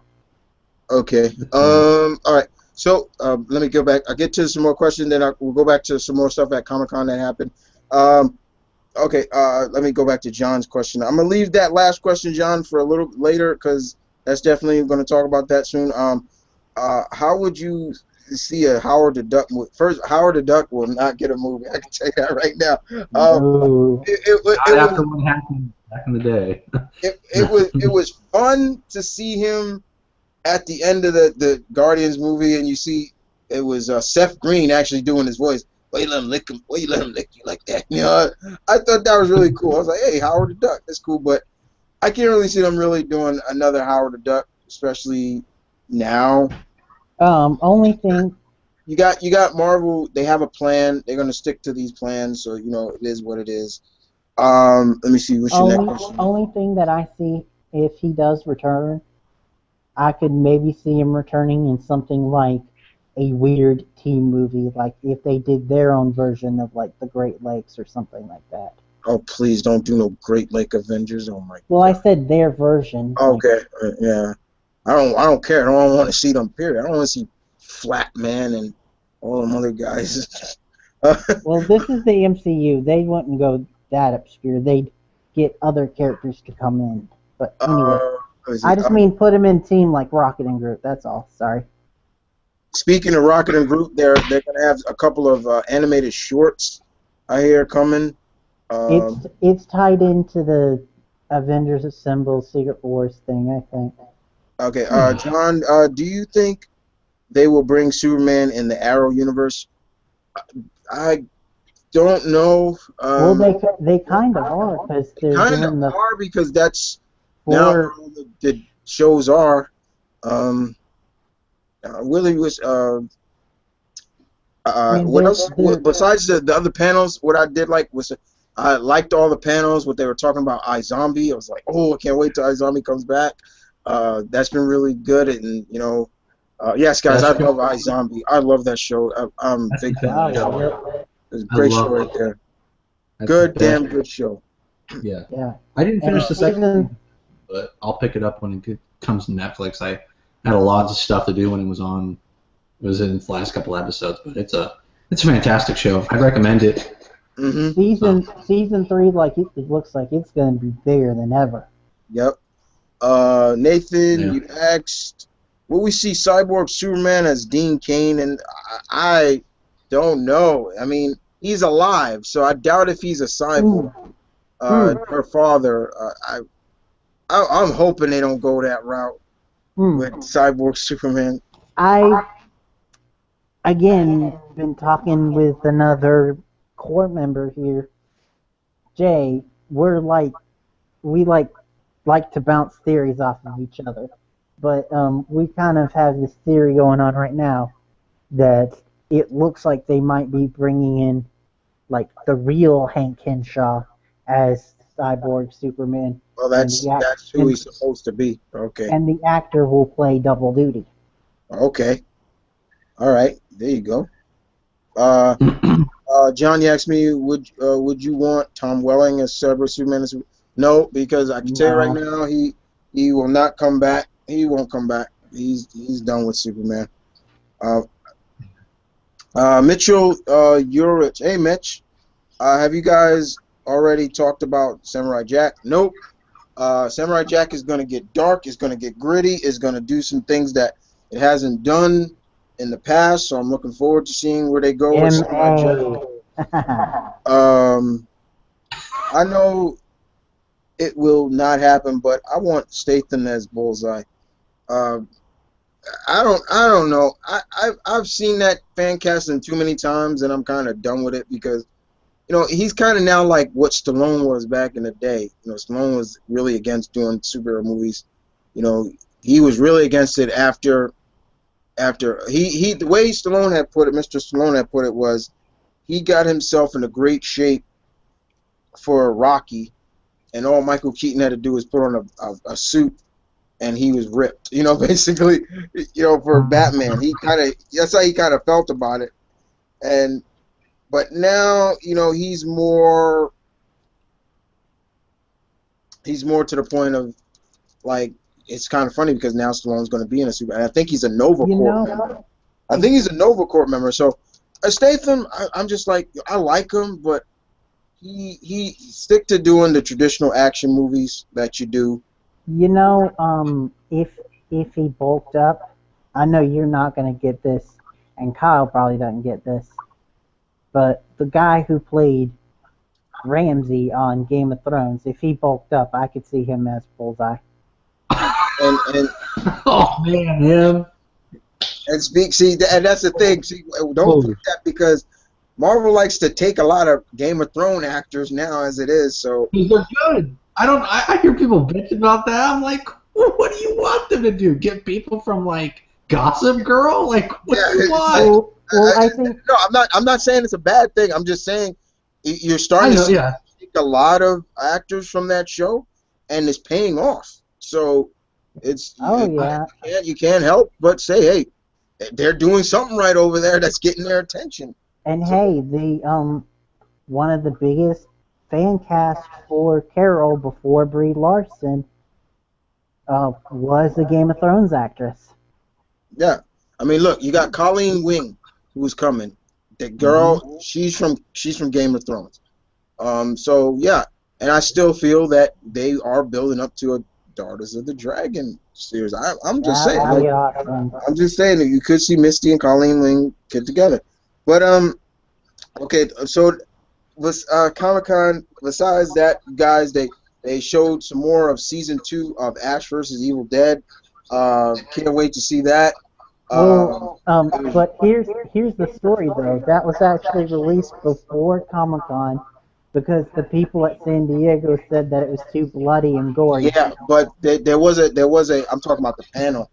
Okay. All right. So let me go back. I'll get to some more questions, then we'll go back to some more stuff at Comic-Con that happened. Okay. Let me go back to John's question. I'm gonna leave that last question, John, for a little later because that's definitely going to talk about that soon. How would you see a Howard the Duck movie? First, Howard the Duck will not get a movie. I can tell you that right now. After what happened back in the day. it was fun to see him at the end of the Guardians movie, and you see it was Seth Green actually doing his voice. Why you let him lick him? Why you let him lick you like that? You know, I thought that was really cool. I was like, hey, Howard the Duck, that's cool. But I can't really see them really doing another Howard the Duck, especially now. Only thing. You got Marvel. They have a plan. They're gonna stick to these plans. So you know, it is what it is. Let me see. What's your next question? Only thing that I see if he does return, I could maybe see him returning in something like a weird team movie, like if they did their own version of like the Great Lakes or something like that. Oh, please don't do no Great Lake Avengers. Oh my. Well, God. I said their version. Okay, yeah. I don't care. I don't want to see them. Period. I don't want to see Flat Man and all them other guys. Well, this is the MCU. They wouldn't go that obscure. They'd get other characters to come in. But anyway, I just mean put them in team like Rocket and Groot. That's all. Sorry. Speaking of Rocket and Groot, they're gonna have a couple of animated shorts I hear coming. It's tied into the Avengers Assemble Secret Wars thing, I think. Okay, John, do you think they will bring Superman in the Arrow universe. I don't know. Well, they kind of are because they're Kind doing of the are because that's now four. all the shows are. Willie was. I mean, What else? they're Besides the other panels, what I did like was I liked all the panels. What they were talking about iZombie, I was like, oh, I can't wait till iZombie comes back. That's been really good, and yes, guys, I That's love good. iZombie. I love that show. I'm a That's big the fan of best that oh show. show. It's a I great show love right it. there. That's the Good, best. damn good show. Yeah. yeah. I didn't And finish the second season season, but I'll pick it up when it comes to Netflix. I had a lot of stuff to do when it was on. It was in its last couple episodes, but it's a fantastic show. I recommend it. Mm-hmm. season 3, like it looks like it's going to be bigger than ever. Yep. Nathan, Yeah. you asked, will we see Cyborg Superman as Dean Cain? And I don't know. I mean, he's alive, so I doubt if he's a cyborg. Her father, I'm hoping they don't go that route with Cyborg Superman. I again been talking with another core member here, Jay. We like to bounce theories off of each other, but we kind of have this theory going on right now that it looks like they might be bringing in like the real Hank Henshaw as Cyborg Superman. Well, that's who he's supposed to be. Okay. And the actor will play double duty. Okay. All right. There you go. John, you asked me, would you want Tom Welling as Cyborg Superman? No, because I can tell you right now, he will not come back. He won't come back. He's done with Superman. Mitchell Urich. Hey, Mitch. Have you guys already talked about Samurai Jack? Nope. Samurai Jack is going to get dark. It's going to get gritty. It's going to do some things that it hasn't done in the past. So I'm looking forward to seeing where they go with Samurai Jack. I know it will not happen, but I want Statham as Bullseye. I don't know. I've seen that fan casting too many times, and I'm kind of done with it because, he's kind of now like what Stallone was back in the day. Stallone was really against doing superhero movies. He was really against it after the way Stallone had put it, Mr. Stallone had put it was he got himself into great shape for Rocky, and all Michael Keaton had to do was put on a suit, and he was ripped. Basically, for Batman, that's how he kind of felt about it. But now, he's more to the point of like it's kind of funny because now Stallone's going to be in a super, and I think he's a Nova Corps member. I think he's a Nova Corps member. So Statham, I'm just like I like him, but he stick to doing the traditional action movies that you do. If he bulked up, I know you're not going to get this, and Kyle probably doesn't get this, but the guy who played Ramsay on Game of Thrones, if he bulked up, I could see him as Bullseye. And oh man, him. And that's the thing. See, don't put that because Marvel likes to take a lot of Game of Thrones actors now as it is. So they're good. I hear people bitch about that. I'm like, what do you want them to do? Get people from like Gossip Girl? Like, what do you want? I think no. I'm not saying it's a bad thing. I'm just saying you're starting to take a lot of actors from that show, and it's paying off. So it's you can't help but say, hey, they're doing something right over there that's getting their attention. And hey, the one of the biggest fan casts for Carol before Brie Larson was a Game of Thrones actress. Yeah, I mean, look, you got Colleen Wing, who's coming. The girl, she's from Game of Thrones. So yeah, and I still feel that they are building up to a Daughters of the Dragon series. I'm just saying. Awesome. I'm just saying that you could see Misty and Colleen Wing get together. But okay, so with Comic-Con, besides that, guys, they showed some more of season 2 of Ash vs. Evil Dead. Can't wait to see that. But here's the story though. That was actually released before Comic-Con because the people at San Diego said that it was too bloody and gory. Yeah, but there was a. I'm talking about the panel.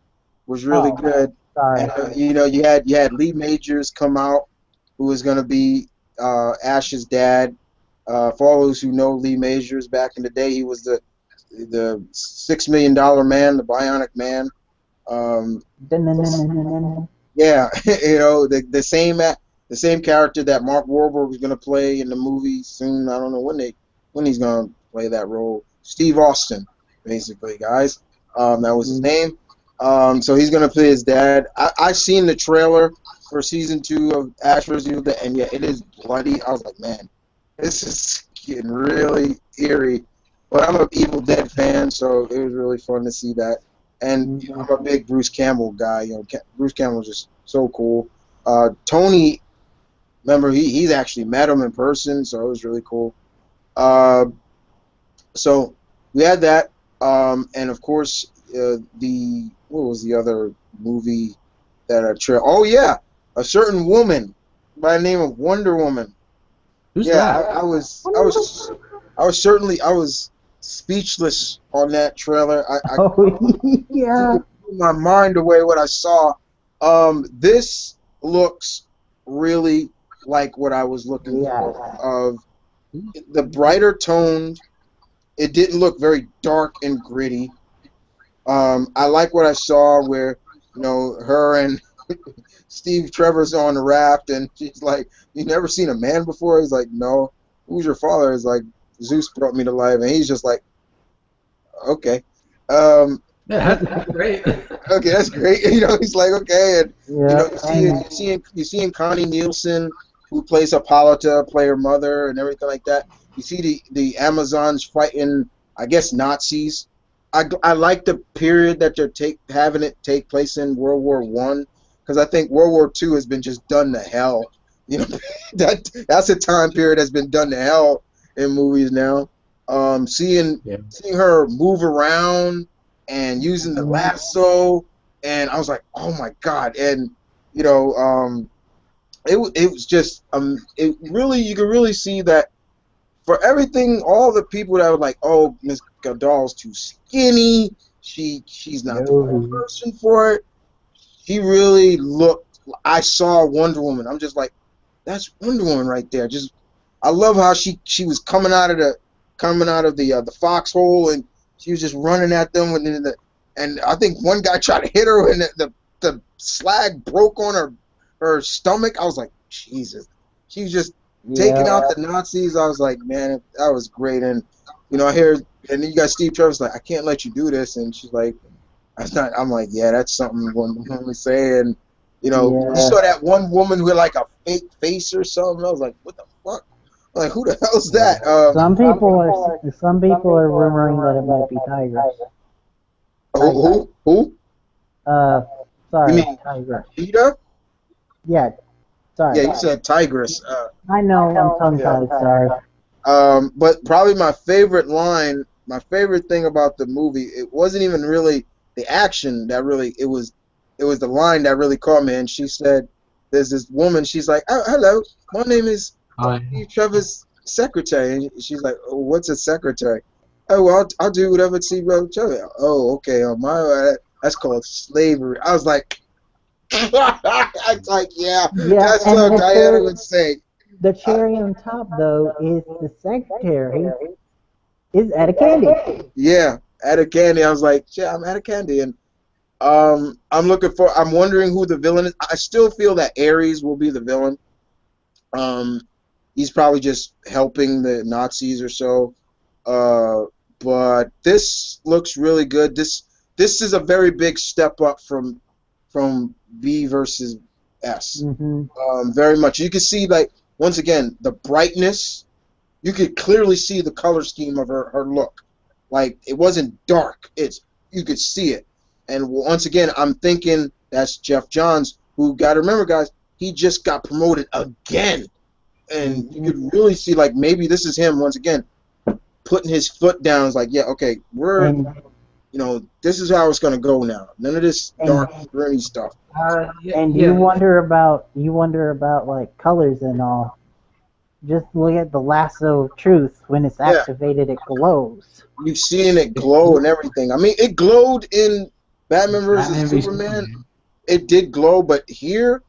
Was really Oh, good. sorry. And you had Lee Majors come out, who was going to be Ash's dad. For all those who know Lee Majors, back in the day, he was the $6 million man, the Bionic Man. Um, Dun-dun-dun-dun-dun-dun. yeah, the same character that Mark Wahlberg was going to play in the movie soon. I don't know when he's going to play that role. Steve Austin, basically, guys. That was his name. So he's going to play his dad. I seen the trailer for season 2 of Ash vs. Evil Dead, and yeah, it is bloody. I was like, man, this is getting really eerie. But I'm an Evil Dead fan, so it was really fun to see that. And I'm a big Bruce Campbell guy. Bruce Campbell's just so cool. Tony, remember, he's actually met him in person, so it was really cool. So we had that, and of course, what was the other movie that Oh yeah, a certain woman by the name of Wonder Woman. Who's Yeah, that? I was speechless on that trailer. I Oh yeah. blew my mind away what I saw. This looks really like what I was looking for. Of the brighter toned. It didn't look very dark and gritty. I like what I saw where her and Steve Trevor's on the raft, and she's like, "You never seen a man before?" He's like, "No." "Who's your father?" He's like, "Zeus brought me to life," and he's just like, "Okay." Yeah, that's great. Okay, that's great. He's like, okay, and Yeah. you seeing Connie Nielsen, who plays Hippolyta, play her mother, and everything like that. You see the Amazons fighting, I guess, Nazis. I like the period that they're having it take place in, World War I, because I think World War II has been just done to hell. That's a time period that's been done to hell in movies now. Seeing her move around and using the lasso, and I was like, oh my god! And it was just it really, you could really see that for everything, all the people that were like, oh, Miss Goodall's too skinny, she's not the right person for it. She really looked. I saw Wonder Woman. I'm just like, that's Wonder Woman right there. Just, I love how she was coming out of the foxhole, and she was just running at them and I think one guy tried to hit her, and the slag broke on her stomach. I was like, Jesus. She was just taking out the Nazis. I was like, man, that was great. And I hear, and then you got Steve Trevor's like, I can't let you do this, and she's like, that's not. I'm like, yeah, that's something one woman say. And you saw that one woman who had like a fake face or something. I was like, what the fuck? I'm like, who the hell's that? Some people are rumoring that it might be Tigress. Who? Sorry, You mean Tigress. Cheetah? Yeah, sorry. Yeah, you said Tigress. I know, I'm tongue-tied, sorry. But probably my favorite line, my favorite thing about the movie, it wasn't even really the action that really, it was the line that really caught me. And she said, there's this woman, she's like, oh, hello, my name is Steve Trevor's secretary. And she's like, oh, what's a secretary? Oh, well, I'll do whatever Steve Trevor. Oh, okay, that's called slavery. I was like, I was like, yeah, that's what Diana would say. The cherry on top, though, is the secretary is Etta Candy. Yeah, Etta Candy. I was like, yeah, I'm Etta Candy, and I'm wondering who the villain is. I still feel that Ares will be the villain. He's probably just helping the Nazis or so. But this looks really good. This is a very big step up from V versus S. Very much. You can see, like, once again, the brightness. You could clearly see the color scheme of her look. Like, it wasn't dark. You could see it. And once again, I'm thinking that's Jeff Johns, who, got to remember, guys, he just got promoted again. And you could really see, like, maybe this is him, once again, putting his foot down. It's like, yeah, okay, this is how it's gonna go now. None of this dark, gritty stuff. And you wonder about like colors and all. Just look at the lasso of truth. When it's activated, it glows. You've seen it glow and everything. I mean, it glowed in Batman vs Superman. It did glow, but here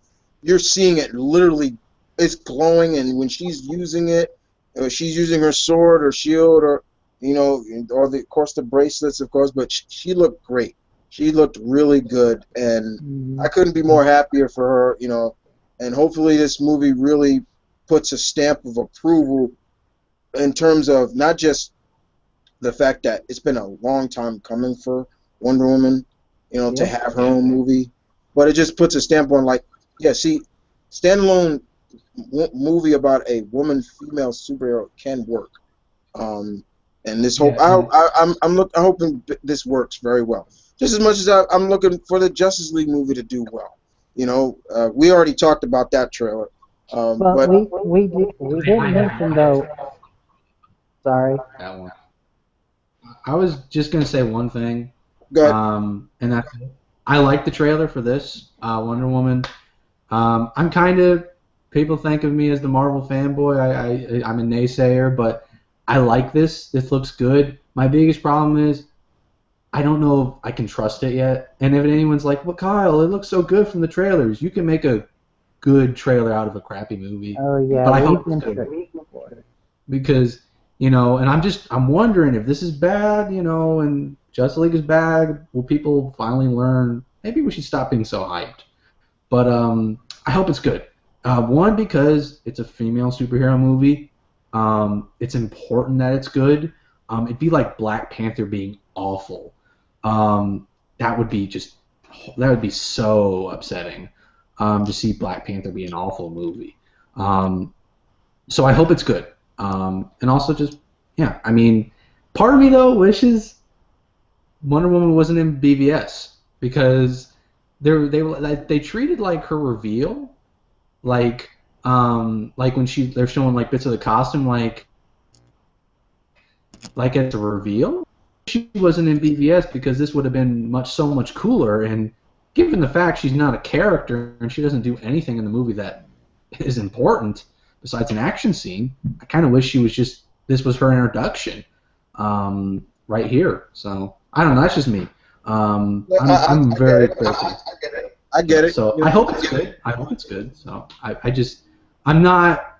you're seeing it literally. It's glowing, and when she's using it, she's using her sword or shield, or or of course the bracelets, of course. But she looked great. She looked really good, and I couldn't be more happier for her. And hopefully this movie really puts a stamp of approval in terms of not just the fact that it's been a long time coming for Wonder Woman, to have her own movie, but it just puts a stamp on standalone movie about a female superhero can work. And this whole I'm hoping this works very well, just as much as I'm looking for the Justice League movie to do well. We already talked about that trailer. But we did mention though. Sorry. That one. I was just gonna say one thing. Go ahead. And that's I like the trailer for this Wonder Woman. I'm kind of, people think of me as the Marvel fanboy. I'm a naysayer, but I like this. This looks good. My biggest problem is I don't know if I can trust it yet. And if anyone's like, well, Kyle, it looks so good from the trailers. You can make a good trailer out of a crappy movie. Oh yeah, but I hope it's good. Because and I'm wondering if this is bad, and Justice League is bad. Will people finally learn? Maybe we should stop being so hyped. But I hope it's good. One, because it's a female superhero movie. It's important that it's good. It'd be like Black Panther being awful. That would be so upsetting. To see Black Panther be an awful movie. So I hope it's good. And also part of me though wishes Wonder Woman wasn't in BVS, because they treated like her reveal, like when they're showing like bits of the costume, like it's a reveal. She wasn't in BVS because this would have been so much cooler. And given the fact she's not a character and she doesn't do anything in the movie that is important besides an action scene, I kind of wish this was her introduction right here. So I don't know. That's just me. I'm very critical. I get it. So I hope it's good. So I'm not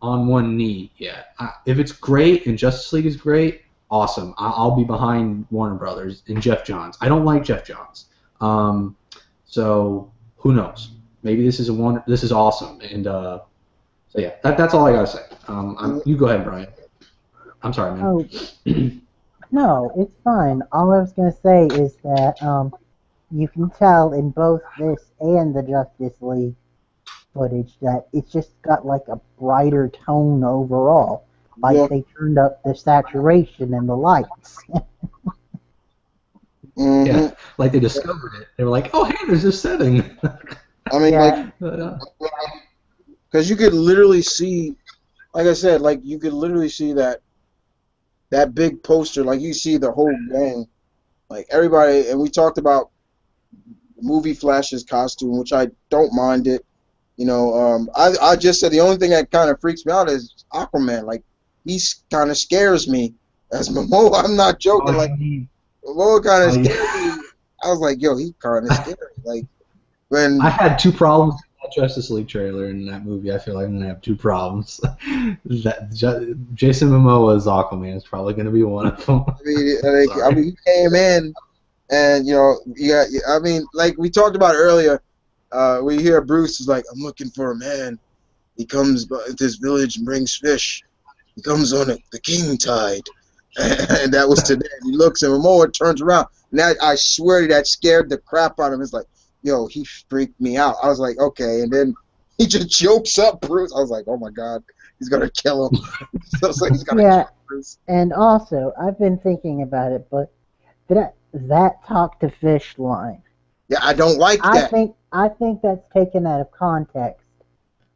on one knee yet. If it's great and Justice League is great, awesome. I'll be behind Warner Brothers and Jeff Johns. I don't like Jeff Johns. So who knows? Maybe this is awesome. And so yeah, that's all I gotta say. You go ahead, Brian. I'm sorry, man. Oh, no, it's fine. All I was gonna say is that you can tell in both this and the Justice League footage that it's just got like a brighter tone overall. Like they turned up the saturation and the lights. Yeah, like they discovered it. They were like, "Oh, hey, there's this setting." I mean, because you could literally see, like I said, you could literally see that big poster. Like you see the whole gang, like everybody. And we talked about movie Flash's costume, which I don't mind it. I just said the only thing that kind of freaks me out is Aquaman. Like he kind of scares me as Momoa. I'm not joking. Momoa kind of scares me. I was like, yo, he kind of scary. Like. When I had two problems with that Justice League trailer and that movie. I feel like I'm gonna have two problems. Jason Momoa's Aquaman is probably gonna be one of them. I mean, he came in, and I mean, like we talked about earlier. We hear Bruce is like, "I'm looking for a man. He comes to this village and brings fish. He comes on the king tide," and that was today. He looks, and Momoa turns around. Now I swear that scared the crap out of him. It's like, yo, he freaked me out. I was like, okay, and then he just jokes up Bruce. I was like, oh my god, he's gonna kill him. So it's like he's gonna kill Bruce. And also, I've been thinking about it, but that talk to fish line. Yeah, I don't like that. I think that's taken out of context.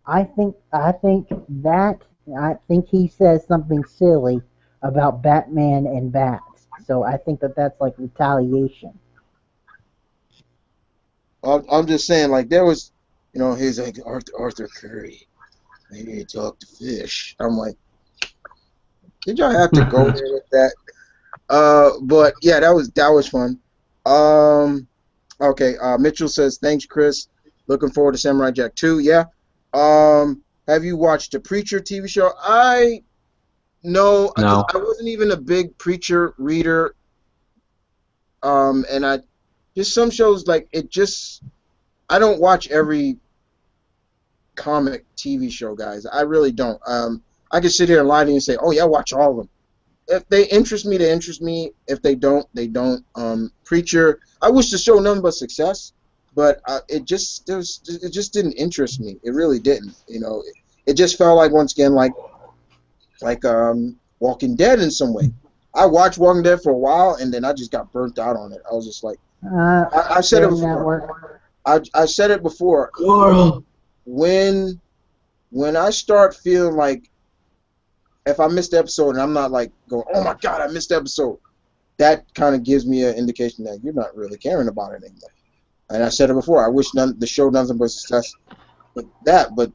I think he says something silly about Batman and bats. So I think that that's like retaliation. I'm just saying, like, there was, he's like, Arthur Curry, maybe talk to fish. I'm like, did y'all have to go there with that? But yeah, that was fun. Okay. Mitchell says, thanks, Chris. Looking forward to Samurai Jack 2. Yeah. Have you watched the Preacher TV show? No. No. I wasn't even a big Preacher reader. And I just some shows like it just. I don't watch every comic TV show, guys. I really don't. I can sit here and lie to you and say, oh yeah, I watch all of them. If they interest me, they interest me. If they don't, they don't. Preacher, I wish the show nothing but success, but it just didn't interest me. It really didn't. It just felt like, once again, like Walking Dead in some way. I watched Walking Dead for a while, and then I just got burnt out on it. I was just like, I said it before. I said it before. Coral. When I start feeling like, if I missed the episode and I'm not like going, oh my God, I missed the episode, that kind of gives me an indication that you're not really caring about it anymore. And I said it before, I wish the show nothing but success with that. But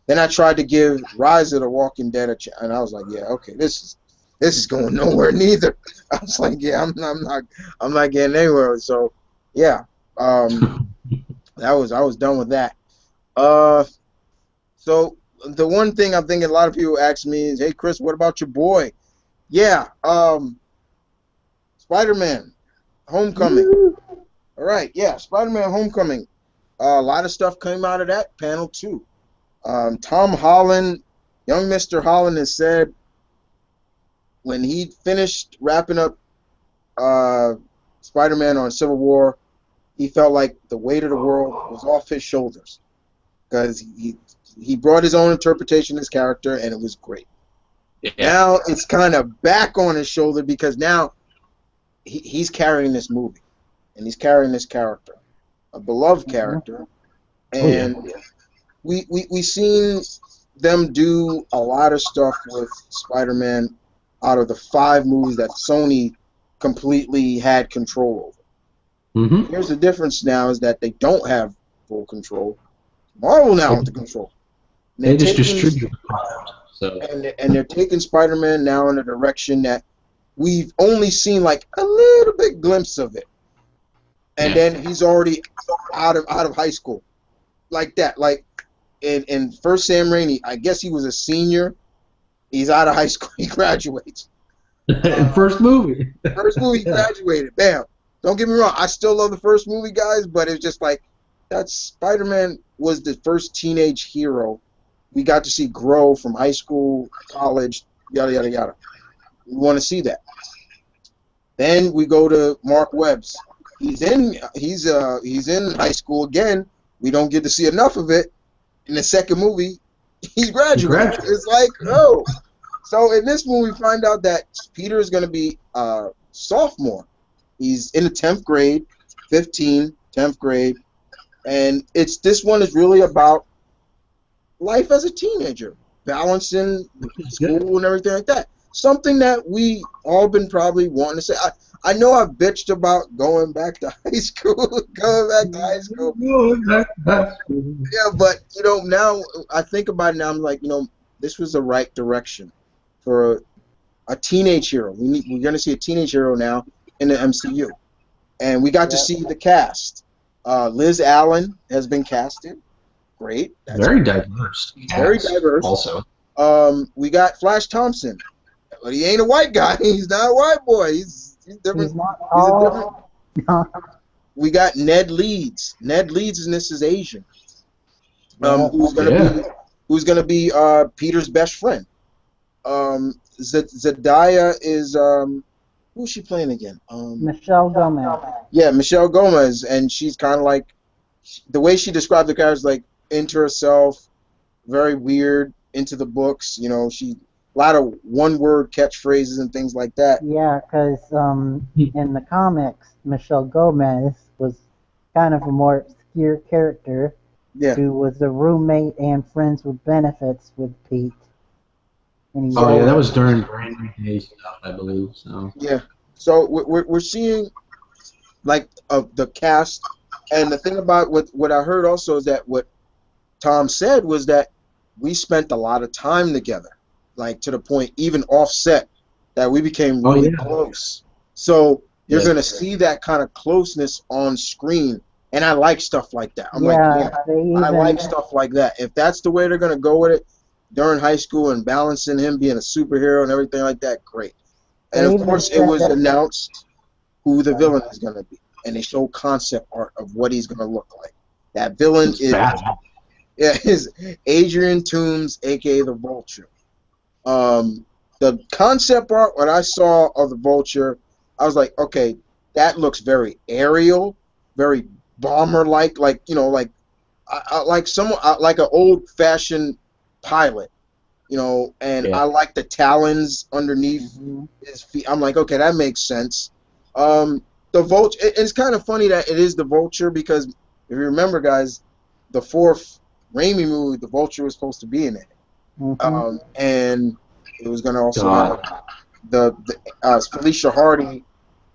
then I tried to give Rise of the Walking Dead a chance, and I was like, yeah, okay, this is going nowhere neither. I was like, yeah, I'm not getting anywhere. So yeah, I was done with that. So the one thing I'm thinking a lot of people ask me is, hey Chris, what about your boy? Yeah, Spider-Man Homecoming. All right, yeah, Spider-Man Homecoming. A lot of stuff came out of that panel too. Tom Holland, young Mr. Holland, has said when he finished wrapping up Spider-Man on Civil War, he felt like the weight of the world was off his shoulders because he brought his own interpretation of his character, and it was great. Yeah. Now it's kind of back on his shoulder because now he's carrying this movie, and he's carrying this character, a beloved character, and we seen them do a lot of stuff with Spider-Man out of the 5 movies that Sony completely had control over. Mm-hmm. Here's the difference now is that they don't have full control. Marvel now has the control. They just distribute the product. So. And they're taking Spider-Man now in a direction that we've only seen like a little bit glimpse of it. And then he's already out of high school. Like that. Like in first Sam Raimi, I guess he was a senior. He's out of high school. He graduates. First movie. First movie, he graduated. Bam. Don't get me wrong. I still love the first movie, guys, but it's just like that Spider-Man was the first teenage hero we got to see grow from high school, college, yada, yada, yada. We want to see that. Then we go to Mark Webb's. He's in high school again. We don't get to see enough of it. In the second movie, he's graduating. It's like, oh. So in this movie, we find out that Peter is going to be a sophomore. He's in the 10th grade, 15, 10th grade. And this one is really about life as a teenager, balancing school and everything like that. Something that we all been probably wanting to say. I know I've bitched about going back to high school, Yeah, but now I think about it now. I'm like, this was the right direction for a teenage hero. We're going to see a teenage hero now in the MCU, and we got to see the cast. Liz Allen has been casted. Great. That's very diverse. Very diverse. Also, we got Flash Thompson, but he ain't a white guy. He's not a white boy. He's different. We got Ned Leeds. Ned Leeds in this is Asian. Who's gonna be Peter's best friend. Zendaya is who's she playing again? Michelle Gomez. Yeah, Michelle Gomez, and she's kind of like the way she described the character is like into herself, very weird, into the books. She a lot of one-word catchphrases and things like that. Yeah, because in the comics, Michelle Gomez was kind of a more obscure character who was a roommate and friends with benefits with Pete. And that was during Brand New Day stuff, I believe. So yeah, So we're seeing like the cast, and the thing about what I heard also is that what Tom said was that we spent a lot of time together, like to the point even offset that we became really close. So you're gonna see that kind of closeness on screen, and I like stuff like that. I'm like, yeah, I like stuff like that. If that's the way they're gonna go with it during high school and balancing him being a superhero and everything like that, great. And of course, it was announced who the villain is gonna be, and they showed concept art of what he's gonna look like. That villain is Adrian Toomes, aka the Vulture. The concept art, when I saw of the Vulture, I was like, okay, that looks very aerial, very bomber-like, like like someone like an old-fashioned pilot, and I like the talons underneath his feet. I'm like, okay, that makes sense. The Vulture. It's kind of funny that it is the Vulture because if you remember, guys, the fourth Raimi movie, the Vulture was supposed to be in it, and it was going to also have the Felicia Hardy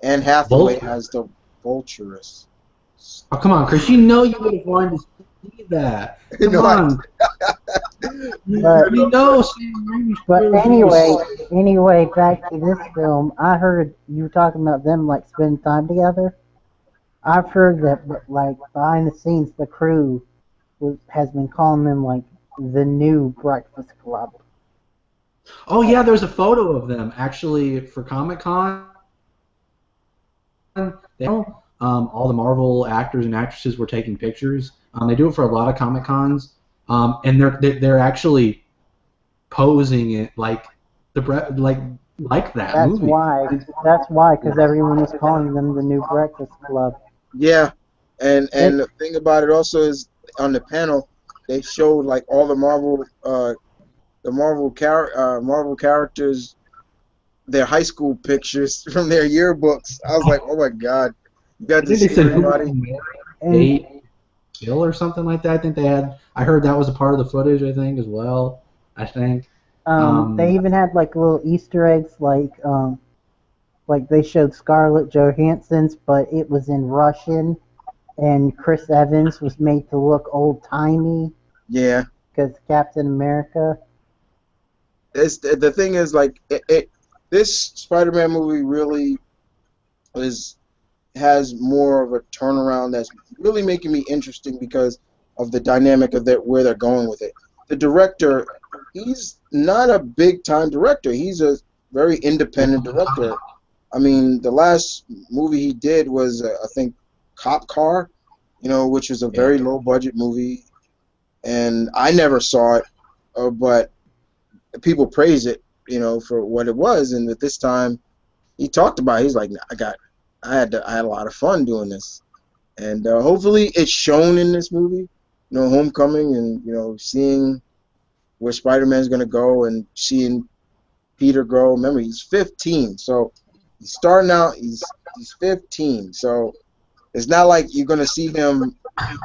and Hathaway as the Vulturess. Oh, come on, Chris. You know you would have wanted to see that. Come on. But anyway, back to this film. I heard you were talking about them like spending time together. I've heard that like behind the scenes, the crew has been calling them like the new Breakfast Club. Oh yeah, there's a photo of them actually for Comic-Con. All the Marvel actors and actresses were taking pictures. They do it for a lot of Comic-Cons, and they're actually posing it like that movie. That's why, because everyone was calling them the new Breakfast Club. Yeah, and the thing about it also is on the panel they showed like all the Marvel characters, their high school pictures from their yearbooks. I was like, oh my god, you got to see everybody. Bill or something like that. I think they had. I heard that was a part of the footage. I think as well. I think. They even had like little Easter eggs, like they showed Scarlett Johansson's, but it was in Russian, and Chris Evans was made to look old timey. Yeah. Because Captain America. The thing is, like, this Spider-Man movie really has more of a turnaround that's really making me interesting because of the dynamic of where they're going with it. The director, he's not a big-time director. He's a very independent director. I mean, the last movie he did was, I think, Cop Car, which was a very low-budget movie, and I never saw it, but people praise it, for what it was. And at this time, he talked about it. He's like, I had a lot of fun doing this, and hopefully it's shown in this movie, Homecoming, and seeing where Spider-Man's gonna go and seeing Peter grow. Remember, he's 15, so he's starting out. He's 15, so it's not like you're gonna see him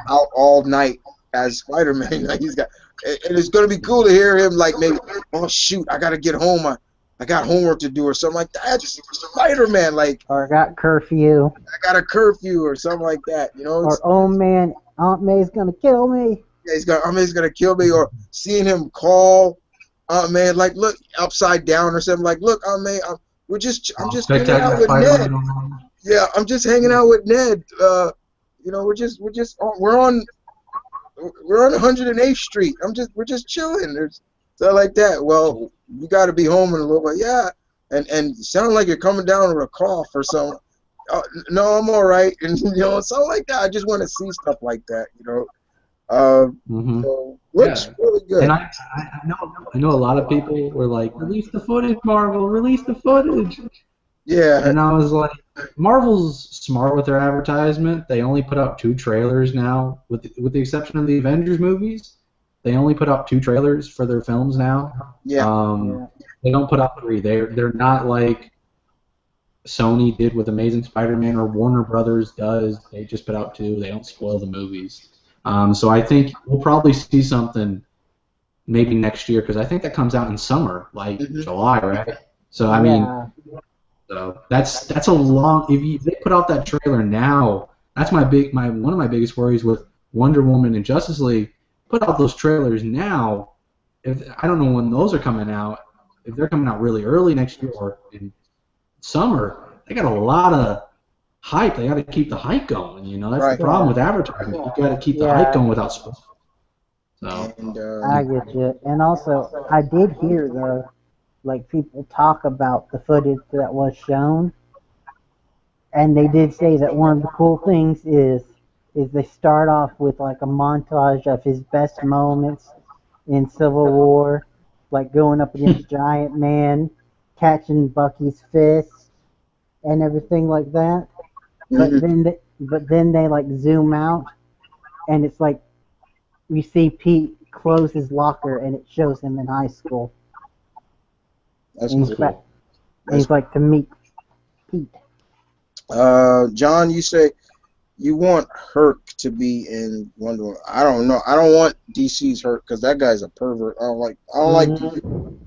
out all night as Spider-Man. Like and it's gonna be cool to hear him like maybe, oh shoot, I gotta get home. I got homework to do or something like that. Just Spider-Man, like. Or I got curfew. I got a curfew or something like that, Or oh man, Aunt May's gonna kill me. Yeah, Aunt May's gonna kill me. Or seeing him call Aunt May, like, look, upside down or something. Like, look, Aunt May, I'm just hanging out with Ned. Yeah, I'm just hanging out with Ned. We're on 108th Street. We're just chilling. There's stuff like that. Well, you got to be home in a little bit. Yeah, and sound like you're coming down with a cough or something. No, I'm all right. And something like that. I just want to see stuff like that. So looks really good. And I know a lot of people were like, release the footage, Marvel, release the footage. Yeah. And I was like, Marvel's smart with their advertisement. They only put out 2 trailers now, with the exception of the Avengers movies. They only put out 2 trailers for their films now. Yeah. They don't put out 3. They're not like Sony did with Amazing Spider-Man or Warner Brothers does. They just put out 2. They don't spoil the movies. So I think we'll probably see something maybe next year because I think that comes out in summer, like July, right? So I mean, So that's a long. If they put out that trailer now, that's one of my biggest worries with Wonder Woman and Justice League. Put out those trailers now. If I don't know when those are coming out, if they're coming out really early next year or in summer, they got a lot of hype. They got to keep the hype going. You know, that's Right. the problem with advertising. You got to keep the hype going without spoilers. So And I get you. And also, I did hear though, like people talk about the footage that was shown, and they did say that one of the cool things is they start off with like a montage of his best moments in Civil War, like going up against Giant Man, catching Bucky's fist, and everything like that. But then they like zoom out, and it's like we see Pete close his locker, and it shows him in high school. that's And cool. he's like to meet Pete. John, you say you want Herc to be in Wonder Woman. I don't know. I don't want DC's Herc because that guy's a pervert. I don't like DC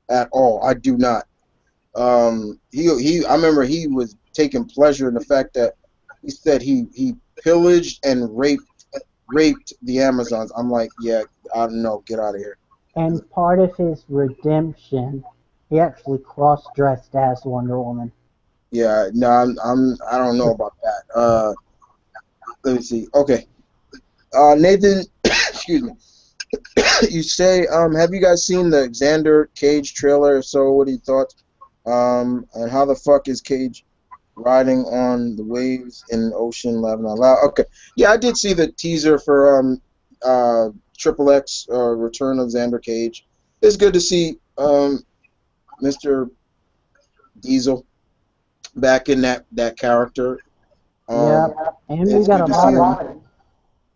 at all. I do not. I remember he was taking pleasure in the fact that he said he pillaged and raped the Amazons. I'm like, yeah, I don't know, get out of here. And part of his redemption, he actually cross-dressed as Wonder Woman. Yeah, no, I don't know about that. Let me see. Okay, Nathan, excuse me. You say, have you guys seen the Xander Cage trailer? If so, what are your thoughts? And how the fuck is Cage riding on the waves in ocean, laughing out loud? Okay, yeah, I did see the teaser for Triple X Return of Xander Cage. It's good to see Mr. Diesel back in that character. Yeah, and we it's got a good to see lot him. of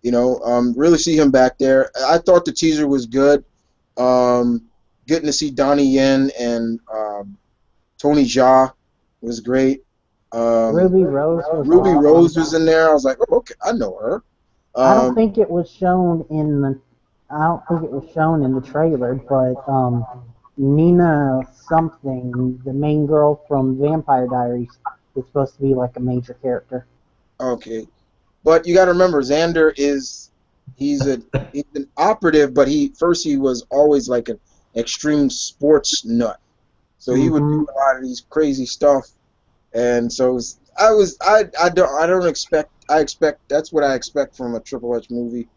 You know, really see him back there. I thought the teaser was good. Getting to see Donnie Yen and Tony Jaa was great. Ruby Rose was Ruby awesome. Rose was in there. I was like, oh, okay, I know her. I don't think it was shown in the trailer, but Nina something, the main girl from Vampire Diaries, is supposed to be like a major character. Okay, but you got to remember, Xander he's an operative, but he was always like an extreme sports nut. So he would do a lot of these crazy stuff, and so I don't expect. I expect that's what I expect from a Triple H movie,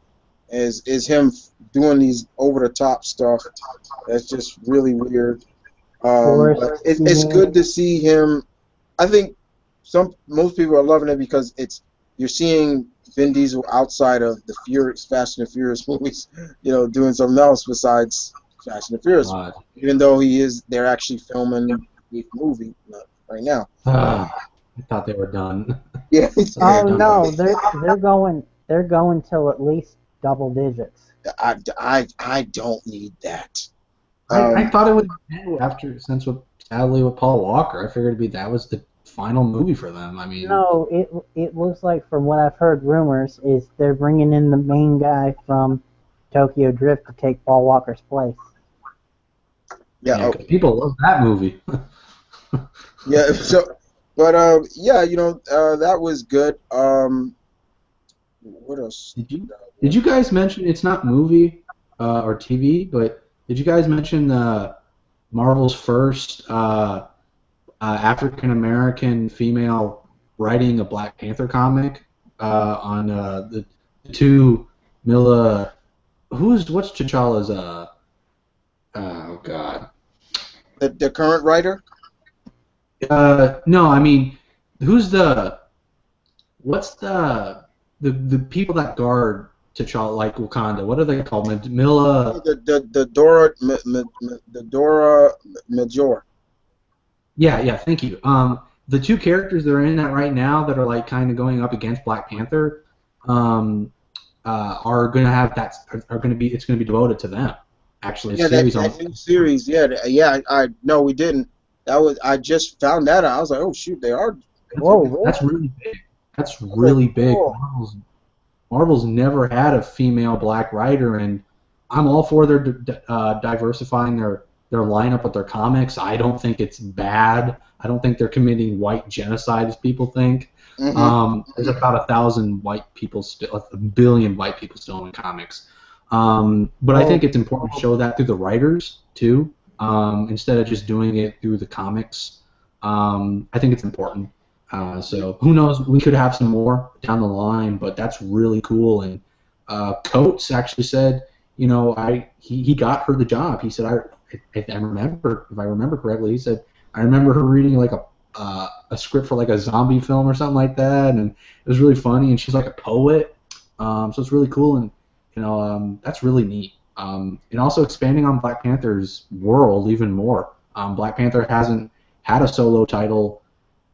is him doing these over the top stuff. That's just really weird. But it's good to see him. I think most people are loving it because you're seeing Vin Diesel outside of the Fast and the Furious movies, you know, doing something else besides Fast and the Furious. Even though they're actually filming the movie right now. I thought they were done. Yeah. Oh no, they're going till at least double digits. I don't need that. I thought it would end sadly with Paul Walker. I figured that was the final movie for them. I mean, no, it looks like from what I've heard rumors is they're bringing in the main guy from Tokyo Drift to take Paul Walker's place. Yeah, people love that movie. Yeah, so, but yeah, you know, that was good. What else? Did you guys mention it's not movie or TV, but did you guys mention Marvel's first African American female writing a Black Panther comic on the two Mila? What's T'Challa's? Oh God. The current writer? No, I mean, what's the people that guard T'Challa, like Wakanda? What are they called? Mila. The Dora Major. Yeah, thank you. The two characters that are in that right now that are like kind of going up against Black Panther, are going to have it's going to be devoted to them. Actually, that new series. Yeah. No, we didn't. I just found that out. I was like, oh shoot, they are. Whoa, that's really big. That's really big. Marvel's never had a female black writer, and I'm all for their diversifying their lineup with their comics. I don't think it's bad. I don't think they're committing white genocide as people think. There's about 1,000 white people, still a billion white people still in comics. But I think it's important to show that through the writers too, instead of just doing it through the comics. I think it's important. So who knows? We could have some more down the line, but that's really cool. And Coates actually said, you know, he got her the job. He said, if I remember correctly, he said, I remember her reading like a script for like a zombie film or something like that, and it was really funny. And she's like a poet, so it's really cool. And you know, that's really neat. And also expanding on Black Panther's world even more. Black Panther hasn't had a solo title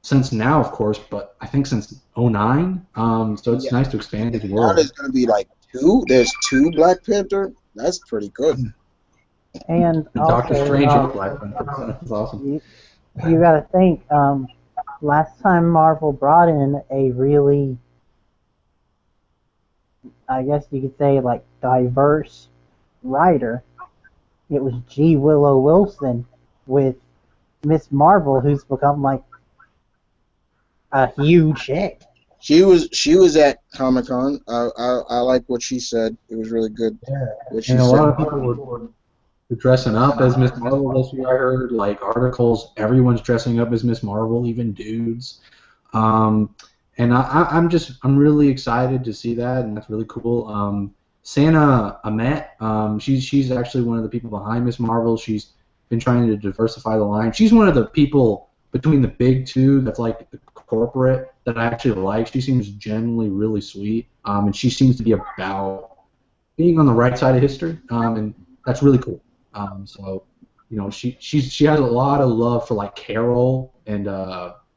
since now, of course, but I think since '09. So it's nice to expand his world. Now there's going to be like two. There's two Black Panther. That's pretty good. And Doctor also, Strange is Black Panther. That's awesome. You got to think. Last time Marvel brought in a really, I guess you could say, like diverse writer, it was G. Willow Wilson with Miss Marvel, who's become like a huge hit. She was at Comic-Con. I like what she said. It was really good. Yeah. What she And a said. lot of people were dressing up as Miss Marvel this year. I heard like articles. Everyone's dressing up as Miss Marvel, even dudes. And I'm really excited to see that, and that's really cool. Sana Amet, she's actually one of the people behind Miss Marvel. She's been trying to diversify the line. She's one of the people between the big two that's like the corporate that I actually like. She seems genuinely really sweet, and she seems to be about being on the right side of history, and that's really cool. So, you know, she has a lot of love for like Carol and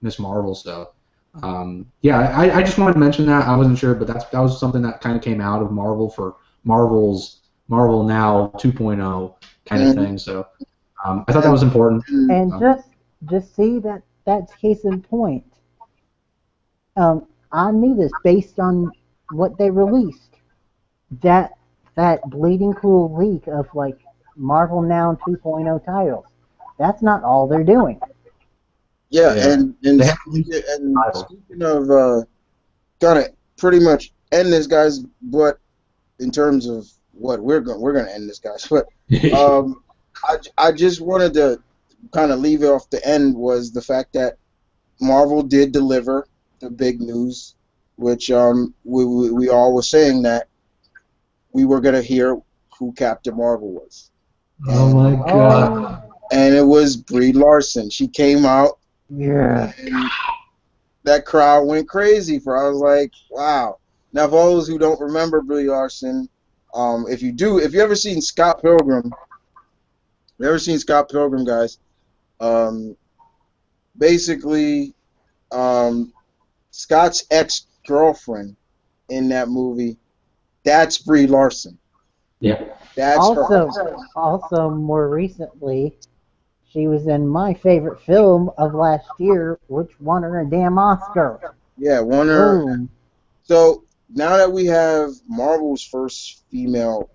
Miss Marvel. So, yeah, I just wanted to mention that. I wasn't sure, but that was something that kind of came out of Marvel for Marvel Now 2.0 kind of thing. So, I thought that was important. And just see that's case in point. I knew this based on what they released. That bleeding cool leak of like Marvel Now 2.0 titles. That's not all they're doing. Yeah, and speaking of gonna pretty much end this guy's, but in terms of what we're gonna end this guy's, but I just wanted to kind of leave it off the end was the fact that Marvel did deliver the big news, which we all were saying that we were gonna hear who Captain Marvel was. Oh my God! And it was Brie Larson. She came out. Yeah. And that crowd went crazy for. I was like, wow. Now, for those who don't remember Brie Larson, if you ever seen Scott Pilgrim, guys, basically, Scott's ex-girlfriend in that movie, that's Brie Larson. Yeah. That's also, her. Also, more recently, she was in my favorite film of last year, which won her a damn Oscar. Yeah, won her. Boom. So now that we have Marvel's first female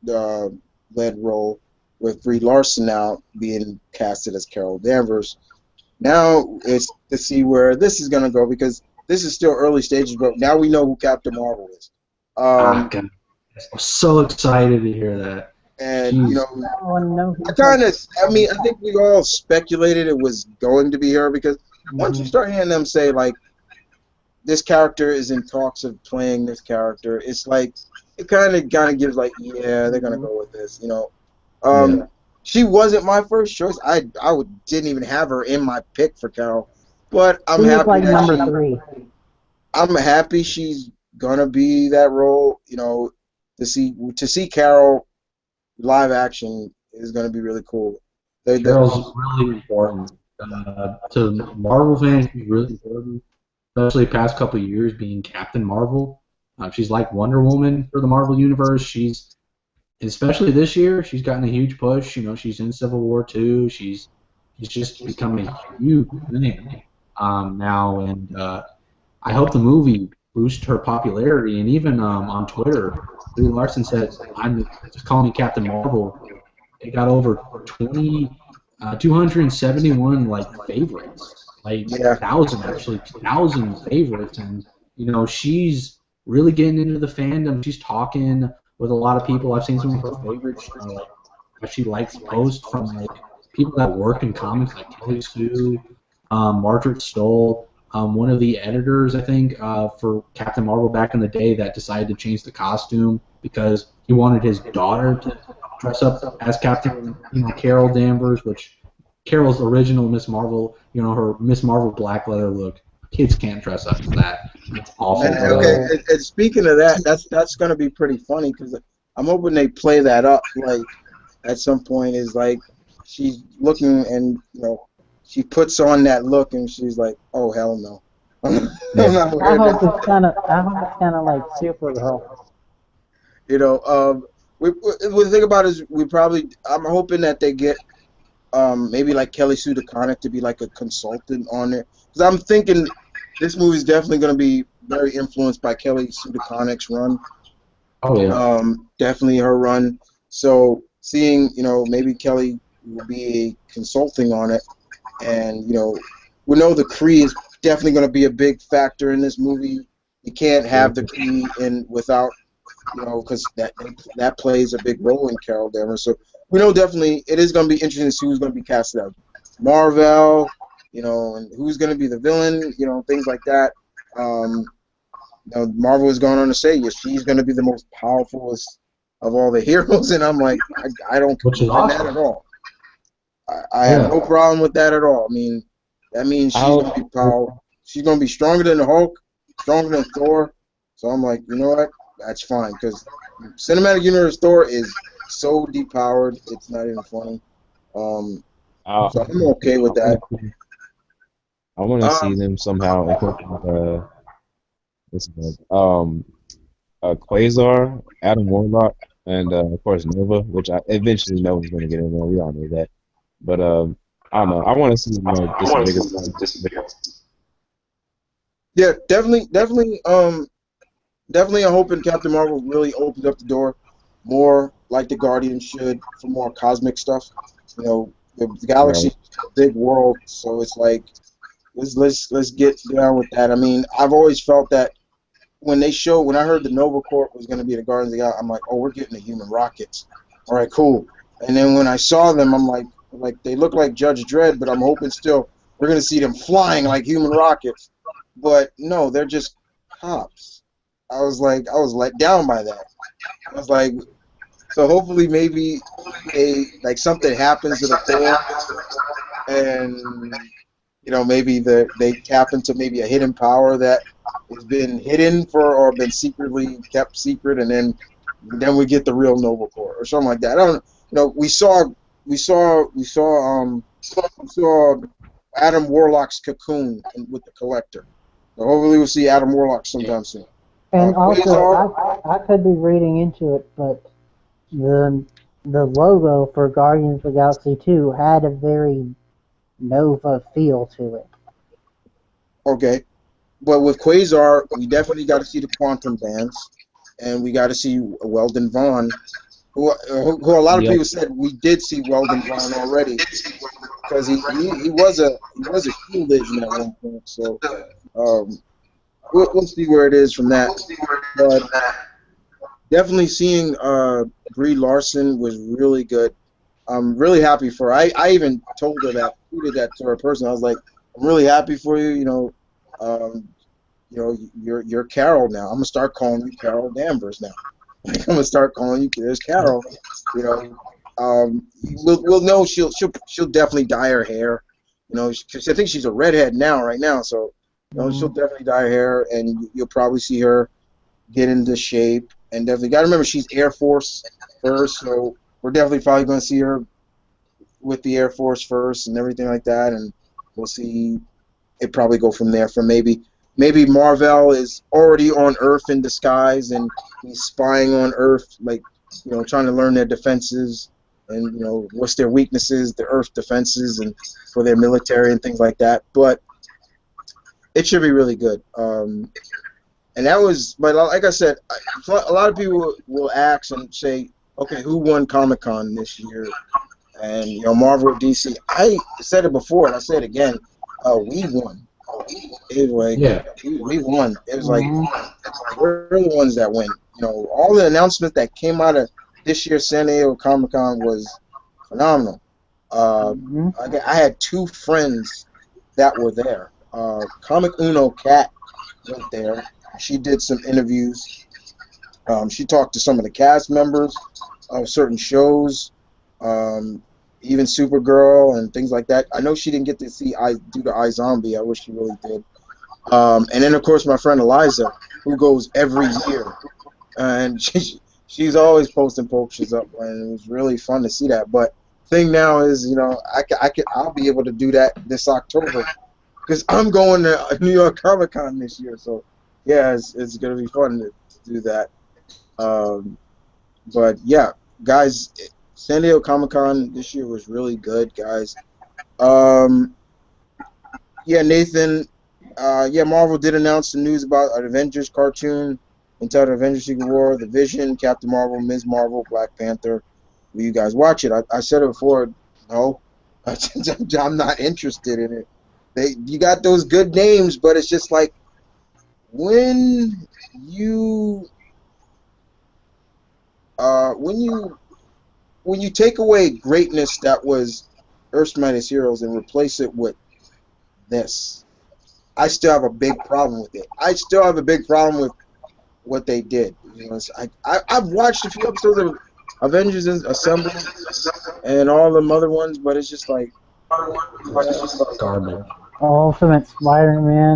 led role with Brie Larson now being casted as Carol Danvers, now it's to see where this is going to go because this is still early stages, but now we know who Captain Marvel is. I'm so excited to hear that. And, you know, I I think we all speculated it was going to be her because once you start hearing them say, like, this character is in talks of playing this character, it's like, it kind of gives, like, yeah, they're going to go with this, you know. She wasn't my first choice. I didn't even have her in my pick for Carol, but I'm happy like that number 3. I'm happy she's going to be that role, you know. To see Carol live action is going to be really cool. Carol's really important to Marvel fans. She's really important, especially the past couple of years being Captain Marvel. She's like Wonder Woman for the Marvel universe. She's especially this year. She's gotten a huge push. You know, she's in Civil War 2. She's just become a huge thing now, and I hope the movie boosts her popularity. And even on Twitter, Brie Larson said, "Just call me Captain Marvel." it got over 271 like favorites, like Yeah. 1,000 favorites, and she's really getting into the fandom. She's talking with a lot of people. I've seen some of her favorites, like that she likes posts from like people that work in comics, like Kelly Sue, Margaret Stoll, one of the editors, I think, for Captain Marvel back in the day, that decided to change the costume because he wanted his daughter to dress up as Captain, Carol Danvers, which Carol's original Miss Marvel, her Miss Marvel black leather look. Kids can't dress up as that. It's awful. And okay, and speaking of that, that's gonna be pretty funny because I'm hoping they play that up like at some point. Is like she's looking and she puts on that look and she's like, oh hell no. I'm not I wearing hope that. it's kind of like Supergirl. The thing about it is I'm hoping that they get maybe like Kelly Sue DeConnick to be like a consultant on it, because I'm thinking this movie is definitely going to be very influenced by Kelly Sue DeConnick's run. Oh yeah. Definitely her run. So seeing maybe Kelly will be a consulting on it, and we know the Kree is definitely going to be a big factor in this movie. You can't have the Kree in without because that plays a big role in Carol Danvers. So we know definitely it is going to be interesting to see who's going to be casted out. Marvel, and who's going to be the villain, things like that. Marvel is going on to say she's going to be the most powerful of all the heroes, and I'm like, I don't mind that at all. I have no problem with that at all. I mean, that means she's going to be powerful. She's going to be stronger than the Hulk, stronger than Thor. So I'm like, you know what? That's fine, because Cinematic Universe Thor is so depowered, it's not even funny. So I'm okay with that. I want to see them somehow incorporate Quasar, Adam Warlock, and of course Nova, which eventually Nova's going to get in there. We all know that. But I don't know. I want to see this bigger. Yeah, definitely. Definitely, I'm hoping Captain Marvel really opens up the door more like the Guardians should for more cosmic stuff. The galaxy is a big world, so it's like let's get down with that. I mean, I've always felt that when I heard the Nova Corps was going to be the Guardians of the Galaxy, I'm like, oh, we're getting the human rockets. All right, cool. And then when I saw them, I'm like they look like Judge Dredd, but I'm hoping still we're going to see them flying like human rockets. But no, they're just cops. I was let down by that. I was like, so hopefully maybe something happens to the Corps, and maybe they tap into maybe a hidden power that has been hidden or been secretly kept secret, and then we get the real Nova Corps or something like that. I don't know. We saw Adam Warlock's cocoon with the Collector. So hopefully we'll see Adam Warlock sometime soon. And also, I could be reading into it, but the logo for Guardians of the Galaxy 2 had a very Nova feel to it. Okay. But with Quasar, we definitely got to see the quantum bands, and we got to see Weldon Vaughn, who a lot of people said we did see Weldon Vaughn already, because he was a Shield agent at one point. So we'll see where it is from that. But definitely seeing Brie Larson was really good. I'm really happy for her. I even told her that, tweeted that to her person. I was like, I'm really happy for you. You're Carol now. I'm gonna start calling you Carol Danvers now. I'm gonna start calling you there's Carol. We'll know she'll definitely dye her hair. Cause I think she's a redhead right now. So she'll definitely dye her hair, and you'll probably see her get into shape. And definitely got to remember she's Air Force first, so we're definitely probably going to see her with the Air Force first and everything like that, and we'll see it probably go from there. From maybe Marvel is already on Earth in disguise, and he's spying on Earth, trying to learn their defenses and what's their weaknesses, the Earth defenses, and for their military and things like that. But it should be really good. And that was, but like I said, a lot of people will ask and say, okay, who won Comic-Con this year? And Marvel or DC. I said it before, and I say it again. We won. It was like Yeah. we won. It was like Mhm. we're the ones that win. All the announcements that came out of this year's San Diego Comic-Con was phenomenal. Mhm. I had two friends that were there. Comic Uno Cat went there. She did some interviews. She talked to some of the cast members of certain shows, um, even Supergirl and things like that. I know she didn't get to see I do the iZombie. I wish she really did. And then of course my friend Eliza, who goes every year, and she's always posting pictures up, and it was really fun to see that. But thing now is, I'll be able to do that this October because I'm going to New York Comic Con this year. So yeah, it's gonna be fun to do that. Um, but yeah, guys, San Diego Comic Con this year was really good, guys. Um, yeah, Nathan. Yeah, Marvel did announce some news about an Avengers cartoon entitled Avengers Secret War, The Vision, Captain Marvel, Ms. Marvel, Black Panther. Will you guys watch it? I said it before. No, I'm not interested in it. You got those good names, but it's just like when you when you take away greatness that was Earth's Mightiest Heroes and replace it with this, I still have a big problem with it. I still have a big problem with what they did. I've watched a few episodes of Avengers Assemble and all the other ones, but it's just like Garbage. Ultimate Spider-Man.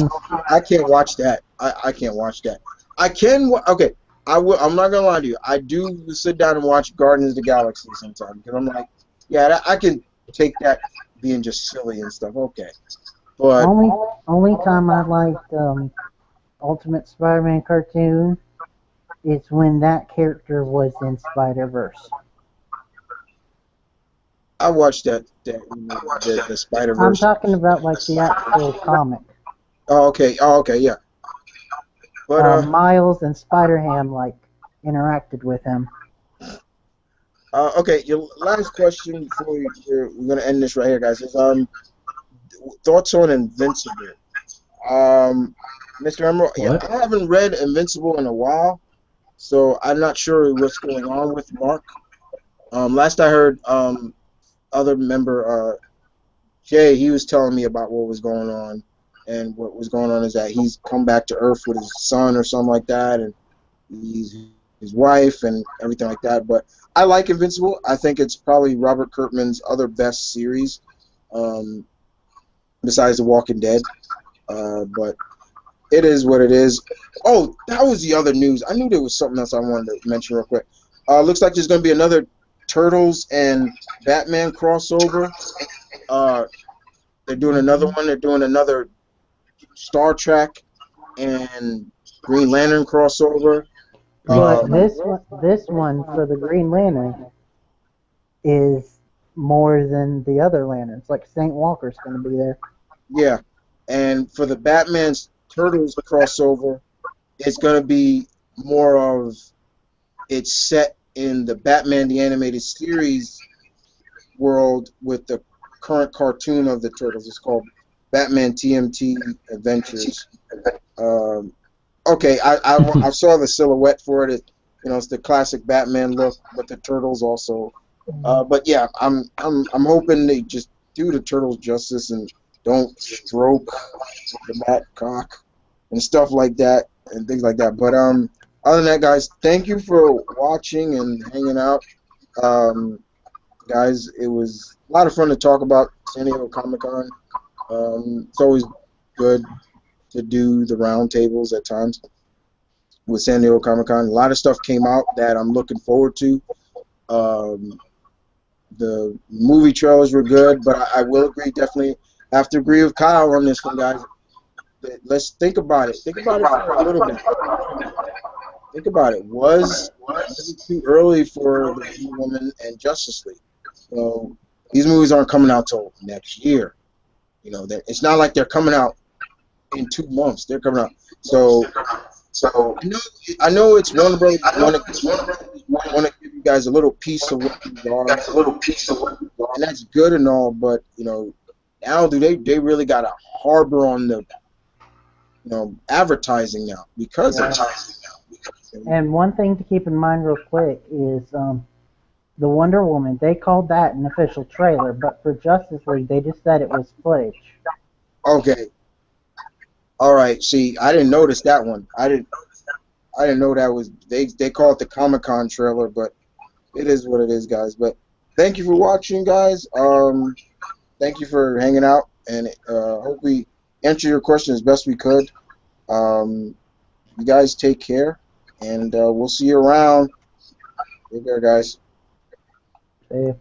I can't watch that. I can't watch that. I can. Okay, I will. I'm not gonna lie to you. I do sit down and watch Guardians of the Galaxy sometimes because I'm like, yeah, I can take that being just silly and stuff. Okay, but Only time I liked Ultimate Spider-Man cartoon is when that character was in Spider-Verse. I watched the Spider I'm Verse. talking about like the actual comic. Oh, okay. Oh, okay. Yeah. But Miles and Spider-Ham like interacted with him. okay. Your last question before we're gonna end this right here, guys. Is thoughts on Invincible? Mr. Emerald, yeah, What? I haven't read Invincible in a while, so I'm not sure what's going on with Mark. Last I heard, other member Jay, he was telling me about what was going on, and what was going on is that he's come back to Earth with his son or something like that, and he's his wife and everything like that. But I like Invincible. I think it's probably Robert Kirkman's other best series, um, besides The Walking Dead. But it is what it is. Oh, that was the other news. I knew there was something else I wanted to mention real quick. Looks like there's going to be another Turtles and Batman crossover. They're doing another one. They're doing another Star Trek and Green Lantern crossover. But Um, this one for the Green Lantern is more than the other lanterns. Like Saint Walker's going to be there. yeah, and for the Batman's Turtles crossover, it's going to be more of it's set in the Batman the Animated Series world with the current cartoon of the Turtles. It's called Batman TMT Adventures. Um, okay, I saw the silhouette for it. It's the classic Batman look, but the Turtles also. But yeah, I'm hoping they just do the Turtles justice and don't stroke the Bat cock and stuff like that and things like that. But other than that, guys, thank you for watching and hanging out. Guys, it was a lot of fun to talk about San Diego Comic Con. It's always good to do the roundtables at times with San Diego Comic Con. A lot of stuff came out that I'm looking forward to. The movie trailers were good, but I will agree, definitely have to agree with Kyle on this one, guys. Let's think about it. Think about it for a little bit. Think about it. Was it too early for the Wonder Woman and Justice League? These movies aren't coming out till next year. It's not like they're coming out in 2 months. They're coming out. So I know it's Warner Brothers want to give you guys a little piece of what these are. That's a little piece of what these are. And that's good and all, but now they really got a harbor on the advertising now because of And one thing to keep in mind real quick is the Wonder Woman. They called that an official trailer, but for Justice League, they just said it was footage. Okay. All right. See, I didn't notice that one. I didn't know that was they call it the Comic-Con trailer, but it is what it is, guys. But thank you for watching, guys. Thank you for hanging out, and hope we answer your question as best we could. You guys take care, and we'll see you around. Take care, guys. See ya.